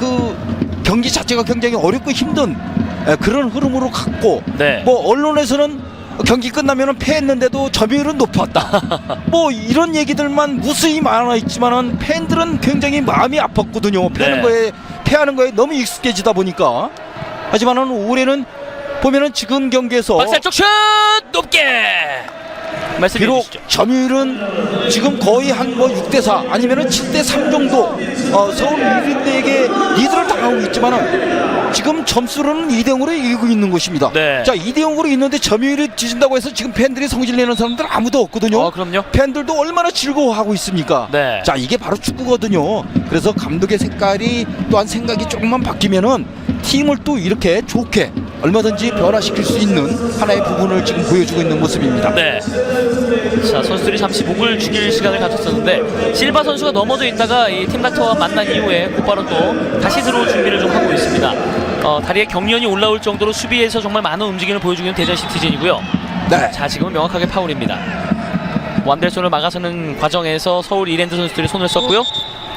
경기 자체가 굉장히 어렵고 힘든 그런 흐름으로 갔고, 네. 뭐 언론에서는 경기 끝나면은 패했는데도 점유율은 높았다. 뭐 이런 얘기들만 무수히 많아 있지만은 팬들은 굉장히 마음이 아팠거든요. 네. 패하는 거에 너무 익숙해지다 보니까. 하지만은 올해는 보면은 지금 경기에서 박살적 슛 높게 말씀해 비록 주시죠. 점유율은 지금 거의 한 뭐 6대4 아니면은 7대3 정도 서울 이랜드에게 리드를 당하고 있지만은 지금 점수로는 2대0으로 이기고 있는 것입니다. 네. 자, 2대0으로 있는데 점유율이 뒤진다고 해서 지금 팬들이 성질내는 사람들 아무도 없거든요. 그럼요. 팬들도 얼마나 즐거워하고 있습니까? 네. 자, 이게 바로 축구거든요. 그래서 감독의 색깔이 또한 생각이 조금만 바뀌면은 팀을 또 이렇게 좋게 얼마든지 변화시킬 수 있는 하나의 부분을 지금 보여주고 있는 모습입니다. 네. 자, 선수들이 잠시 목을 죽일 시간을 가졌었는데 실바 선수가 넘어져 있다가 이 팀닥터와 만난 이후에 곧바로 또 다시 들어올 준비를 좀 하고 있습니다. 다리에 경련이 올라올 정도로 수비에서 정말 많은 움직임을 보여주고 있는 대전 시티즌이고요. 네. 자, 지금은 명확하게 파울입니다. 완델손을 막아서는 과정에서 서울 이랜드 선수들이 손을 썼고요.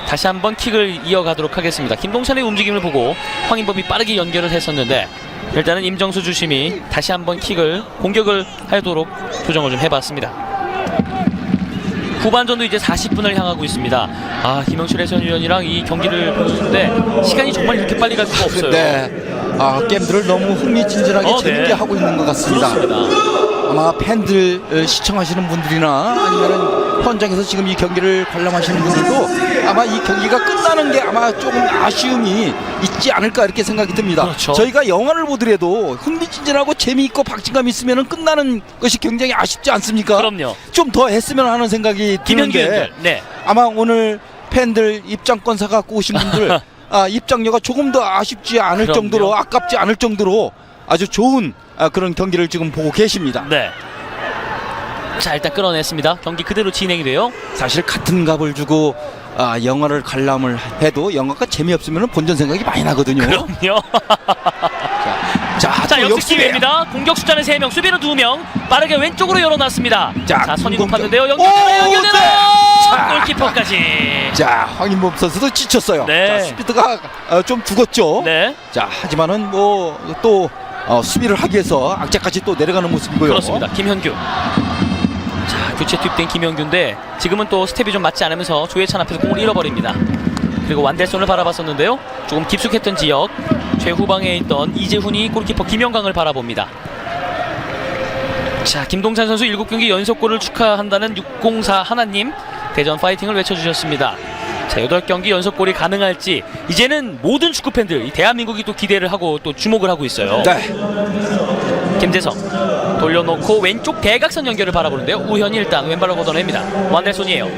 다시 한번 킥을 이어가도록 하겠습니다. 김동찬의 움직임을 보고 황인범이 빠르게 연결을 했었는데 일단은 임정수 주심이 다시 한번 킥을 공격을 하도록 조정을 좀 해봤습니다. 후반전도 이제 40분을 향하고 있습니다. 김영철 해설위원이랑 이 경기를 보는데 시간이 정말 이렇게 빨리 갈 수가 없어요. 네. 게임들을 너무 흥미진진하게 재밌게 네. 하고 있는 것 같습니다. 그렇습니다. 아마 팬들 시청하시는 분들이나 아니면 현장에서 지금 이 경기를 관람하시는 분들도 아마 이 경기가 끝나는 게 아마 조금 아쉬움이 있지 않을까 이렇게 생각이 듭니다. 그렇죠. 저희가 영화를 보더라도 흥미진진하고 재미있고 박진감 있으면 끝나는 것이 굉장히 아쉽지 않습니까? 그럼요. 좀 더 했으면 하는 생각이 김현규 드는데 연결. 네. 아마 오늘 팬들 입장권사 갖고 오신 분들 입장료가 조금 더 아쉽지 않을 그럼요. 정도로 아깝지 않을 정도로 아주 좋은 그런 경기를 지금 보고 계십니다. 네. 자, 일단 끌어냈습니다. 경기 그대로 진행이 돼요. 사실 같은 값을 주고 영화를 관람을 해도 영화가 재미없으면 본전 생각이 많이 나거든요. 그럼요. 자, 자, 또 역습 기회입니다. 공격 숫자는 3명, 수비는 2명. 빠르게 왼쪽으로 열어놨습니다. 자, 선이 공격. 높았는데요. 연결되나요? 자. 골키퍼까지. 자, 황인범 선수도 지쳤어요. 네. 자, 스피드가 좀 죽었죠. 네. 자, 하지만은 뭐 또 수비를 하기 위해서 악재까지 또 내려가는 모습이고요. 그렇습니다. 김현규. 자, 교체 투입된 김현규인데 지금은 또 스텝이 좀 맞지 않으면서 조혜찬 앞에서 공을 잃어버립니다. 그리고 완델손을 바라봤었는데요. 조금 깊숙했던 지역 최후방에 있던 이재훈이 골키퍼 김영강을 바라봅니다. 자, 김동찬 선수 7경기 연속골을 축하한다는 604 하나님 대전 파이팅을 외쳐주셨습니다. 자, 8경기 연속골이 가능할지 이제는 모든 축구팬들 이 대한민국이 또 기대를 하고 또 주목을 하고 있어요. 네. 김재성 돌려놓고 왼쪽 대각선 연결을 바라보는데요. 우현이 일단 왼발로 걷어냅니다. 완델손이에요.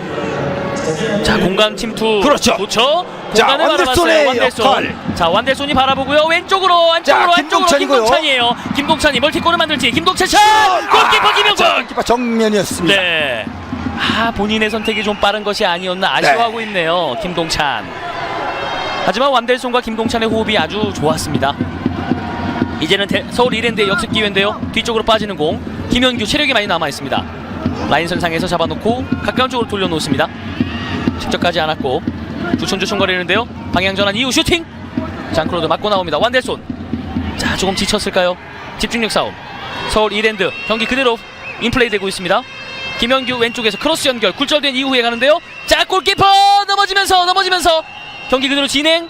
자, 공간 침투. 그렇죠. 좋죠. 자, 공간을 완델손의 바라봤어요. 완델손. 역할. 자, 완델손이 바라보고요. 왼쪽으로 안쪽으로 자, 안쪽으로 김동찬이고요. 김동찬이에요. 김동찬이 멀티골을 만들지. 김동찬 샷! 골키퍼 김영권. 골키퍼 정면이었습니다. 네. 본인의 선택이 좀 빠른 것이 아니었나 아쉬워하고 있네요. 김동찬. 하지만 완델손과 김동찬의 호흡이 아주 좋았습니다. 이제는 서울 이랜드의 역습 기회인데요. 뒤쪽으로 빠지는 공. 김현규 체력이 많이 남아 있습니다. 라인선상에서 잡아놓고 가까운 쪽으로 돌려놓습니다. 직접 가지 않았고 주춤주춤거리는데요. 방향 전환 이후 슈팅. 장크로드 맞고 나옵니다. 완델손. 자, 조금 지쳤을까요? 집중력 싸움. 서울 이랜드 경기 그대로 인플레이 되고 있습니다. 김현규 왼쪽에서 크로스 연결 굴절된 이후에 가는데요. 자, 골키퍼 넘어지면서 경기 그대로 진행.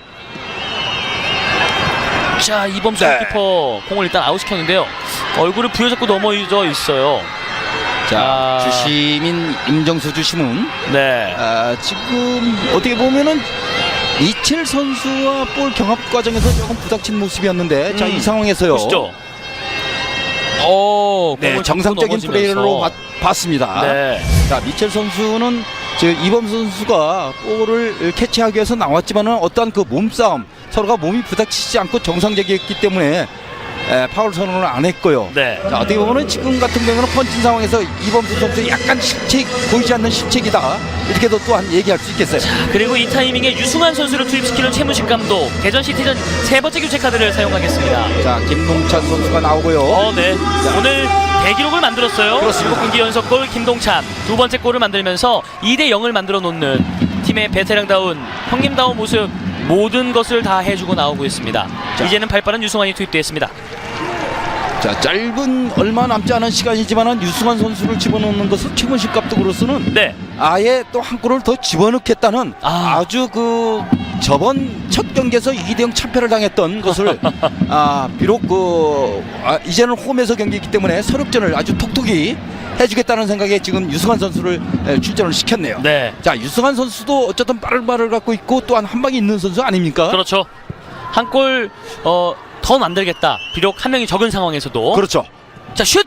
자, 이범수 네. 골키퍼 공을 일단 아웃시켰는데요. 얼굴을 부여잡고 넘어져 있어요. 자, 주심인 임정수 주심은 네. 지금 어떻게 보면은 이첼 선수와 볼 경합 과정에서 조금 부닥친 모습이었는데 자, 이 상황에서요. 보시죠. 네, 공을 정상적인 넘어지면서. 플레이로 봤습니다. 네. 자, 미첼 선수는 이범수 선수가 볼을 캐치하기 위해서 나왔지만은 어떠한 그 몸싸움 서로가 몸이 부닥치지 않고 정상적이었기 때문에 파울 선언을 안 했고요. 네. 자, 어떻게 보면은 지금 같은 경우는 펀칭 상황에서 이범수 선수 약간 실책 보이지 않는 실책이다 이렇게도 또한 얘기할 수 있겠어요. 그리고 이 타이밍에 유승환 선수를 투입시키는 최무식 감독 대전 시티전 3번째 교체 카드를 사용하겠습니다. 자, 김동찬 선수가 나오고요. 네. 오늘 대기록을 만들었어요. 그렇습니다. 7경기 연속골 김동찬 두 번째 골을 만들면서 2대0을 만들어 놓는 팀의 베테랑다운 형님다운 모습 모든 것을 다 해주고 나오고 있습니다. 자. 이제는 발빠른 유승환이 투입되었습니다. 자, 짧은 얼마 남지 않은 시간이지만은 유승환 선수를 집어넣는 것은 최문식 감독으로서는 네. 아예 또 한 골을 더 집어넣겠다는 아주 그 저번 첫 경기에서 2대0 참패를 당했던 것을 비록 이제는 홈에서 경기이기 때문에 서력전을 아주 톡톡히 해주겠다는 생각에 지금 유승환 선수를 출전을 시켰네요. 네. 자, 유승환 선수도 어쨌든 빠른 발을 갖고 있고 또한 한 방이 있는 선수 아닙니까? 그렇죠. 한 골 더 만들겠다. 비록 한 명이 적은 상황에서도. 그렇죠. 자, 슛!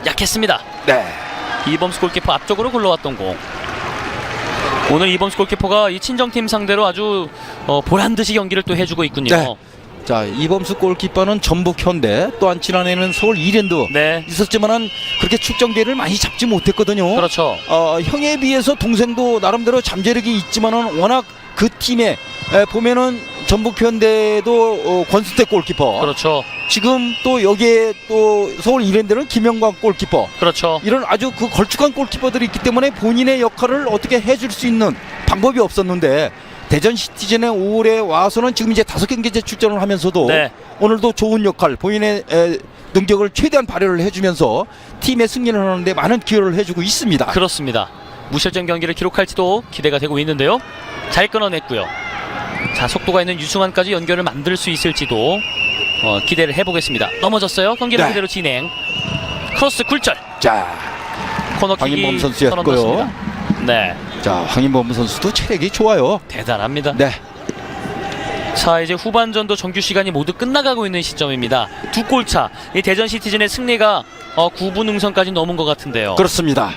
약했습니다. 네. 이범수 골키퍼 앞쪽으로 굴러왔던 공. 오늘 이범수 골키퍼가 이 친정팀 상대로 아주 보란듯이 경기를 또 해주고 있군요. 네. 자, 이범수 골키퍼는 전북 현대, 또한 지난해에는 서울 이랜드 네. 있었지만은 그렇게 출정 기회를 많이 잡지 못했거든요. 그렇죠. 형에 비해서 동생도 나름대로 잠재력이 있지만은 워낙 그 팀에 보면은 전북 현대도 권순택 골키퍼. 그렇죠. 지금 또 여기에 또 서울 이랜드는 김영광 골키퍼. 그렇죠. 이런 아주 그 걸쭉한 골키퍼들이 있기 때문에 본인의 역할을 어떻게 해줄 수 있는 방법이 없었는데 대전 시티즌에 5월에 와서는 지금 이제 5경기째 출전을 하면서도 네. 오늘도 좋은 역할, 본인의 능력을 최대한 발휘를 해주면서 팀의 승리를 하는데 많은 기여를 해주고 있습니다. 그렇습니다. 무실점 경기를 기록할지도 기대가 되고 있는데요. 잘 끊어냈고요. 자, 속도가 있는 유승환까지 연결을 만들 수 있을지도 기대를 해보겠습니다. 넘어졌어요. 경기는 네. 그대로 진행. 크로스 굴절. 자, 코너킥이 황인범 선수였고요. 선언됐습니다. 네, 자, 황인범 선수도 체력이 좋아요. 대단합니다. 네. 자, 이제 후반전도 정규 시간이 모두 끝나가고 있는 시점입니다. 2골 차. 이 대전 시티즌의 승리가 9분 응선까지 넘은 것 같은데요. 그렇습니다.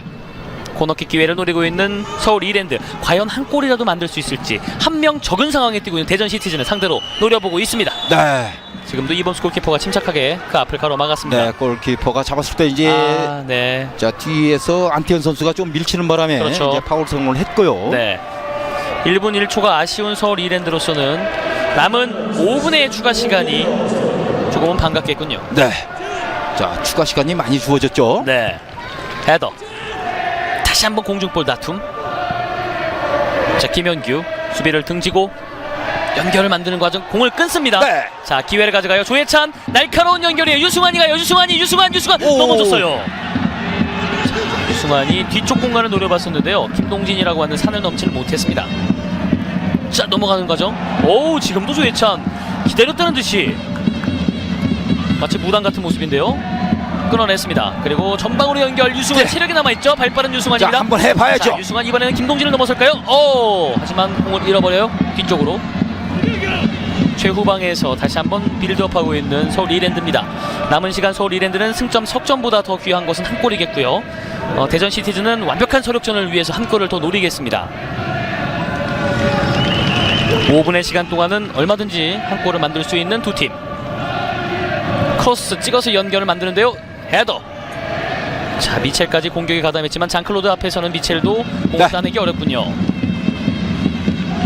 코너킥 기회를 노리고 있는 서울 이랜드. 과연 한 골이라도 만들 수 있을지. 한 명 적은 상황에 뛰고 있는 대전 시티즌을 상대로 노려보고 있습니다. 네. 지금도 이범수 골키퍼가 침착하게 그 앞을 가로막았습니다. 네, 골키퍼가 잡았을 때 이제 네. 자, 뒤에서 안태현 선수가 좀 밀치는 바람에 그렇죠. 이제 파울 성공을 했고요. 네. 1분 1초가 아쉬운 서울 이랜드로서는 남은 5분의 추가 시간이 조금은 반갑겠군요. 네. 자, 추가 시간이 많이 주어졌죠. 네. 헤더. 다시 한번 공중볼 다툼. 자, 김현규 수비를 등지고 연결을 만드는 과정 공을 끊습니다. 네. 자, 기회를 가져가요. 조혜찬 날카로운 연결이에요. 유승환이 가요. 유승환 오. 넘어졌어요. 자, 유승환이 뒤쪽 공간을 노려봤었는데요. 김동진이라고 하는 산을 넘지는 못했습니다. 자, 넘어가는 과정. 오, 지금도 조혜찬 기다렸다는 듯이 마치 무당 같은 모습인데요. 끊어냈습니다. 그리고 전방으로 연결. 유승환 네. 체력이 남아있죠. 발빠른 유승환입니다. 자, 한번 해봐야죠. 자, 유승환 이번에는 김동진을 넘어설까요? 오, 하지만 공을 잃어버려요. 뒤쪽으로. 최후방에서 다시 한번 빌드업하고 있는 서울 이랜드입니다. 남은 시간 서울 이랜드는 승점 석점보다 더 귀한 것은 한 골이겠고요. 대전 시티즌은 완벽한 서력전을 위해서 한 골을 더 노리겠습니다. 5분의 시간 동안은 얼마든지 한 골을 만들 수 있는 두 팀. 크로스 찍어서 연결을 만드는데요. 헤더. 자, 미첼까지 공격에 가담했지만 장클로드 앞에서는 미첼도 공을 따내기 어렵군요.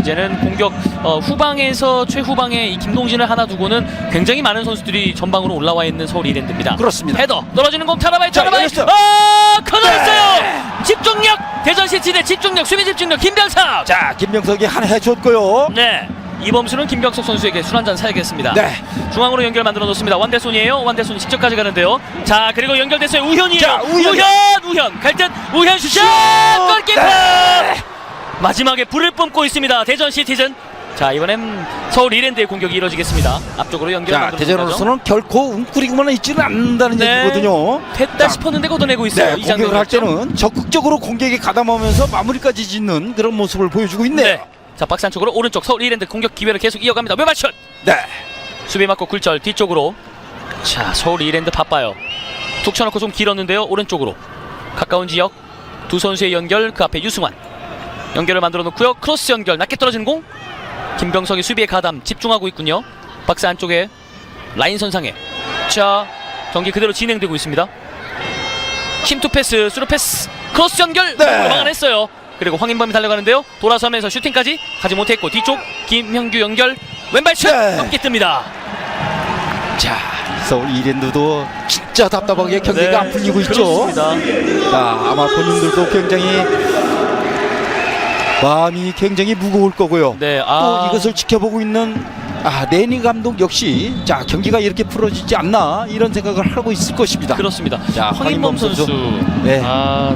이제는 공격 후방에서 최후방에 이 김동진을 하나 두고는 굉장히 많은 선수들이 전방으로 올라와 있는 서울 이랜드입니다. 그렇습니다. 헤더 떨어지는 공 타라바이 자, 타라바이. 열렸어요. 커널했어요. 네. 집중력. 대전 시티대 집중력, 수비 집중력. 김병석. 자, 김병석이 하나 해줬고요. 네. 이범수는 김병석 선수에게 술 한잔 사야겠습니다. 네. 중앙으로 연결 만들어 놓습니다. 완대손이에요. 완대손이 직접 가져가는데요. 자, 그리고 연결됐어요. 우현이에요. 자, 우현 갈듯. 우현 슛. 골키퍼. 네. 마지막에 불을 뿜고 있습니다. 대전 시티즌. 자, 이번엔 서울 이랜드의 공격이 이루어지겠습니다. 앞쪽으로 연결 자, 만들어 대전으로서는 결코 웅크리고만 있지는 않는다는 네. 얘기거든요. 됐다 자, 싶었는데 걷어내고 있어요. 네, 이 장면을 공격을 할 봤죠? 때는 적극적으로 공격에 가담하면서 마무리까지 짓는 그런 모습을 보여주고 있네요. 네. 자, 박스 안쪽으로 오른쪽 서울 이랜드 공격 기회를 계속 이어갑니다. 왼발슛. 네. 수비 맞고 굴절 뒤쪽으로. 자, 서울 이랜드 바빠요. 툭 쳐놓고 좀 길었는데요. 오른쪽으로 가까운 지역 두 선수의 연결. 그 앞에 유승환 연결을 만들어 놓고요. 크로스 연결 낮게 떨어지는 공. 김병석이 수비에 가담 집중하고 있군요. 박스 안쪽에 라인 선상에. 자, 경기 그대로 진행되고 있습니다. 힘투 패스, 스루 패스, 크로스 연결. 네. 막아냈어요. 그리고 황인범이 달려가는데요. 돌아서면서 슈팅까지 가지 못했고 뒤쪽 김형규 연결. 왼발슛 네. 넘게 뜹니다. 자, 서울 이랜드도 진짜 답답하게 경기가 네, 안 풀리고 있죠. 그렇습니다. 자, 아마 본인들도 굉장히 마음이 굉장히 무거울 거고요. 네, 또 이것을 지켜보고 있는 레니 감독 역시 자 경기가 이렇게 풀어지지 않나 이런 생각을 하고 있을 것입니다. 그렇습니다. 자, 황인범 선수. 네.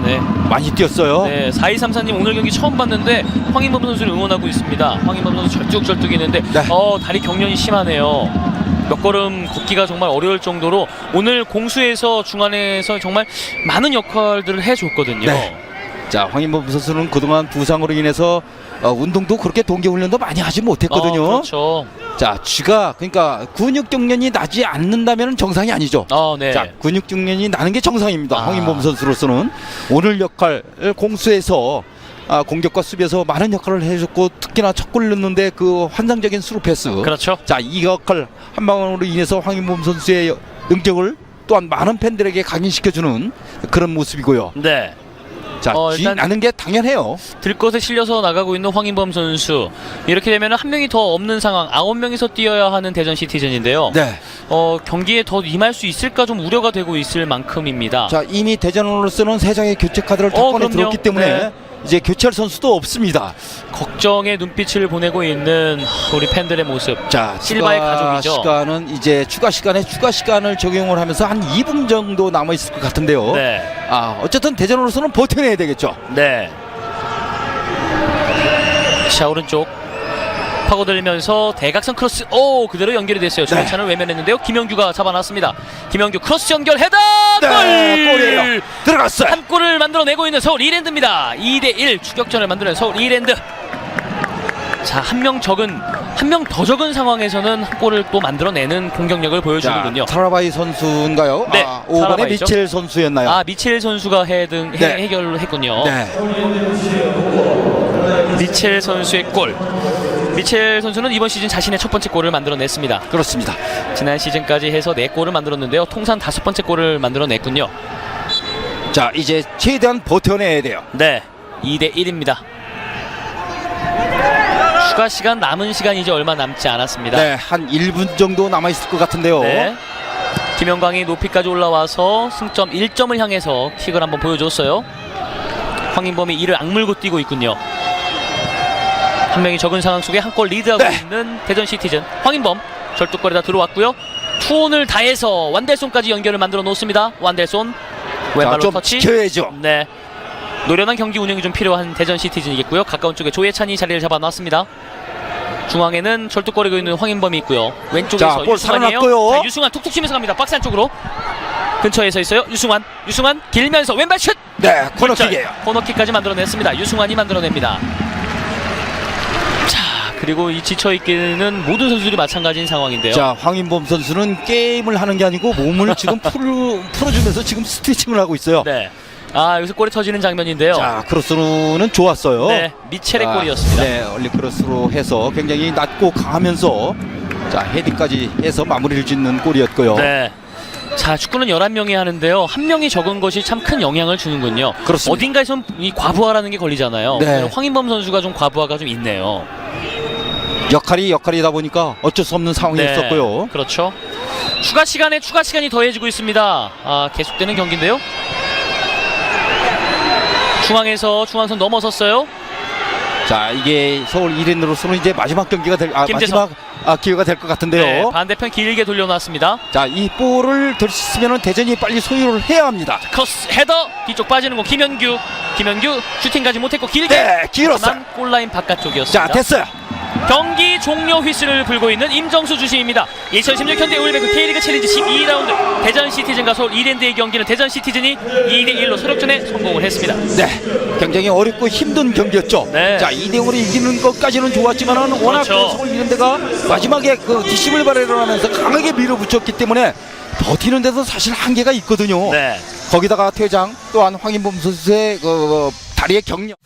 네. 많이 뛰었어요. 네, 4234님 오늘 경기 처음 봤는데 황인범 선수를 응원하고 있습니다. 황인범 선수 절뚝절뚝 있는데 네. 다리 경련이 심하네요. 몇 걸음 걷기가 정말 어려울 정도로 오늘 공수에서 중안에서 정말 많은 역할들을 해줬거든요. 네. 자 황인범 선수는 그동안 부상으로 인해서 운동도 그렇게 동계훈련도 많이 하지 못했거든요. 그렇죠. 자 쥐가 그러니까 근육 경련이 나지 않는다면 정상이 아니죠. 네. 자 근육 경련이 나는 게 정상입니다. 아. 황인범 선수로서는 오늘 역할 공수에서 공격과 수비에서 많은 역할을 해줬고 특히나 첫 골 넣는데 그 환상적인 스루 패스. 그렇죠. 자 이 역할 한 방으로 인해서 황인범 선수의 능력을 또한 많은 팬들에게 각인시켜주는 그런 모습이고요. 네. 자 쥐 일단 나는 게 당연해요. 들것에 실려서 나가고 있는 황인범 선수. 이렇게 되면 한 명이 더 없는 상황, 9명이서 뛰어야 하는 대전 시티즌인데요. 네. 경기에 더 임할 수 있을까 좀 우려가 되고 있을 만큼입니다. 자 이미 대전으로서는 세 장의 교체 카드를 다 꺼내 그럼요. 들었기 때문에 네. 이제 교체할 선수도 없습니다. 걱정의 눈빛을 보내고 있는 우리 팬들의 모습. 자 실바의 추가 가족이죠. 시간은 이제 추가 시간을 적용을 하면서 한 2분 정도 남아 있을 것 같은데요. 네. 어쨌든 대전으로서는 버텨내야 되겠죠. 네. 자 오른쪽 파고들면서 대각선 크로스 그대로 연결이 됐어요. 정찬을 외면했는데요. 김영규가 잡아놨습니다. 김영규 크로스 연결 헤더 네, 골! 골이에요. 들어갔어요. 한 골을 만들어내고 있는 서울 이랜드입니다. 2대1 추격전을 만드는 서울 이랜드. 자 한 명 더 적은 상황에서는 한 골을 또 만들어내는 공격력을 보여주는군요. 타라바이 선수인가요? 네, 5번의 타라바이죠. 미첼 선수였나요? 미첼 선수가 해결을 했군요. 네. 미첼 선수의 골. 미첼 선수는 이번 시즌 자신의 첫 번째 골을 만들어냈습니다. 그렇습니다. 지난 시즌까지 해서 4골을 만들었는데요. 통산 5번째 골을 만들어냈군요. 자 이제 최대한 버텨내야 돼요. 네, 2대1입니다. 추가 시간 남은 시간이 이제 얼마 남지 않았습니다. 네, 한 1분 정도 남아 있을 것 같은데요. 네. 김영광이 높이까지 올라와서 승점 1점을 향해서 킥을 한번 보여줬어요. 황인범이 이를 악물고 뛰고 있군요. 한 명이 적은 상황 속에 한 골 리드하고 네. 있는 대전 시티즌. 황인범 절뚝거리다 들어왔고요. 투혼을 다해서 완델손까지 연결을 만들어 놓습니다. 완델손 왼발로 좀 터치. 지켜야죠. 네. 노련한 경기 운영이 좀 필요한 대전 시티즌이겠고요. 가까운 쪽에 조예찬이 자리를 잡아놨습니다. 중앙에는 절뚝거리고 있는 황인범이 있고요. 왼쪽에서 자, 볼 유승환이에요. 살아났고요. 자, 유승환 툭툭 치면서 갑니다. 박스 안쪽으로 근처에 서 있어요. 유승환 길면서 왼발 슛. 네, 코너킥이에요. 코너킥까지 만들어냈습니다. 유승환이 만들어냅니다. 자, 그리고 이 지쳐있기는 모든 선수들이 마찬가지인 상황인데요. 자 황인범 선수는 게임을 하는 게 아니고 몸을 지금 풀어주면서 지금 스트레칭을 하고 있어요. 네. 여기서 골이 터지는 장면인데요. 자 크로스는 좋았어요. 네, 미첼의 골이었습니다. 네, 얼리 크로스로 해서 굉장히 낮고 강하면서 자 헤딩까지 해서 마무리를 짓는 골이었고요. 네. 자, 축구는 11명이 하는데요. 한 명이 적은 것이 참 큰 영향을 주는군요. 그렇습니다. 어딘가에선 이 과부하라는 게 걸리잖아요. 네. 황인범 선수가 좀 과부하가 좀 있네요. 역할이다 보니까 어쩔 수 없는 상황이었었고요. 그렇죠. 추가 시간이 더해지고 있습니다. 계속되는 경기인데요. 중앙선 넘어섰어요. 자 이게 서울 1인으로서는 이제 마지막 경기가 김재성. 마지막 기회가 될 것 같은데요. 네, 반대편 길게 돌려놨습니다. 자 이 볼을 들 수 있으면 대전이 빨리 소유를 해야 합니다. 크로스 헤더 뒤쪽 빠지는 거 김현규 슈팅 가지 못했고 길게. 네, 길었어요. 하지만 골라인 바깥쪽이었습니다. 자 됐어요. 경기 종료 휘슬을 불고 있는 임정수 주심입니다. 2016 현대 오일배구 K리그 챌린지 12라운드 대전 시티즌과 서울 이랜드의 경기는 대전 시티즌이 2대1로 서력전에 성공을 했습니다. 네, 굉장히 어렵고 힘든 경기였죠. 네. 자 2대0으로 이기는 것까지는 좋았지만은 워낙 그렇죠. 서울 이랜드가 마지막에 그 뒷심을 발휘하면서 강하게 밀어붙였기 때문에 버티는 데도 사실 한계가 있거든요. 네. 거기다가 퇴장 또한 황인범 선수의 그 다리의 경력.